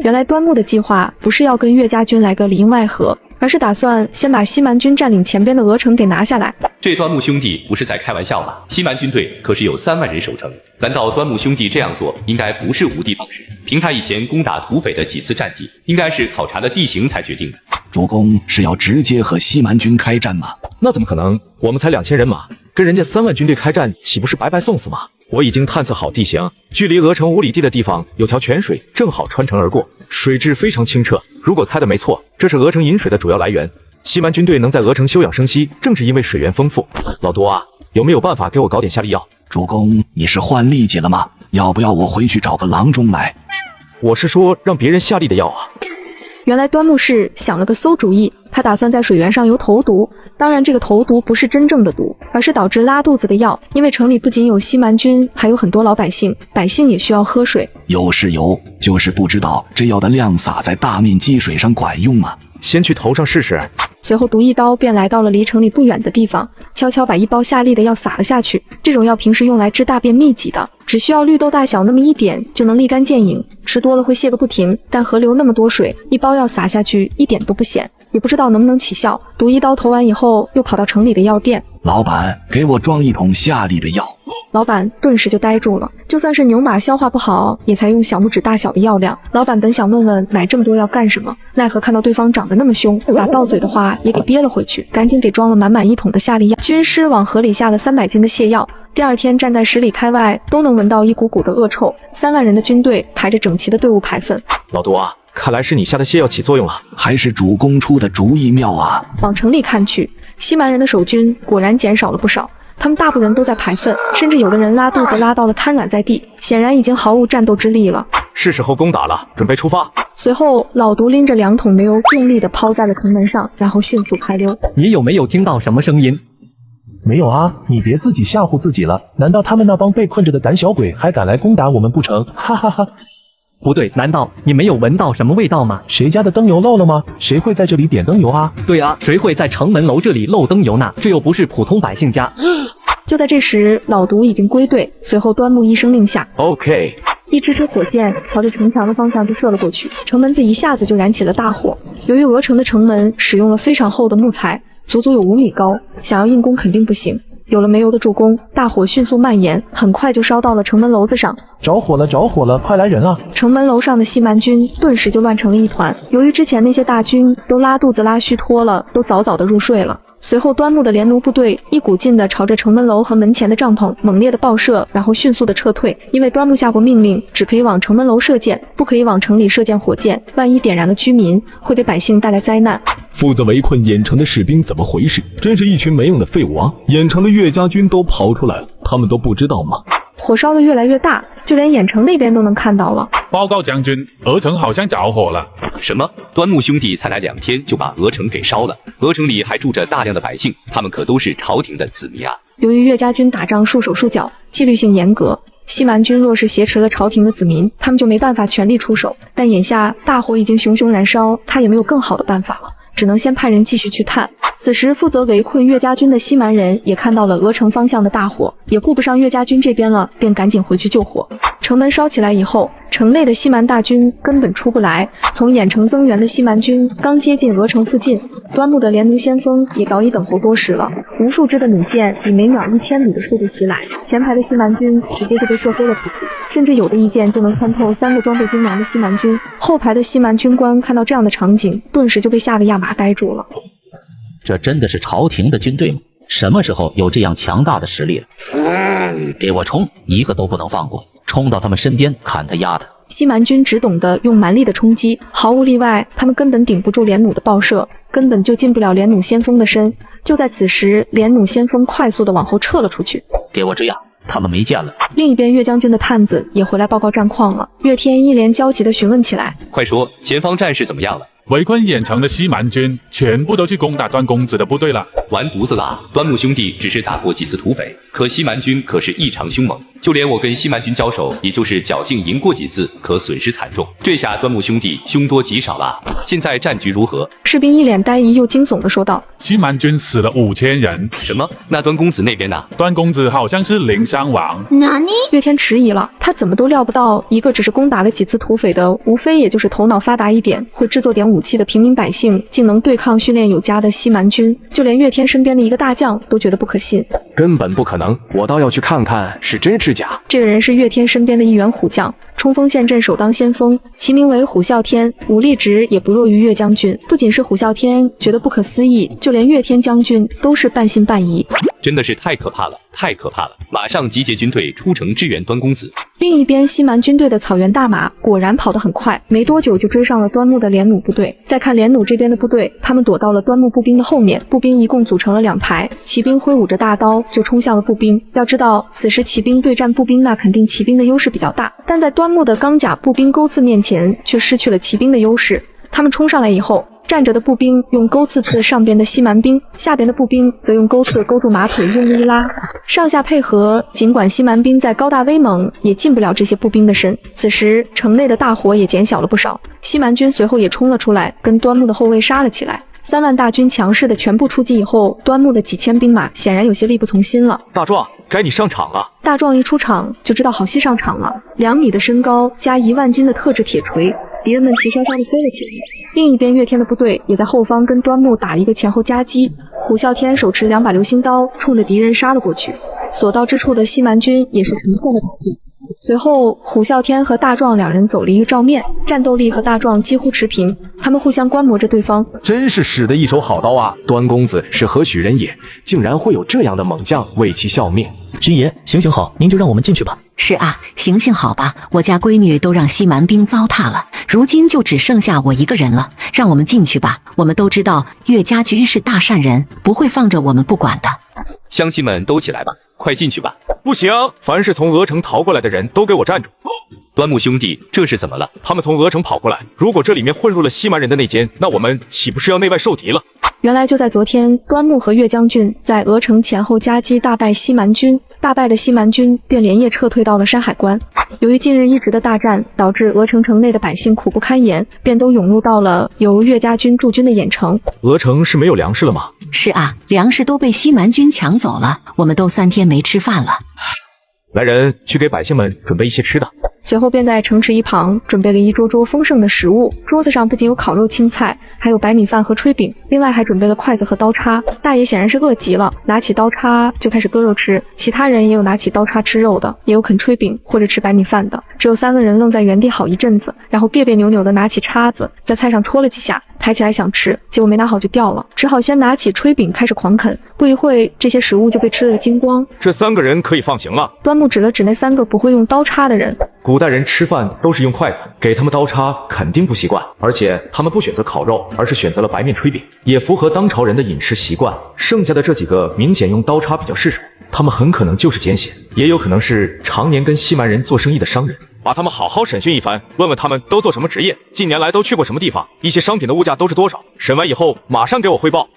原来端木的计划不是要跟岳家军来个里应外合，而是打算先把西蛮军占领前边的鹅城给拿下来。这端木兄弟不是在开玩笑吧？西蛮军队可是有3万人守城，难道端木兄弟这样做应该不是无的放矢？凭他以前攻打土匪的几次战绩，应该是考察了地形才决定的。主公是要直接和西蛮军开战吗？那怎么可能？我们才2000人马，跟人家3万军队开战，岂不是白白送死吗？我已经探测好地形，距离鹅城5里地的地方有条泉水，正好穿城而过，水质非常清澈。如果猜的没错，这是鹅城饮水的主要来源。西蛮军队能在鹅城休养生息，正是因为水源丰富。老独啊，有没有办法给我搞点下力药？主公，你是换痢疾了吗？要不要我回去找个郎中来？我是说让别人下力的药啊。原来端木氏想了个馊主意，他打算在水源上油投毒。当然，这个投毒不是真正的毒，而是导致拉肚子的药。因为城里不仅有西蛮军，还有很多老百姓，百姓也需要喝水。有是有，就是不知道这药的量撒在大面积水上管用吗？先去头上试试。随后独一刀便来到了离城里不远的地方，悄悄把一包下痢的药撒了下去。这种药平时用来治大便秘疾的，只需要绿豆大小那么一点就能立竿见影，吃多了会泻个不停。但河流那么多水，一包药撒下去一点都不咸，也不知道能不能起效。独一刀投完以后，又跑到城里的药店。老板，给我装1桶下痢的药。老板顿时就呆住了，就算是牛马消化不好，也才用小拇指大小的药量。老板本想问问买这么多药干什么，奈何看到对方长得那么凶，把到嘴的话也给憋了回去，赶紧给装了满1桶的下痢药。军师往河里下了300斤的泻药。第2天站在10里开外，都能闻到一股股的恶臭。3万人的军队排着整齐的队伍排粪。老独啊，看来是你下的泻药起作用了，还是主公出的主意妙啊！往城里看去，西蛮人的守军果然减少了不少。他们大部分人都在排粪，甚至有的人拉肚子拉到了瘫软在地，显然已经毫无战斗之力了。是时候攻打了，准备出发。随后，老独拎着2桶煤油，用力地抛在了城门上，然后迅速开溜。你有没有听到什么声音？没有啊，你别自己吓唬自己了。难道他们那帮被困着的胆小鬼还敢来攻打我们不成？哈哈哈！不对，难道你没有闻到什么味道吗？谁家的灯油漏了吗？谁会在这里点灯油啊？对啊，谁会在城门楼这里漏灯油呢？这又不是普通百姓家。就在这时，老独已经归队，随后端木一声令下 ，OK， 一支支火箭朝着城墙的方向就射了过去，城门子一下子就燃起了大火。由于鹅城的城门使用了非常厚的木材，足足有5米高，想要硬攻肯定不行。有了煤油的助攻，大火迅速蔓延，很快就烧到了城门楼子上。着火了，着火了，快来人啊！城门楼上的西蛮军顿时就乱成了一团。由于之前那些大军都拉肚子拉虚脱了，都早早的入睡了。随后端木的连弩部队一股劲的朝着城门楼和门前的帐篷猛烈的爆射，然后迅速的撤退。因为端木下过命令，只可以往城门楼射箭，不可以往城里射箭火箭，万一点燃了居民，会给百姓带来灾难。负责围困郾城的士兵怎么回事？真是一群没用的废物啊！郾城的岳家军都跑出来了，他们都不知道吗？火烧得越来越大，就连郾城那边都能看到了。报告将军，鹅城好像着火了。什么？端木兄弟才来2天就把鹅城给烧了？鹅城里还住着大量的百姓，他们可都是朝廷的子民啊！由于岳家军打仗束手束脚，纪律性严格，西蛮军若是挟持了朝廷的子民，他们就没办法全力出手。但眼下大火已经熊熊燃烧，他也没有更好的办法了，只能先派人继续去探。此时负责围困岳家军的西蛮人也看到了鹅城方向的大火，也顾不上岳家军这边了，便赶紧回去救火。城门烧起来以后，城内的西蛮大军根本出不来。从郾城增援的西蛮军刚接近鹅城附近，端木的连弩先锋也早已等候多时了。无数支的弩箭以每秒1000里的速度袭来，前排的西蛮军直接就被射飞了出去，甚至有的一箭就能穿透3个装备精良的西蛮军。后排的西蛮军官看到这样的场景，顿时就被吓得亚麻呆住了。这真的是朝廷的军队吗？什么时候有这样强大的实力了？给我冲，一个都不能放过，冲到他们身边砍他丫的！西蛮军只懂得用蛮力的冲击，毫无例外，他们根本顶不住连弩的爆射，根本就进不了连弩先锋的身。就在此时，连弩先锋快速的往后撤了出去。给我这样，他们没见了。另一边，岳将军的探子也回来报告战况了。岳天一连焦急地询问起来：“快说，前方战事怎么样了？”围困郾城的西蛮军全部都去攻打端公子的部队了。完犊子啦！端木兄弟只是打过几次土匪，可西蛮军可是异常凶猛，就连我跟西蛮军交手，也就是侥幸赢过几次，可损失惨重。这下端木兄弟凶多吉少啦！现在战局如何？士兵一脸呆疑又惊悚地说道：“西蛮军死了5000人。”什么？那端公子那边呢？端公子好像是零伤亡。哪里？岳天迟疑了，他怎么都料不到，一个只是攻打了几次土匪的，无非也就是头脑发达一点，会制作点武器的平民百姓，竟能对抗训练有加的西蛮军。就连岳天身边的一个大将都觉得不可信，根本不可能，我倒要去看看是真是假。这个人是岳天身边的一员虎将，冲锋陷阵首当先锋，其名为虎啸天，武力值也不弱于岳将军。不仅是虎啸天觉得不可思议，就连岳天将军都是半信半疑。真的是太可怕了，太可怕了！马上集结军队出城支援端公子。另一边，西蛮军队的草原大马果然跑得很快，没多久就追上了端木的连弩部队。再看连弩这边的部队，他们躲到了端木步兵的后面，步兵一共组成了2排，骑兵挥舞着大刀就冲向了步兵。要知道，此时骑兵对战步兵，那肯定骑兵的优势比较大，但在端木的钢甲步兵钩刺面前，却失去了骑兵的优势。他们冲上来以后，站着的步兵用钩刺刺上边的西蛮兵，下边的步兵则用钩刺勾住马腿，用力一拉，上下配合。尽管西蛮兵再高大威猛，也进不了这些步兵的身。此时城内的大火也减小了不少，西蛮军随后也冲了出来，跟端木的后卫杀了起来。3万大军强势的全部出击以后，端木的几千兵马显然有些力不从心了。大壮，该你上场了。大壮一出场就知道好戏上场了，2米的身高加1万斤的特制铁锤，敌人们齐刷刷地飞了起来。另一边，岳天的部队也在后方跟端木打了一个前后夹击。虎啸天手持2把流星刀，冲着敌人杀了过去。所到之处的西蛮军也是呈现的打击。随后，虎啸天和大壮2人走了一个照面，战斗力和大壮几乎持平，他们互相观摩着对方。真是使得一手好刀啊！端公子是何许人也？竟然会有这样的猛将为其效命？军爷，行行好，您就让我们进去吧。是啊，行行好吧，我家闺女都让西蛮兵糟蹋了，如今就只剩下我一个人了，让我们进去吧。我们都知道岳家军是大善人，不会放着我们不管的。乡亲们都起来吧，快进去吧！不行，凡是从鹅城逃过来的人都给我站住！端木兄弟，这是怎么了？他们从鹅城跑过来，如果这里面混入了西蛮人的内奸，那我们岂不是要内外受敌了？原来就在昨天，端木和岳将军在鹅城前后夹击，大败西蛮军。大败的西蛮军便连夜撤退到了山海关。由于近日一直的大战，导致鹅城城内的百姓苦不堪言，便都涌入到了由岳家军驻军的郾城。鹅城是没有粮食了吗？是啊，粮食都被西蛮军抢走了，我们都3天没吃饭了。来人，去给百姓们准备一些吃的。随后便在城池一旁准备了一桌桌丰盛的食物，桌子上不仅有烤肉青菜，还有白米饭和炊饼，另外还准备了筷子和刀叉。大爷显然是饿极了，拿起刀叉就开始割肉吃，其他人也有拿起刀叉吃肉的，也有啃炊饼或者吃白米饭的。只有3个人愣在原地好一阵子，然后别别扭扭的拿起叉子在菜上戳了几下，抬起来想吃，结果没拿好就掉了，只好先拿起炊饼开始狂啃。不一会，这些食物就被吃了个精光。这3个人可以放行了。端木指了指那3个不会用刀叉的人。古代人吃饭都是用筷子，给他们刀叉肯定不习惯，而且他们不选择烤肉，而是选择了白面炊饼，也符合当朝人的饮食习惯。剩下的这几个明显用刀叉比较试试，他们很可能就是奸细，也有可能是常年跟西蛮人做生意的商人。把他们好好审讯一番，问问他们都做什么职业，近年来都去过什么地方，一些商品的物价都是多少。审完以后马上给我汇报。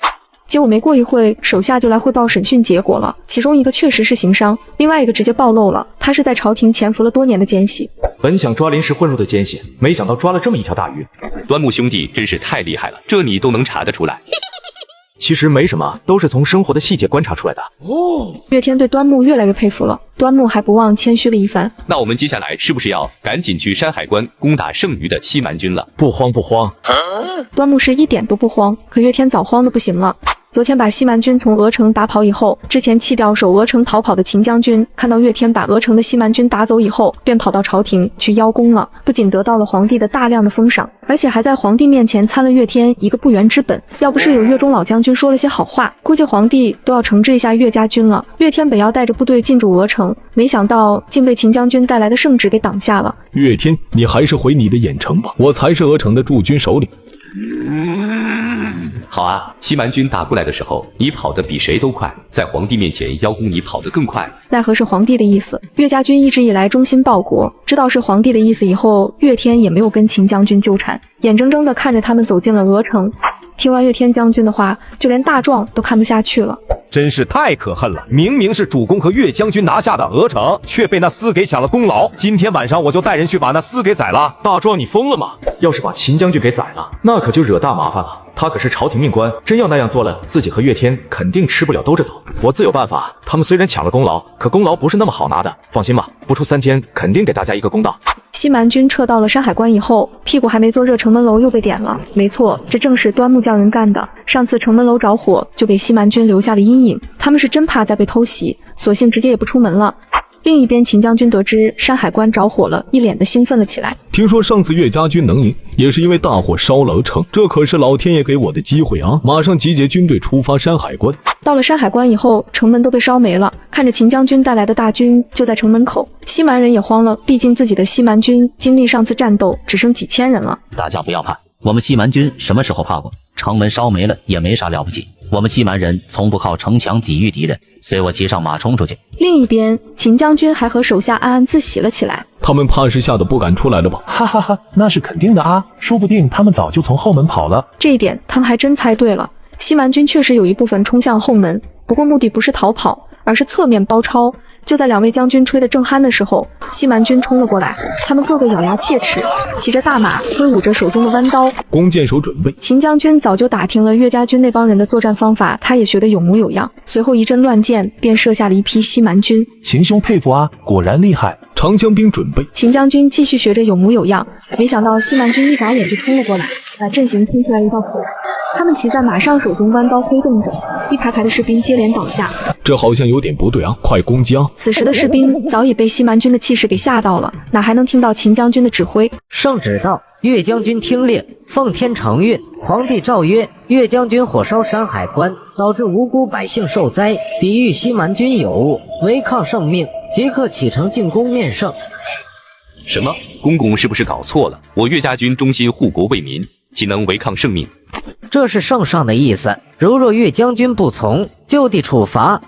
结果没过一会，手下就来汇报审讯结果了。其中一个确实是刑伤，另外一个直接暴露了，他是在朝廷潜伏了多年的奸细。本想抓临时混入的奸细，没想到抓了这么一条大鱼。端木兄弟真是太厉害了，这你都能查得出来。其实没什么，都是从生活的细节观察出来的。岳天对端木越来越佩服了，端木还不忘谦虚了一番。那我们接下来是不是要赶紧去山海关攻打剩余的西蛮军了？不慌不慌，端木是一点都不慌，可岳天早慌的不行了。昨天把西蛮军从鹅城打跑以后，之前弃掉守鹅城逃跑的秦将军，看到岳天把鹅城的西蛮军打走以后，便跑到朝廷去邀功了。不仅得到了皇帝的大量的封赏，而且还在皇帝面前参了岳天一个不元之本。要不是有岳中老将军说了些好话，估计皇帝都要惩治一下岳家军了。岳天本要带着部队进驻鹅城，没想到竟被秦将军带来的圣旨给挡下了。岳天，你还是回你的郾城吧，我才是鹅城的驻军首领。好啊，西蛮军打过来的时候，你跑得比谁都快，在皇帝面前邀功，你跑得更快。奈何是皇帝的意思，岳家军一直以来忠心报国，知道是皇帝的意思以后，岳天也没有跟秦将军纠缠，眼睁睁地看着他们走进了鹅城。听完岳天将军的话，就连大壮都看不下去了。真是太可恨了！明明是主公和岳将军拿下的鹅城，却被那厮给抢了功劳。今天晚上我就带人去把那厮给宰了。大壮，你疯了吗？要是把秦将军给宰了，那可就惹大麻烦了。他可是朝廷命官，真要那样做了，自己和岳天肯定吃不了兜着走。我自有办法。他们虽然抢了功劳，可功劳不是那么好拿的。放心吧，不出3天，肯定给大家一个公道。西蛮军撤到了山海关以后，屁股还没坐热，城门楼又被点了。没错，这正是端木叫人干的。上次城门楼着火，就给西蛮军留下了阴影。他们是真怕再被偷袭，索性直接也不出门了。另一边，秦将军得知山海关着火了，一脸的兴奋了起来。听说上次岳家军能赢，也是因为大火烧了鹅城，这可是老天爷给我的机会啊！马上集结军队出发山海关。到了山海关以后，城门都被烧没了，看着秦将军带来的大军就在城门口，西蛮人也慌了，毕竟自己的西蛮军经历上次战斗只剩几千人了。大家不要怕，我们西蛮军什么时候怕过？城门烧没了也没啥了不起，我们西蛮人从不靠城墙抵御敌人，随我骑上马冲出去。另一边，秦将军还和手下暗暗自喜了起来。他们怕是吓得不敢出来了吧？哈哈哈，那是肯定的啊，说不定他们早就从后门跑了。这一点他们还真猜对了，西蛮军确实有一部分冲向后门，不过目的不是逃跑，而是侧面包抄。就在两位将军吹得正酣的时候，西蛮军冲了过来，他们个个咬牙切齿，骑着大马，挥舞着手中的弯刀。弓箭手准备。秦将军早就打听了岳家军那帮人的作战方法，他也学得有模有样。随后一阵乱箭，便射下了一批西蛮军。秦兄佩服啊，果然厉害。长枪兵准备。秦将军继续学着有模有样，没想到西蛮军一眨眼就冲了过来，把阵型冲出来一道火。他们骑在马上，手中弯刀挥动着，一排排的士兵接连倒下。这好像有点不对啊，快攻击啊！此时的士兵早已被西蛮军的气势给吓到了，哪还能听到秦将军的指挥？圣旨到，岳将军听令，奉天承运，皇帝诏曰：岳将军火烧山海关，导致无辜百姓受灾，抵御西蛮军有误，违抗圣命，即刻启程进攻面圣。什么？公公是不是搞错了？我岳家军忠心护国为民，岂能违抗圣命？这是圣上的意思，如若岳将军不从，就地处罚。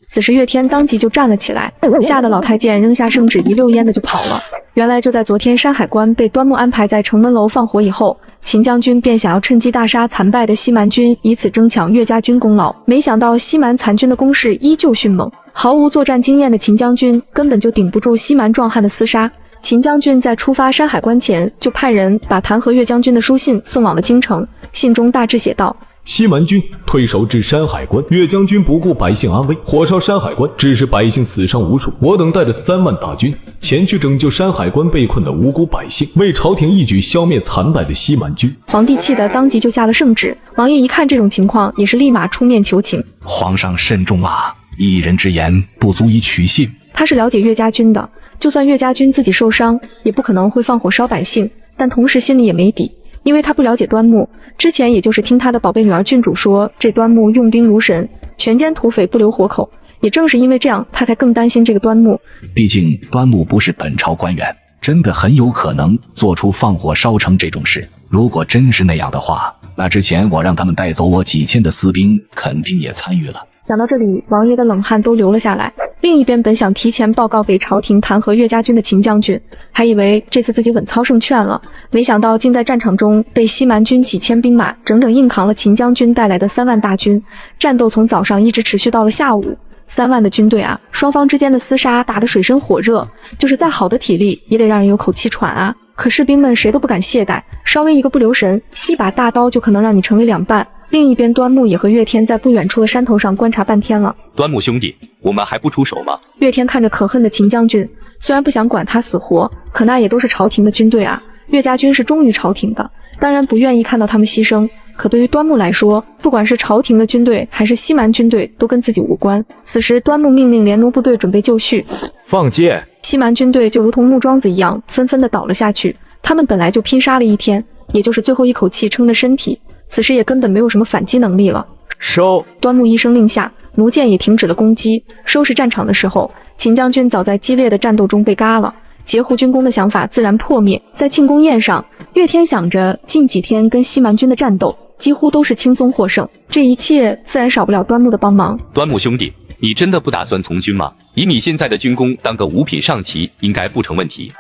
此时岳天当即就站了起来，吓得老太监扔下圣旨，一溜烟的就跑了。原来就在昨天山海关被端木安排在城门楼放火以后，秦将军便想要趁机大杀残败的西蛮军，以此争抢岳家军功劳。没想到西蛮残军的攻势依旧迅猛，毫无作战经验的秦将军根本就顶不住西蛮壮汉的厮杀。秦将军在出发山海关前，就派人把弹劾岳将军的书信送往了京城。信中大致写道：西蛮军退守至山海关，岳将军不顾百姓安危，火烧山海关，致使百姓死伤无数。我等带着3万大军前去拯救山海关被困的无辜百姓，为朝廷一举消灭残败的西蛮军。皇帝气得当即就下了圣旨。王爷一看这种情况，也是立马出面求情。皇上慎重啊，一人之言不足以取信。他是了解岳家军的，就算岳家军自己受伤，也不可能会放火烧百姓，但同时心里也没底，因为他不了解端木，之前也就是听他的宝贝女儿郡主说，这端木用兵如神，全歼土匪不留活口。也正是因为这样，他才更担心这个端木。毕竟端木不是本朝官员，真的很有可能做出放火烧城这种事。如果真是那样的话，那之前我让他们带走我几千的私兵，肯定也参与了。想到这里，王爷的冷汗都流了下来。另一边本想提前报告给朝廷弹劾岳家军的秦将军，还以为这次自己稳操胜券了，没想到竟在战场中被西蛮军几千兵马整整硬扛了秦将军带来的3万大军。战斗从早上一直持续到了下午，3万的军队啊，双方之间的厮杀打得水深火热，就是再好的体力也得让人有口气喘啊。可士兵们谁都不敢懈怠，稍微一个不留神，一把大刀就可能让你成为两半。另一边，端木也和岳天在不远处的山头上观察半天了。端木兄弟，我们还不出手吗？岳天看着可恨的秦将军，虽然不想管他死活，可那也都是朝廷的军队啊。岳家军是忠于朝廷的，当然不愿意看到他们牺牲。可对于端木来说，不管是朝廷的军队还是西蛮军队，都跟自己无关。此时，端木命令联弩部队准备就绪，放箭。西蛮军队就如同木桩子一样，纷纷的倒了下去。他们本来就拼杀了一天，也就是最后一口气撑的身体，此时也根本没有什么反击能力了。收！端木一声令下，弩箭也停止了攻击。收拾战场的时候，秦将军早在激烈的战斗中被嘎了。截胡军功的想法自然破灭。在庆功宴上，岳天想着近几天跟西蛮军的战斗几乎都是轻松获胜，这一切自然少不了端木的帮忙。端木兄弟，你真的不打算从军吗？以你现在的军功，当个五品上旗应该不成问题。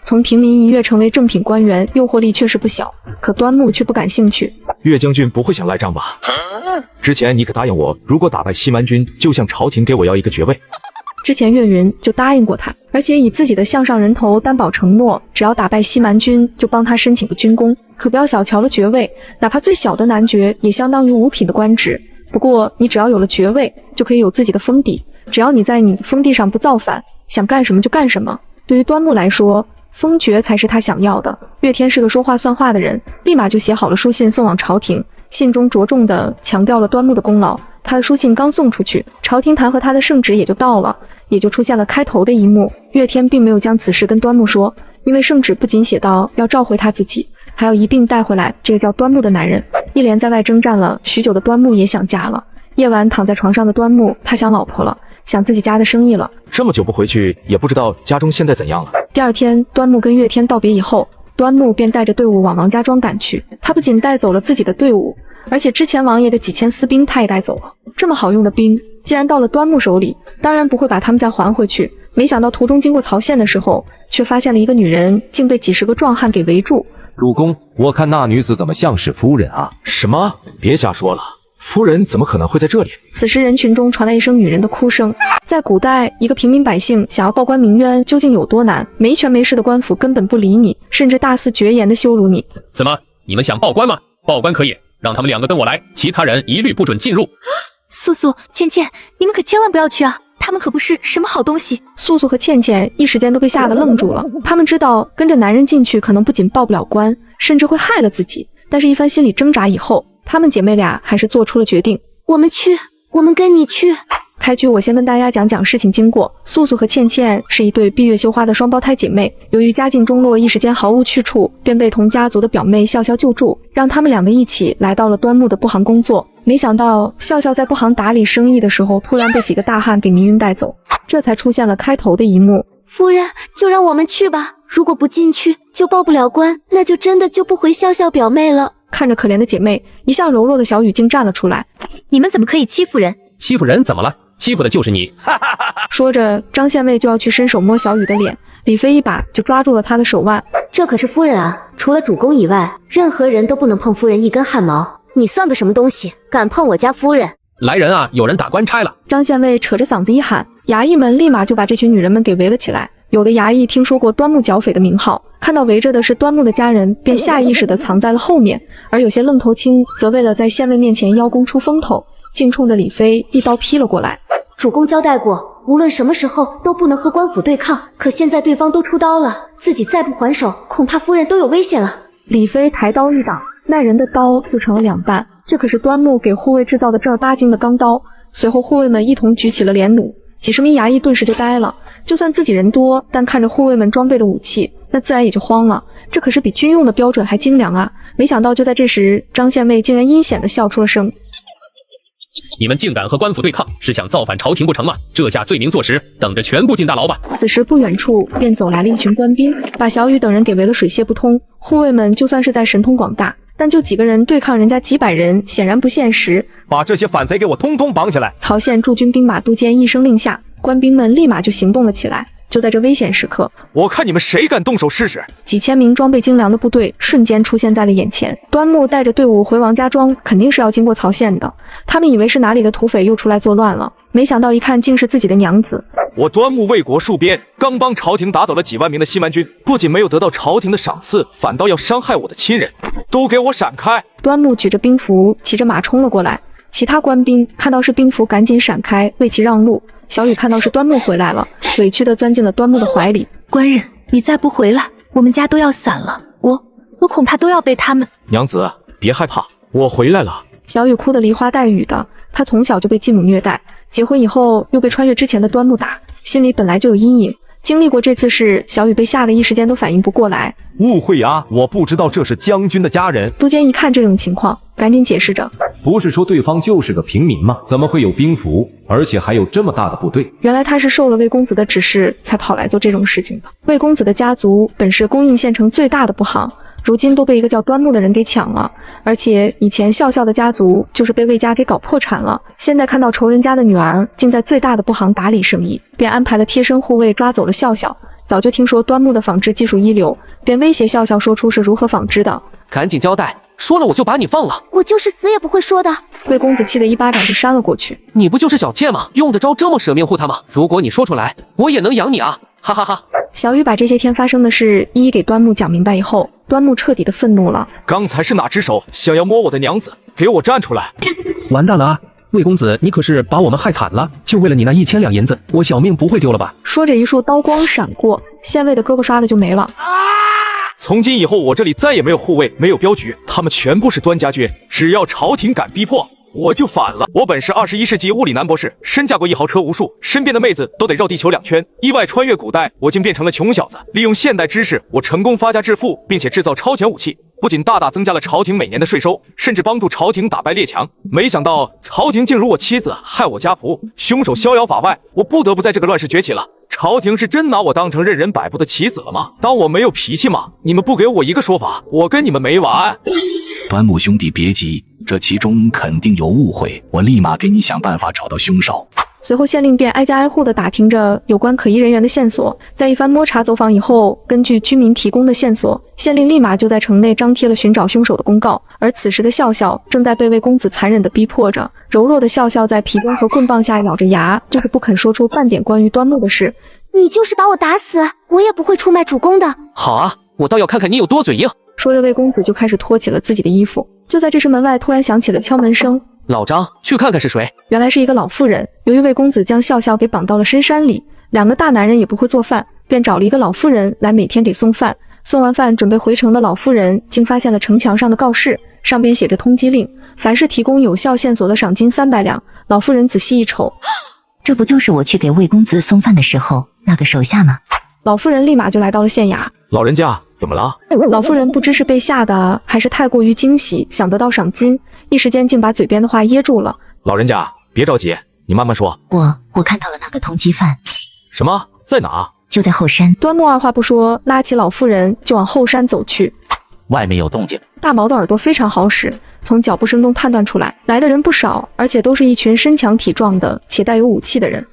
从平民一跃成为正品官员，诱惑力确实不小，可端木却不感兴趣。岳将军不会想赖账吧？之前你可答应我，如果打败西蛮军，就向朝廷给我要一个爵位。之前岳云就答应过他，而且以自己的项上人头担保承诺，只要打败西蛮军，就帮他申请个军功。可不要小瞧了爵位，哪怕最小的男爵也相当于五品的官职。不过你只要有了爵位，就可以有自己的封地，只要你在你的封地上不造反，想干什么就干什么。对于端木来说，封爵才是他想要的。岳天是个说话算话的人，立马就写好了书信送往朝廷，信中着重地强调了端木的功劳。他的书信刚送出去，朝廷弹劾他的圣旨也就到了，也就出现了开头的一幕。岳天并没有将此事跟端木说，因为圣旨不仅写到要召回他自己，还要一并带回来这个叫端木的男人。一连在外征战了许久的端木也想家了。夜晚躺在床上的端木，他想老婆了，想自己家的生意了。这么久不回去，也不知道家中现在怎样了。第二天，端木跟岳天道别以后，端木便带着队伍往王家庄赶去。他不仅带走了自己的队伍，而且之前王爷的几千私兵他也带走了。这么好用的兵，既然到了端木手里，当然不会把他们再还回去。没想到途中经过曹县的时候，却发现了一个女人竟被几十个壮汉给围住。主公，我看那女子怎么像是夫人啊？什么？别瞎说了，夫人怎么可能会在这里？此时人群中传来一声女人的哭声。在古代，一个平民百姓想要报官鸣冤究竟有多难？没权没势的官府根本不理你，甚至大肆绝言的羞辱你。怎么，你们想报官吗？报官可以，让他们两个跟我来，其他人一律不准进入。素素、倩倩，你们可千万不要去啊！他们可不是什么好东西。素素和倩倩一时间都被吓得愣住了。他们知道跟着男人进去可能不仅报不了官，甚至会害了自己。但是一番心理挣扎以后，她们姐妹俩还是做出了决定。我们去，我们跟你去。开局我先跟大家讲讲事情经过。素素和倩倩是一对闭月羞花的双胞胎姐妹，由于家境中落，一时间毫无去处，便被同家族的表妹笑笑救助，让他们两个一起来到了端木的布行工作。没想到笑笑在布行打理生意的时候，突然被几个大汉给迷晕带走，这才出现了开头的一幕。夫人，就让我们去吧，如果不进去就报不了官，那就真的救不回笑笑表妹了。看着可怜的姐妹，一向柔弱的小雨竟站了出来。你们怎么可以欺负人？欺负人怎么了？欺负的就是你。说着，张县尉就要去伸手摸小雨的脸，李飞一把就抓住了他的手腕。这可是夫人啊，除了主公以外，任何人都不能碰夫人一根汗毛。你算个什么东西，敢碰我家夫人？来人啊，有人打官差了！张县尉扯着嗓子一喊，衙役们立马就把这群女人们给围了起来。有的衙役听说过端木剿匪的名号，看到围着的是端木的家人，便下意识地藏在了后面。而有些愣头青则为了在县尉面前邀功出风头，竟冲着李飞一刀劈了过来。主公交代过，无论什么时候都不能和官府对抗，可现在对方都出刀了，自己再不还手，恐怕夫人都有危险了。李飞抬刀一挡，那人的刀就成了两半。这可是端木给护卫制造的正儿八经的钢刀。随后护卫们一同举起了连弩，几十名衙役顿时就呆了。就算自己人多，但看着护卫们装备的武器，那自然也就慌了。这可是比军用的标准还精良啊！没想到就在这时，张县尉竟然阴险地笑出了声。你们竟敢和官府对抗，是想造反朝廷不成吗？这下罪名坐实，等着全部进大牢吧！此时不远处便走来了一群官兵，把小雨等人给围了水泄不通。护卫们就算是再神通广大，但就几个人对抗人家几百人，显然不现实。把这些反贼给我通通绑起来！曹县驻军兵马都监一声令下，官兵们立马就行动了起来。就在这危险时刻，我看你们谁敢动手试试！几千名装备精良的部队瞬间出现在了眼前。端木带着队伍回王家庄，肯定是要经过曹县的。他们以为是哪里的土匪又出来作乱了，没想到一看竟是自己的娘子。我端木为国戍边，刚帮朝廷打走了几万名的西蛮军，不仅没有得到朝廷的赏赐，反倒要伤害我的亲人，都给我闪开！端木举着兵符，骑着马冲了过来。其他官兵看到是兵符，赶紧闪开，为其让路。小雨看到是端木回来了，委屈地钻进了端木的怀里。官人，你再不回来，我们家都要散了。我恐怕都要被他们……娘子，别害怕，我回来了。小雨哭得梨花带雨的，她从小就被继母虐待，结婚以后又被穿越之前的端木打，心里本来就有阴影。经历过这次事，小雨被吓得一时间都反应不过来。误会啊，我不知道这是将军的家人。都监一看这种情况，赶紧解释着。不是说对方就是个平民吗？怎么会有兵符，而且还有这么大的部队？原来他是受了魏公子的指示，才跑来做这种事情的。魏公子的家族本是供应县城最大的布行，如今都被一个叫端木的人给抢了，而且以前笑笑的家族就是被魏家给搞破产了。现在看到仇人家的女儿竟在最大的布行打理生意，便安排了贴身护卫抓走了笑笑。早就听说端木的纺织技术一流，便威胁笑笑说出是如何纺织的。赶紧交代，说了我就把你放了。我就是死也不会说的。魏公子气得一巴掌就扇了过去。你不就是小妾吗？用得着这么舍命护她吗？如果你说出来，我也能养你啊！哈哈哈。小雨把这些天发生的事一一给端木讲明白以后，端木彻底的愤怒了。刚才是哪只手想要摸我的娘子？给我站出来！完蛋了啊！魏公子，你可是把我们害惨了，就为了你那1000两银子，我小命不会丢了吧？说着一束刀光闪过，县尉的胳膊唰的就没了。从今以后，我这里再也没有护卫，没有镖局，他们全部是端家军。只要朝廷敢逼迫，我就反了。我本是21世纪物理男博士，身价过1豪车无数，身边的妹子都得绕地球2圈。意外穿越古代，我竟变成了穷小子。利用现代知识，我成功发家致富，并且制造超前武器，不仅大大增加了朝廷每年的税收，甚至帮助朝廷打败列强。没想到朝廷竟如我妻子，害我家仆，凶手逍遥法外，我不得不在这个乱世崛起了。朝廷是真拿我当成任人摆布的棋子了吗？当我没有脾气吗？你们不给我一个说法，我跟你们没完。端木兄弟别急，这其中肯定有误会，我立马给你想办法找到凶手。随后县令便挨家挨户地打听着有关可疑人员的线索，在一番摸查走访以后，根据居民提供的线索，县令立马就在城内张贴了寻找凶手的公告。而此时的笑笑正在被魏公子残忍地逼迫着，柔弱的笑笑在皮鞭和棍棒下咬着牙，就是不肯说出半点关于端木的事。你就是把我打死，我也不会出卖主公的。好啊，我倒要看看你有多嘴硬。说着，魏公子就开始脱起了自己的衣服。就在这时，门外突然响起了敲门声。老张，去看看是谁。原来是一个老妇人。由于魏公子将笑笑给绑到了深山里，两个大男人也不会做饭，便找了一个老妇人来每天给送饭。送完饭准备回城的老妇人竟发现了城墙上的告示，上边写着通缉令，凡是提供有效线索的赏金300两。老妇人仔细一瞅，这不就是我去给魏公子送饭的时候那个手下吗？老妇人立马就来到了县衙。老人家怎么了？老妇人不知是被吓的还是太过于惊喜，想得到赏金，一时间竟把嘴边的话噎住了。老人家别着急，你慢慢说。我看到了那个通缉犯。什么？在哪？就在后山。端木二话不说，拉起老妇人就往后山走去。外面有动静。大毛的耳朵非常好使，从脚步声中判断出来，来的人不少，而且都是一群身强体壮的且带有武器的人。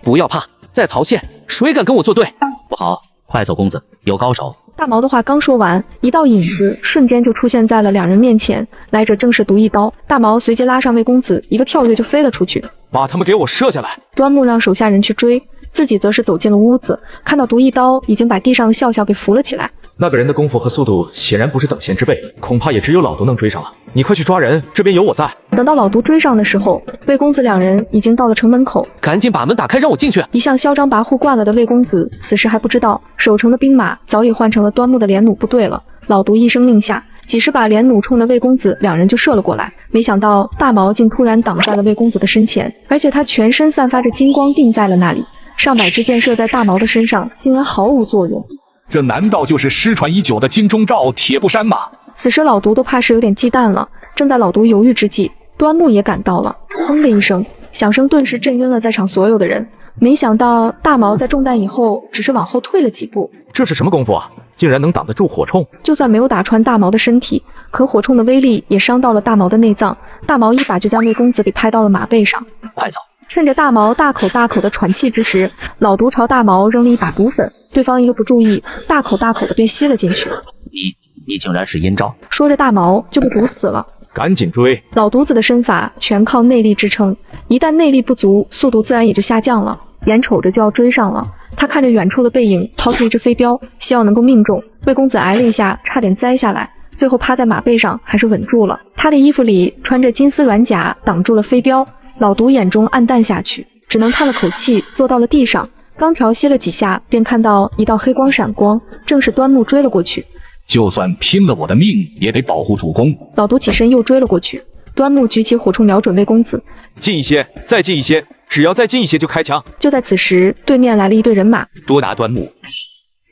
不要怕，在曹县，谁敢跟我作对？不好，快走公子，有高手。大毛的话刚说完，一道影子瞬间就出现在了两人面前，来者正是毒一刀。大毛随即拉上魏公子，一个跳跃就飞了出去，把他们给我射下来。端木让手下人去追，自己则是走进了屋子，看到毒一刀已经把地上的笑笑给扶了起来。那个人的功夫和速度显然不是等闲之辈，恐怕也只有老毒能追上了。你快去抓人，这边有我在。等到老毒追上的时候，魏公子两人已经到了城门口。赶紧把门打开，让我进去。一向嚣张跋扈惯了的魏公子此时还不知道，守城的兵马早已换成了端木的连弩部队了。老毒一声令下，几十把连弩冲着魏公子两人就射了过来。没想到大毛竟突然挡在了魏公子的身前，而且他全身散发着金光，定在了那里。上百支箭射在大毛的身上，竟然毫无作用。这难道就是失传已久的金钟罩铁布衫吗？此时老毒都怕是有点忌惮了。正在老毒犹豫之际，端木也赶到了。砰的一声，响声顿时震晕了在场所有的人。没想到大毛在中弹以后只是往后退了几步。这是什么功夫啊？竟然能挡得住火铳！就算没有打穿大毛的身体，可火铳的威力也伤到了大毛的内脏。大毛一把就将魏公子给拍到了马背上。快走！趁着大毛大口的喘气之时，老毒朝大毛扔了一把毒粉，对方一个不注意，大口的便吸了进去。你竟然是阴招！说着大毛就被毒死了。赶紧追！老犊子的身法全靠内力支撑，一旦内力不足，速度自然也就下降了。眼瞅着就要追上了，他看着远处的背影，掏出一只飞镖，希望能够命中。魏公子挨了一下，差点栽下来，最后趴在马背上还是稳住了。他的衣服里穿着金丝软甲，挡住了飞镖。老毒眼中暗淡下去，只能叹了口气，坐到了地上。刚调息了几下，便看到一道黑光闪光，正是端木追了过去。就算拼了我的命，也得保护主公。老毒起身又追了过去。端木举起火铳瞄准魏公子，近一些，再近一些，只要再近一些就开枪。就在此时，对面来了一队人马，捉拿端木。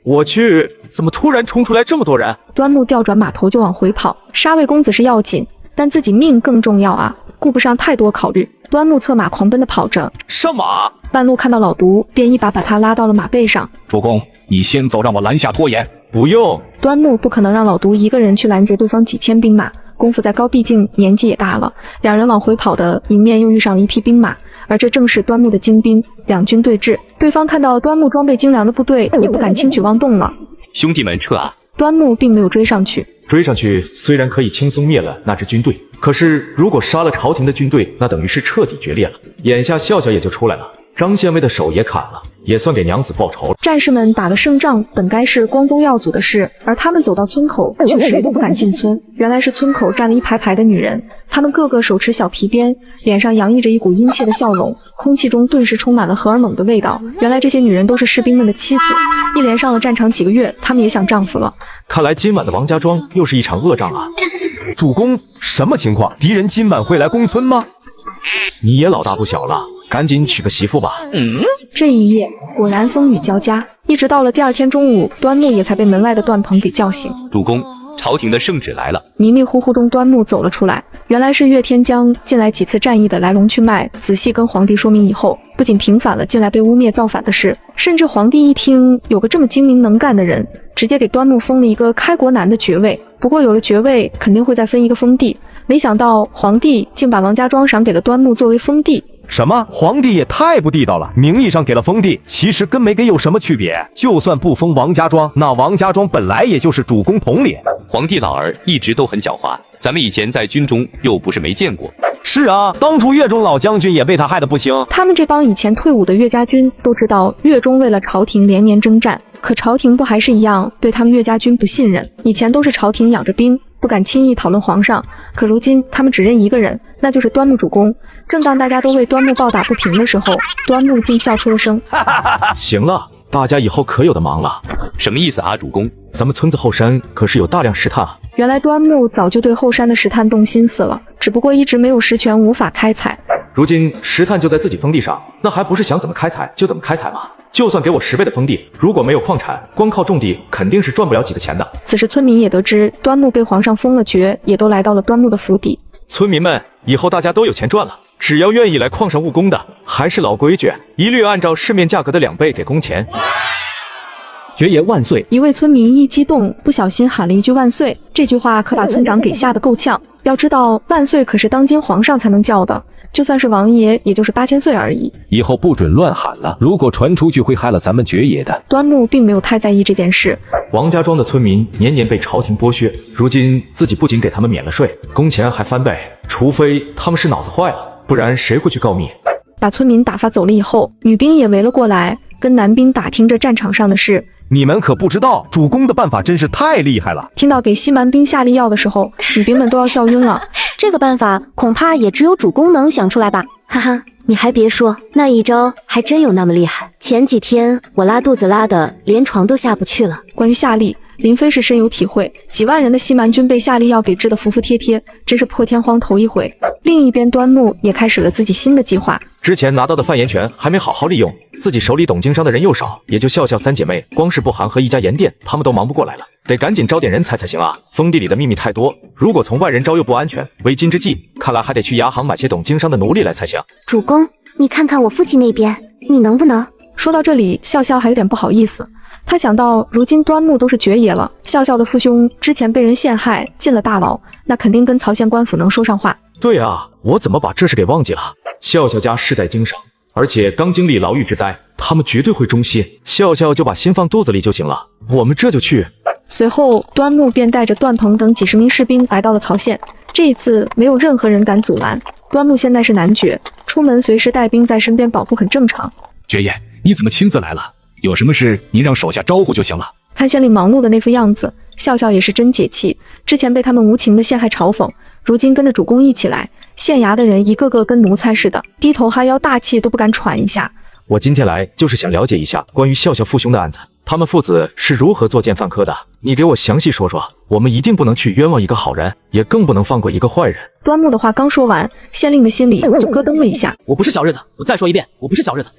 我去，怎么突然冲出来这么多人？端木调转马头就往回跑，杀魏公子是要紧，但自己命更重要啊，顾不上太多考虑。端木策马狂奔的跑着，上马！半路看到老毒，便一把他拉到了马背上。主公，你先走，让我拦下拖延。不用，端木不可能让老毒一个人去拦截对方几千兵马，功夫再高，毕竟年纪也大了。两人往回跑的迎面又遇上了一批兵马，而这正是端木的精兵。两军对峙，对方看到端木装备精良的部队，也不敢轻举妄动了。兄弟们撤啊！端木并没有追上去。追上去虽然可以轻松灭了那支军队，可是如果杀了朝廷的军队，那等于是彻底决裂了。眼下笑笑也就出来了，张献威的手也砍了，也算给娘子报仇了。战士们打了胜仗，本该是光宗耀祖的事，而他们走到村口，却谁都不敢进村。原来是村口站了一排排的女人，她们个个手持小皮鞭，脸上洋溢着一股阴气的笑容，空气中顿时充满了荷尔蒙的味道。原来这些女人都是士兵们的妻子，一连上了战场几个月，她们也想丈夫了。看来今晚的王家庄又是一场恶仗啊！主公，什么情况？敌人今晚会来攻村吗？你也老大不小了，赶紧娶个媳妇吧。这一夜果然风雨交加，一直到了第二天中午，端木也才被门外的段鹏给叫醒。主公，朝廷的圣旨来了。迷迷糊糊中，端木走了出来，原来是岳天将近来几次战役的来龙去脉仔细跟皇帝说明以后，不仅平反了近来被污蔑造反的事，甚至皇帝一听有个这么精明能干的人，直接给端木封了一个开国男的爵位。不过有了爵位，肯定会再分一个封地。没想到皇帝竟把王家庄赏给了端木作为封地。什么？皇帝也太不地道了！名义上给了封地，其实跟没给有什么区别？就算不封王家庄，那王家庄本来也就是主公统领。皇帝老儿一直都很狡猾，咱们以前在军中又不是没见过。是啊，当初岳中老将军也被他害得不行。他们这帮以前退伍的岳家军都知道，岳中为了朝廷连年征战，可朝廷不还是一样对他们岳家军不信任？以前都是朝廷养着兵，不敢轻易讨论皇上，可如今他们只认一个人，那就是端木主公。正当大家都为端木抱打不平的时候，端木竟笑出了声。行了，大家以后可有的忙了。什么意思啊，主公？咱们村子后山可是有大量石炭啊。原来端木早就对后山的石炭动心思了，只不过一直没有实权，无法开采。如今石炭就在自己封地上，那还不是想怎么开采就怎么开采吗？就算给我10倍的封地，如果没有矿产，光靠种地肯定是赚不了几个钱的。此时村民也得知端木被皇上封了爵，也都来到了端木的府邸。村民们，以后大家都有钱赚了，只要愿意来矿上务工的，还是老规矩，一律按照市面价格的2倍给工钱。爵爷万岁！一位村民一激动，不小心喊了一句万岁，这句话可把村长给吓得够呛。要知道，万岁可是当今皇上才能叫的，就算是王爷，也就是8000岁而已。以后不准乱喊了，如果传出去会害了咱们爵爷的。端木并没有太在意这件事。王家庄的村民年年被朝廷剥削，如今自己不仅给他们免了税，工钱还翻倍，除非他们是脑子坏了，不然谁会去告密？把村民打发走了以后，女兵也围了过来，跟男兵打听着战场上的事。你们可不知道，主公的办法真是太厉害了。听到给西蛮兵下力药的时候，女兵们都要笑晕了。这个办法恐怕也只有主公能想出来吧？哈哈，你还别说，那一招还真有那么厉害。前几天我拉肚子拉的连床都下不去了。关于下力，林飞是深有体会，几万人的西蛮军被下力药给治得服服帖帖，真是破天荒头一回。另一边，端木也开始了自己新的计划。之前拿到的范言权还没好好利用，自己手里懂经商的人又少，也就笑笑3姐妹，光是不寒和一家盐店，他们都忙不过来了，得赶紧招点人才行啊！封地里的秘密太多，如果从外人招又不安全，为今之计，看来还得去牙行买些懂经商的奴隶来才行。主公，你看看我父亲那边，你能不能？说到这里，笑笑还有点不好意思。他想到如今端木都是爵爷了，笑笑的父兄之前被人陷害进了大牢，那肯定跟曹县官府能说上话。对啊，我怎么把这事给忘记了？笑笑家世代经商，而且刚经历牢狱之灾，他们绝对会忠心。笑笑就把心放肚子里就行了，我们这就去。随后，端木便带着段鹏等几十名士兵来到了曹县。这一次，没有任何人敢阻拦。端木现在是男爵，出门随时带兵在身边保护很正常。爵爷，你怎么亲自来了？有什么事您让手下招呼就行了。看县令忙碌的那副样子，笑笑也是真解气。之前被他们无情的陷害嘲讽，如今跟着主公一起来，县衙的人一个个跟奴才似的，低头哈腰，大气都不敢喘一下。我今天来就是想了解一下关于笑笑父兄的案子，他们父子是如何作奸犯科的？你给我详细说说。我们一定不能去冤枉一个好人，也更不能放过一个坏人。端木的话刚说完，县令的心里就咯噔了一下。我不是小日子，我再说一遍，我不是小日子。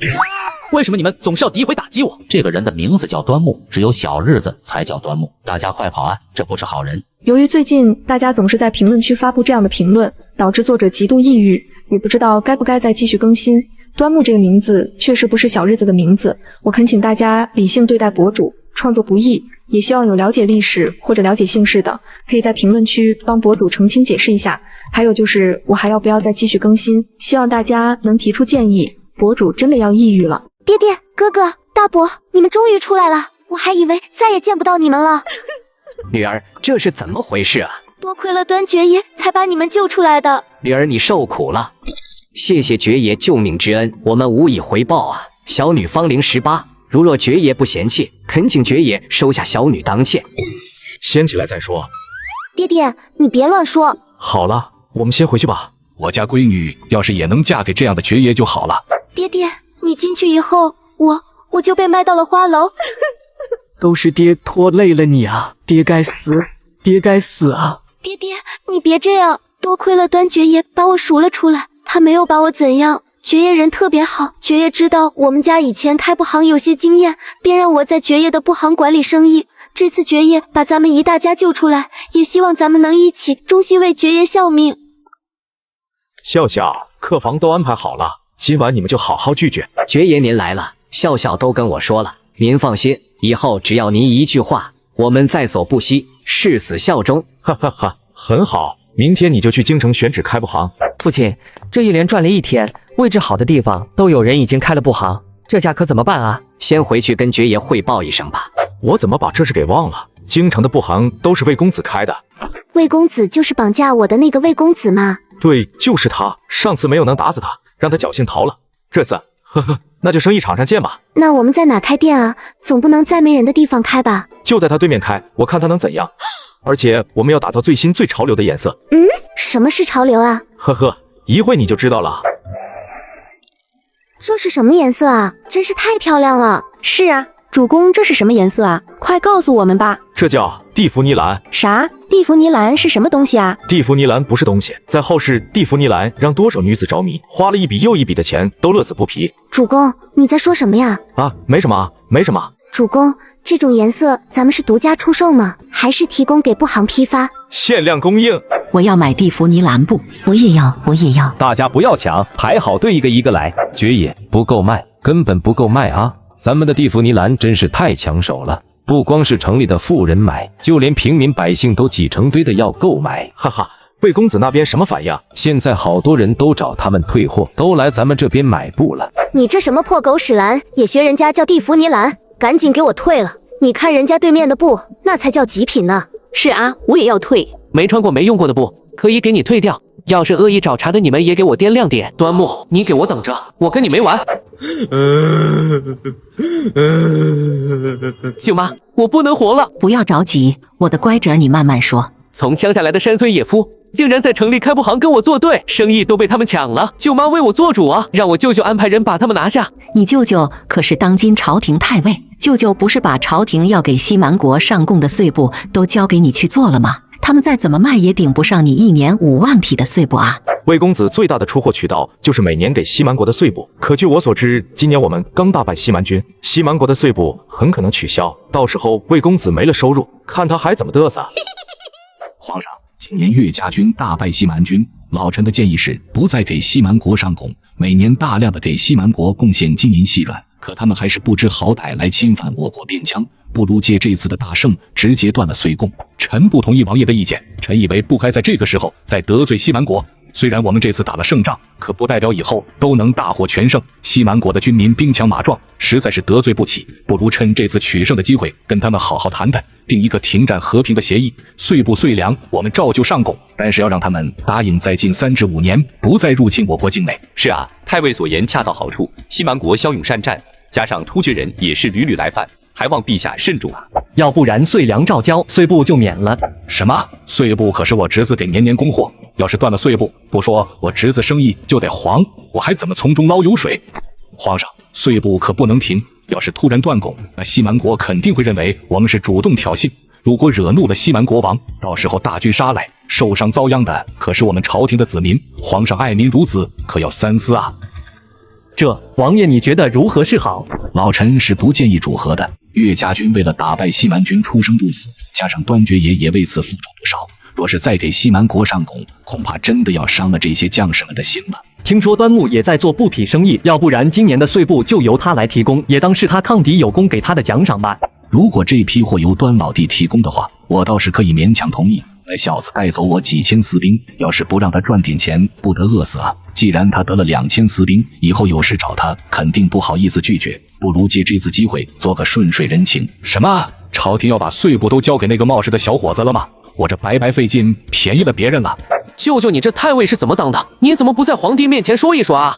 为什么你们总是要诋毁打击我？这个人的名字叫端木，只有小日子才叫端木。大家快跑啊，这不是好人。由于最近大家总是在评论区发布这样的评论，导致作者极度抑郁，也不知道该不该再继续更新。端木这个名字确实不是小日子的名字，我恳请大家理性对待博主，创作不易，也希望有了解历史或者了解姓氏的，可以在评论区帮博主澄清解释一下。还有就是我还要不要再继续更新，希望大家能提出建议，博主真的要抑郁了。爹爹，哥哥，大伯，你们终于出来了，我还以为再也见不到你们了。女儿，这是怎么回事啊？多亏了端爵爷才把你们救出来的。女儿，你受苦了。谢谢爵爷救命之恩，我们无以回报啊。小女芳龄18，如若爵爷不嫌弃，恳请爵爷收下小女当妾。掀起来再说。爹爹，你别乱说。好了，我们先回去吧。我家闺女要是也能嫁给这样的爵爷就好了。爹爹，你进去以后，我就被卖到了花楼。都是爹拖累了你啊，爹该死，爹该死啊！爹爹，你别这样，多亏了端爵爷把我赎了出来，他没有把我怎样。爵爷人特别好，爵爷知道我们家以前开布行有些经验，便让我在爵爷的布行管理生意。这次爵爷把咱们一大家救出来，也希望咱们能一起衷心为爵爷效命。笑笑，客房都安排好了，今晚你们就好好聚聚。爵爷您来了，笑笑都跟我说了，您放心，以后只要您一句话，我们在所不惜，誓死效忠。哈哈哈，很好，明天你就去京城选址开布行。父亲，这一连转了一天，位置好的地方都有人已经开了布行，这下可怎么办啊？先回去跟爵爷汇报一声吧。我怎么把这事给忘了？京城的布行都是魏公子开的。魏公子就是绑架我的那个魏公子吗？对，就是他。上次没有能打死他，让他侥幸逃了。这次，呵呵，那就生意场上见吧。那我们在哪开店啊？总不能在没人的地方开吧？就在他对面开，我看他能怎样。而且我们要打造最新最潮流的颜色。什么是潮流啊？呵呵，一会你就知道了。这是什么颜色啊？真是太漂亮了。是啊，主公，这是什么颜色啊？快告诉我们吧。这叫蒂芙尼蓝。啥？蒂芙尼蓝是什么东西啊？蒂芙尼蓝不是东西，在后世，蒂芙尼蓝让多少女子着迷，花了一笔又一笔的钱，都乐此不疲。主公，你在说什么呀？啊，没什么，没什么。主公，这种颜色咱们是独家出售吗？还是提供给布行批发？限量供应。我要买蒂芙尼蓝布。我也要，我也要。大家不要抢，排好队，一个一个来。爵爷，不够卖，根本不够卖啊！咱们的蒂芙尼蓝真是太抢手了，不光是城里的富人买，就连平民百姓都挤成堆的要购买。哈哈，魏公子那边什么反应？现在好多人都找他们退货，都来咱们这边买布了。你这什么破狗屎蓝，也学人家叫蒂芙尼蓝，赶紧给我退了！你看人家对面的布，那才叫极品呢。是啊，我也要退。没穿过没用过的布，可以给你退掉。要是恶意找茬的，你们也给我掂亮点。端木，你给我等着，我跟你没完。舅妈，我不能活了。不要着急，我的乖侄儿，你慢慢说。从乡下来的山村野夫，竟然在城里开布行跟我作对，生意都被他们抢了。舅妈为我做主啊，让我舅舅安排人把他们拿下。你舅舅可是当今朝廷太尉，舅舅不是把朝廷要给西蛮国上贡的碎布都交给你去做了吗？他们再怎么卖也顶不上你1年5万匹的碎布啊！魏公子最大的出货渠道就是每年给西蛮国的碎布，可据我所知，今年我们刚大败西蛮军，西蛮国的碎布很可能取消，到时候魏公子没了收入，看他还怎么嘚瑟。皇上，今年岳家军大败西蛮军，老臣的建议是不再给西蛮国上贡，每年大量的给西蛮国贡献金银细软，可他们还是不知好歹来侵犯我国边疆。不如借这次的大胜，直接断了岁贡。臣不同意王爷的意见，臣以为不该在这个时候再得罪西蛮国。虽然我们这次打了胜仗，可不代表以后都能大获全胜。西蛮国的军民兵强马壮，实在是得罪不起，不如趁这次取胜的机会，跟他们好好谈谈，定一个停战和平的协议。岁布岁粮我们照旧上贡，但是要让他们答应在近3至5年不再入侵我国境内。是啊，太尉所言恰到好处。西蛮国骁勇善战，加上突厥人也是屡屡来犯，还望陛下慎重啊。要不然岁粮照交，岁布就免了。什么？岁布可是我侄子给年年供货，要是断了岁布，不说我侄子生意就得黄，我还怎么从中捞油水？皇上，岁布可不能停，要是突然断供，那西蛮国肯定会认为我们是主动挑衅。如果惹怒了西蛮国王，到时候大军杀来，受伤遭殃的可是我们朝廷的子民。皇上爱民如子，可要三思啊！这王爷你觉得如何是好？老臣是不建议主和的。岳家军为了打败西蛮军出生入死，加上端爵爷也为此付出不少。若是再给西蛮国上贡，恐怕真的要伤了这些将士们的心了。听说端木也在做布匹生意，要不然今年的岁布就由他来提供，也当是他抗敌有功给他的奖赏吧。如果这批货由端老弟提供的话，我倒是可以勉强同意。那小子带走我几千私兵，要是不让他赚点钱，不得饿死啊！既然他得了2000私兵，以后有事找他，肯定不好意思拒绝。不如借这次机会做个顺水人情。什么？朝廷要把岁布都交给那个冒失的小伙子了吗？我这白白费劲，便宜了别人了。舅舅，你这太尉是怎么当的？你怎么不在皇帝面前说一说啊？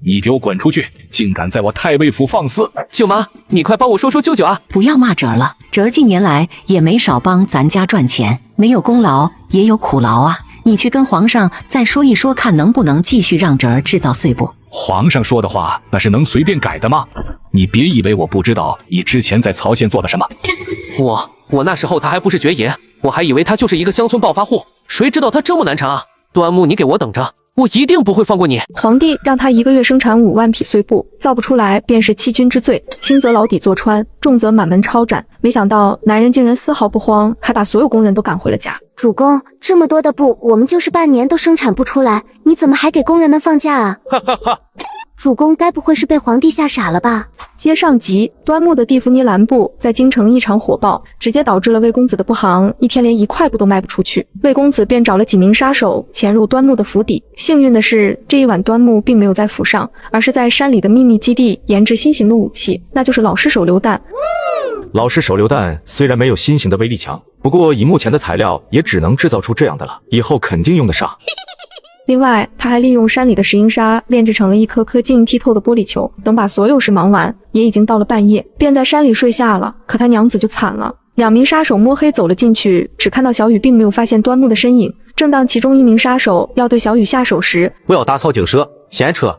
你给我滚出去！竟敢在我太尉府放肆！舅妈，你快帮我说说舅舅啊！不要骂侄儿了，侄儿近年来也没少帮咱家赚钱，没有功劳也有苦劳啊。你去跟皇上再说一说，看能不能继续让侄儿制造岁布。皇上说的话，那是能随便改的吗？你别以为我不知道你之前在曹县做了什么。我那时候他还不是爵爷，我还以为他就是一个乡村暴发户，谁知道他这么难缠啊！端木，你给我等着，我一定不会放过你。皇帝让他1个月生产5万匹岁布，造不出来便是欺君之罪，轻则牢底坐穿，重则满门抄斩。没想到男人竟然丝毫不慌，还把所有工人都赶回了家。主公，这么多的布，我们就是半年都生产不出来，你怎么还给工人们放假啊？哈哈哈！主公该不会是被皇帝吓傻了吧？接上集，端木的蒂芙尼蓝布在京城异常火爆，直接导致了魏公子的布行一天连1块布都卖不出去。魏公子便找了几名杀手潜入端木的府邸。幸运的是，这一晚端木并没有在府上，而是在山里的秘密基地研制新型的武器，那就是老式手榴弹。老式手榴弹虽然没有新型的威力强，不过以目前的材料也只能制造出这样的了，以后肯定用得上。另外，他还利用山里的石英砂炼制成了一颗颗晶莹剔透的玻璃球。等把所有事忙完，也已经到了半夜，便在山里睡下了。可他娘子就惨了，2名杀手摸黑走了进去，只看到小雨，并没有发现端木的身影。正当其中1名杀手要对小雨下手时，不要打草惊蛇，先撤。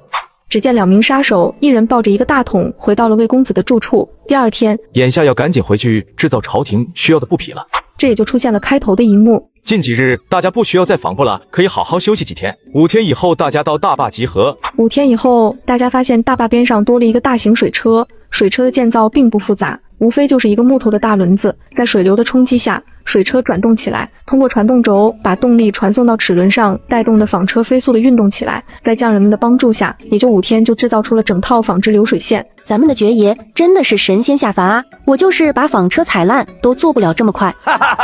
只见2名杀手一人抱着一个大桶回到了魏公子的住处。第二天，眼下要赶紧回去制造朝廷需要的布匹了。这也就出现了开头的一幕。近几日大家不需要再访步了，可以好好休息几天。5天以后大家到大坝集合。5天以后，大家发现大坝边上多了一个大型水车。水车的建造并不复杂，无非就是一个木头的大轮子，在水流的冲击下，水车转动起来，通过传动轴把动力传送到齿轮上，带动的纺车飞速的运动起来。在匠人们的帮助下，也就5天就制造出了整套纺织流水线。咱们的爵爷真的是神仙下凡啊！我就是把纺车踩烂都做不了这么快。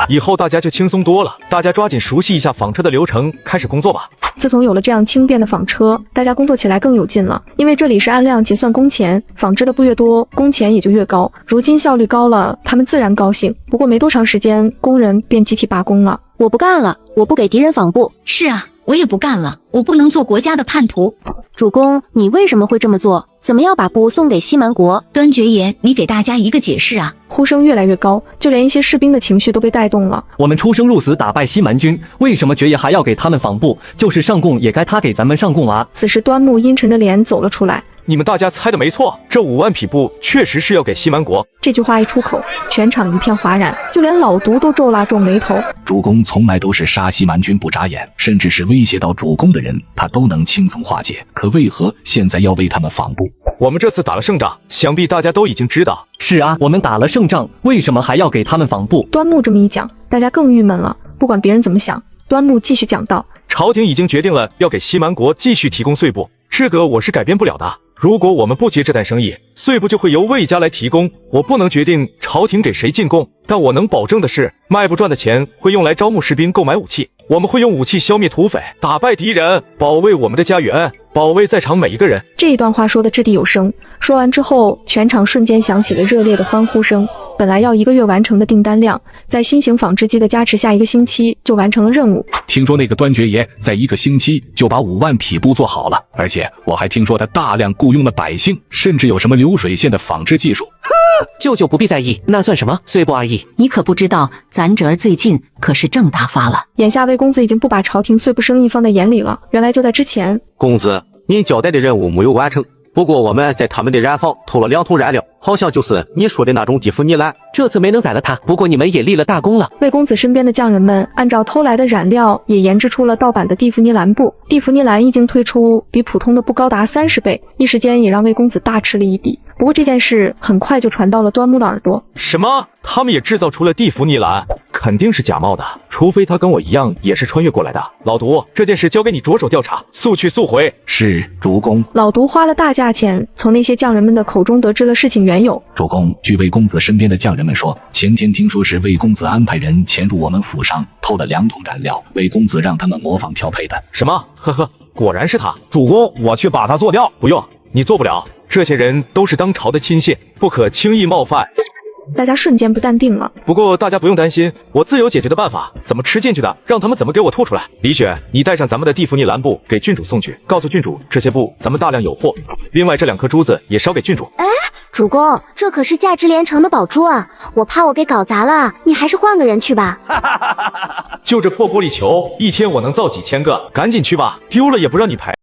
以后大家就轻松多了，大家抓紧熟悉一下纺车的流程，开始工作吧。自从有了这样轻便的纺车，大家工作起来更有劲了。因为这里是按量结算工钱，纺织的布越多，工钱也就越高。如今效率高了，他们自然高兴。不过没多长时间，工人便集体罢工了。我不干了，我不给敌人纺布。是啊，我也不干了，我不能做国家的叛徒。主公，你为什么会这么做？怎么要把布送给西蛮国？端爵爷，你给大家一个解释啊！呼声越来越高，就连一些士兵的情绪都被带动了。我们出生入死打败西蛮军，为什么爵爷还要给他们纺布？就是上贡也该他给咱们上贡啊！此时端木阴沉着脸走了出来。你们大家猜的没错，这5万匹布确实是要给西蛮国。这句话一出口，全场一片哗然，就连老毒都皱眉头。主公从来都是杀西蛮军不眨眼，甚至是威胁到主公的人，他都能轻松化解。可为何现在要为他们纺布？我们这次打了胜仗，想必大家都已经知道。是啊，我们打了胜仗，为什么还要给他们纺布？端木这么一讲，大家更郁闷了。不管别人怎么想，端木继续讲道：朝廷已经决定了要给西蛮国继续提供岁布，这个我是改变不了的。如果我们不接这单生意，岁布就会由魏家来提供。我不能决定朝廷给谁进贡，但我能保证的是，卖不赚的钱会用来招募士兵、购买武器。我们会用武器消灭土匪，打败敌人，保卫我们的家园，保卫在场每一个人。这一段话说的掷地有声，说完之后，全场瞬间响起了热烈的欢呼声。本来要1个月完成的订单量，在新型纺织机的加持下，1个星期就完成了任务。听说那个端爵爷在1个星期就把5万匹布做好了，而且我还听说他大量雇佣了百姓，甚至有什么流水线的纺织技术。舅舅不必在意，那算什么？碎布而已。你可不知道，咱侄儿最近可是正大发了。眼下魏公子已经不把朝廷碎布生意放在眼里了，原来就在之前。公子，您交代的任务没有完成，不过我们在他们的染坊偷了2桶染料，好像就是你说的那种蒂芙尼蓝。这次没能宰了他，不过你们也立了大功了。魏公子身边的匠人们按照偷来的染料也研制出了盗版的蒂芙尼蓝布，蒂芙尼蓝一经推出，比普通的布高达30倍，一时间也让魏公子大吃了一笔。不过这件事很快就传到了端木的耳朵。什么？他们也制造出了蒂芙尼蓝？肯定是假冒的，除非他跟我一样也是穿越过来的。老毒，这件事交给你着手调查，速去速回。是，主公。老毒花了大价钱从那些匠人们的口中得知了事情缘由。主公，据魏公子身边的匠人们说，前天听说是魏公子安排人潜入我们府上，偷了2桶染料，魏公子让他们模仿调配的。什么？呵呵，果然是他。主公，我去把他做掉。不用，你做不了。这些人都是当朝的亲信，不可轻易冒犯。大家瞬间不淡定了。不过大家不用担心，我自有解决的办法。怎么吃进去的，让他们怎么给我吐出来。李雪，你带上咱们的蒂芙尼蓝布给郡主送去，告诉郡主这些布咱们大量有货。另外这2颗珠子也烧给郡主。哎，主公，这可是价值连城的宝珠啊，我怕我给搞砸了，你还是换个人去吧。就这破玻璃球，1天我能造几千个，赶紧去吧，丢了也不让你赔。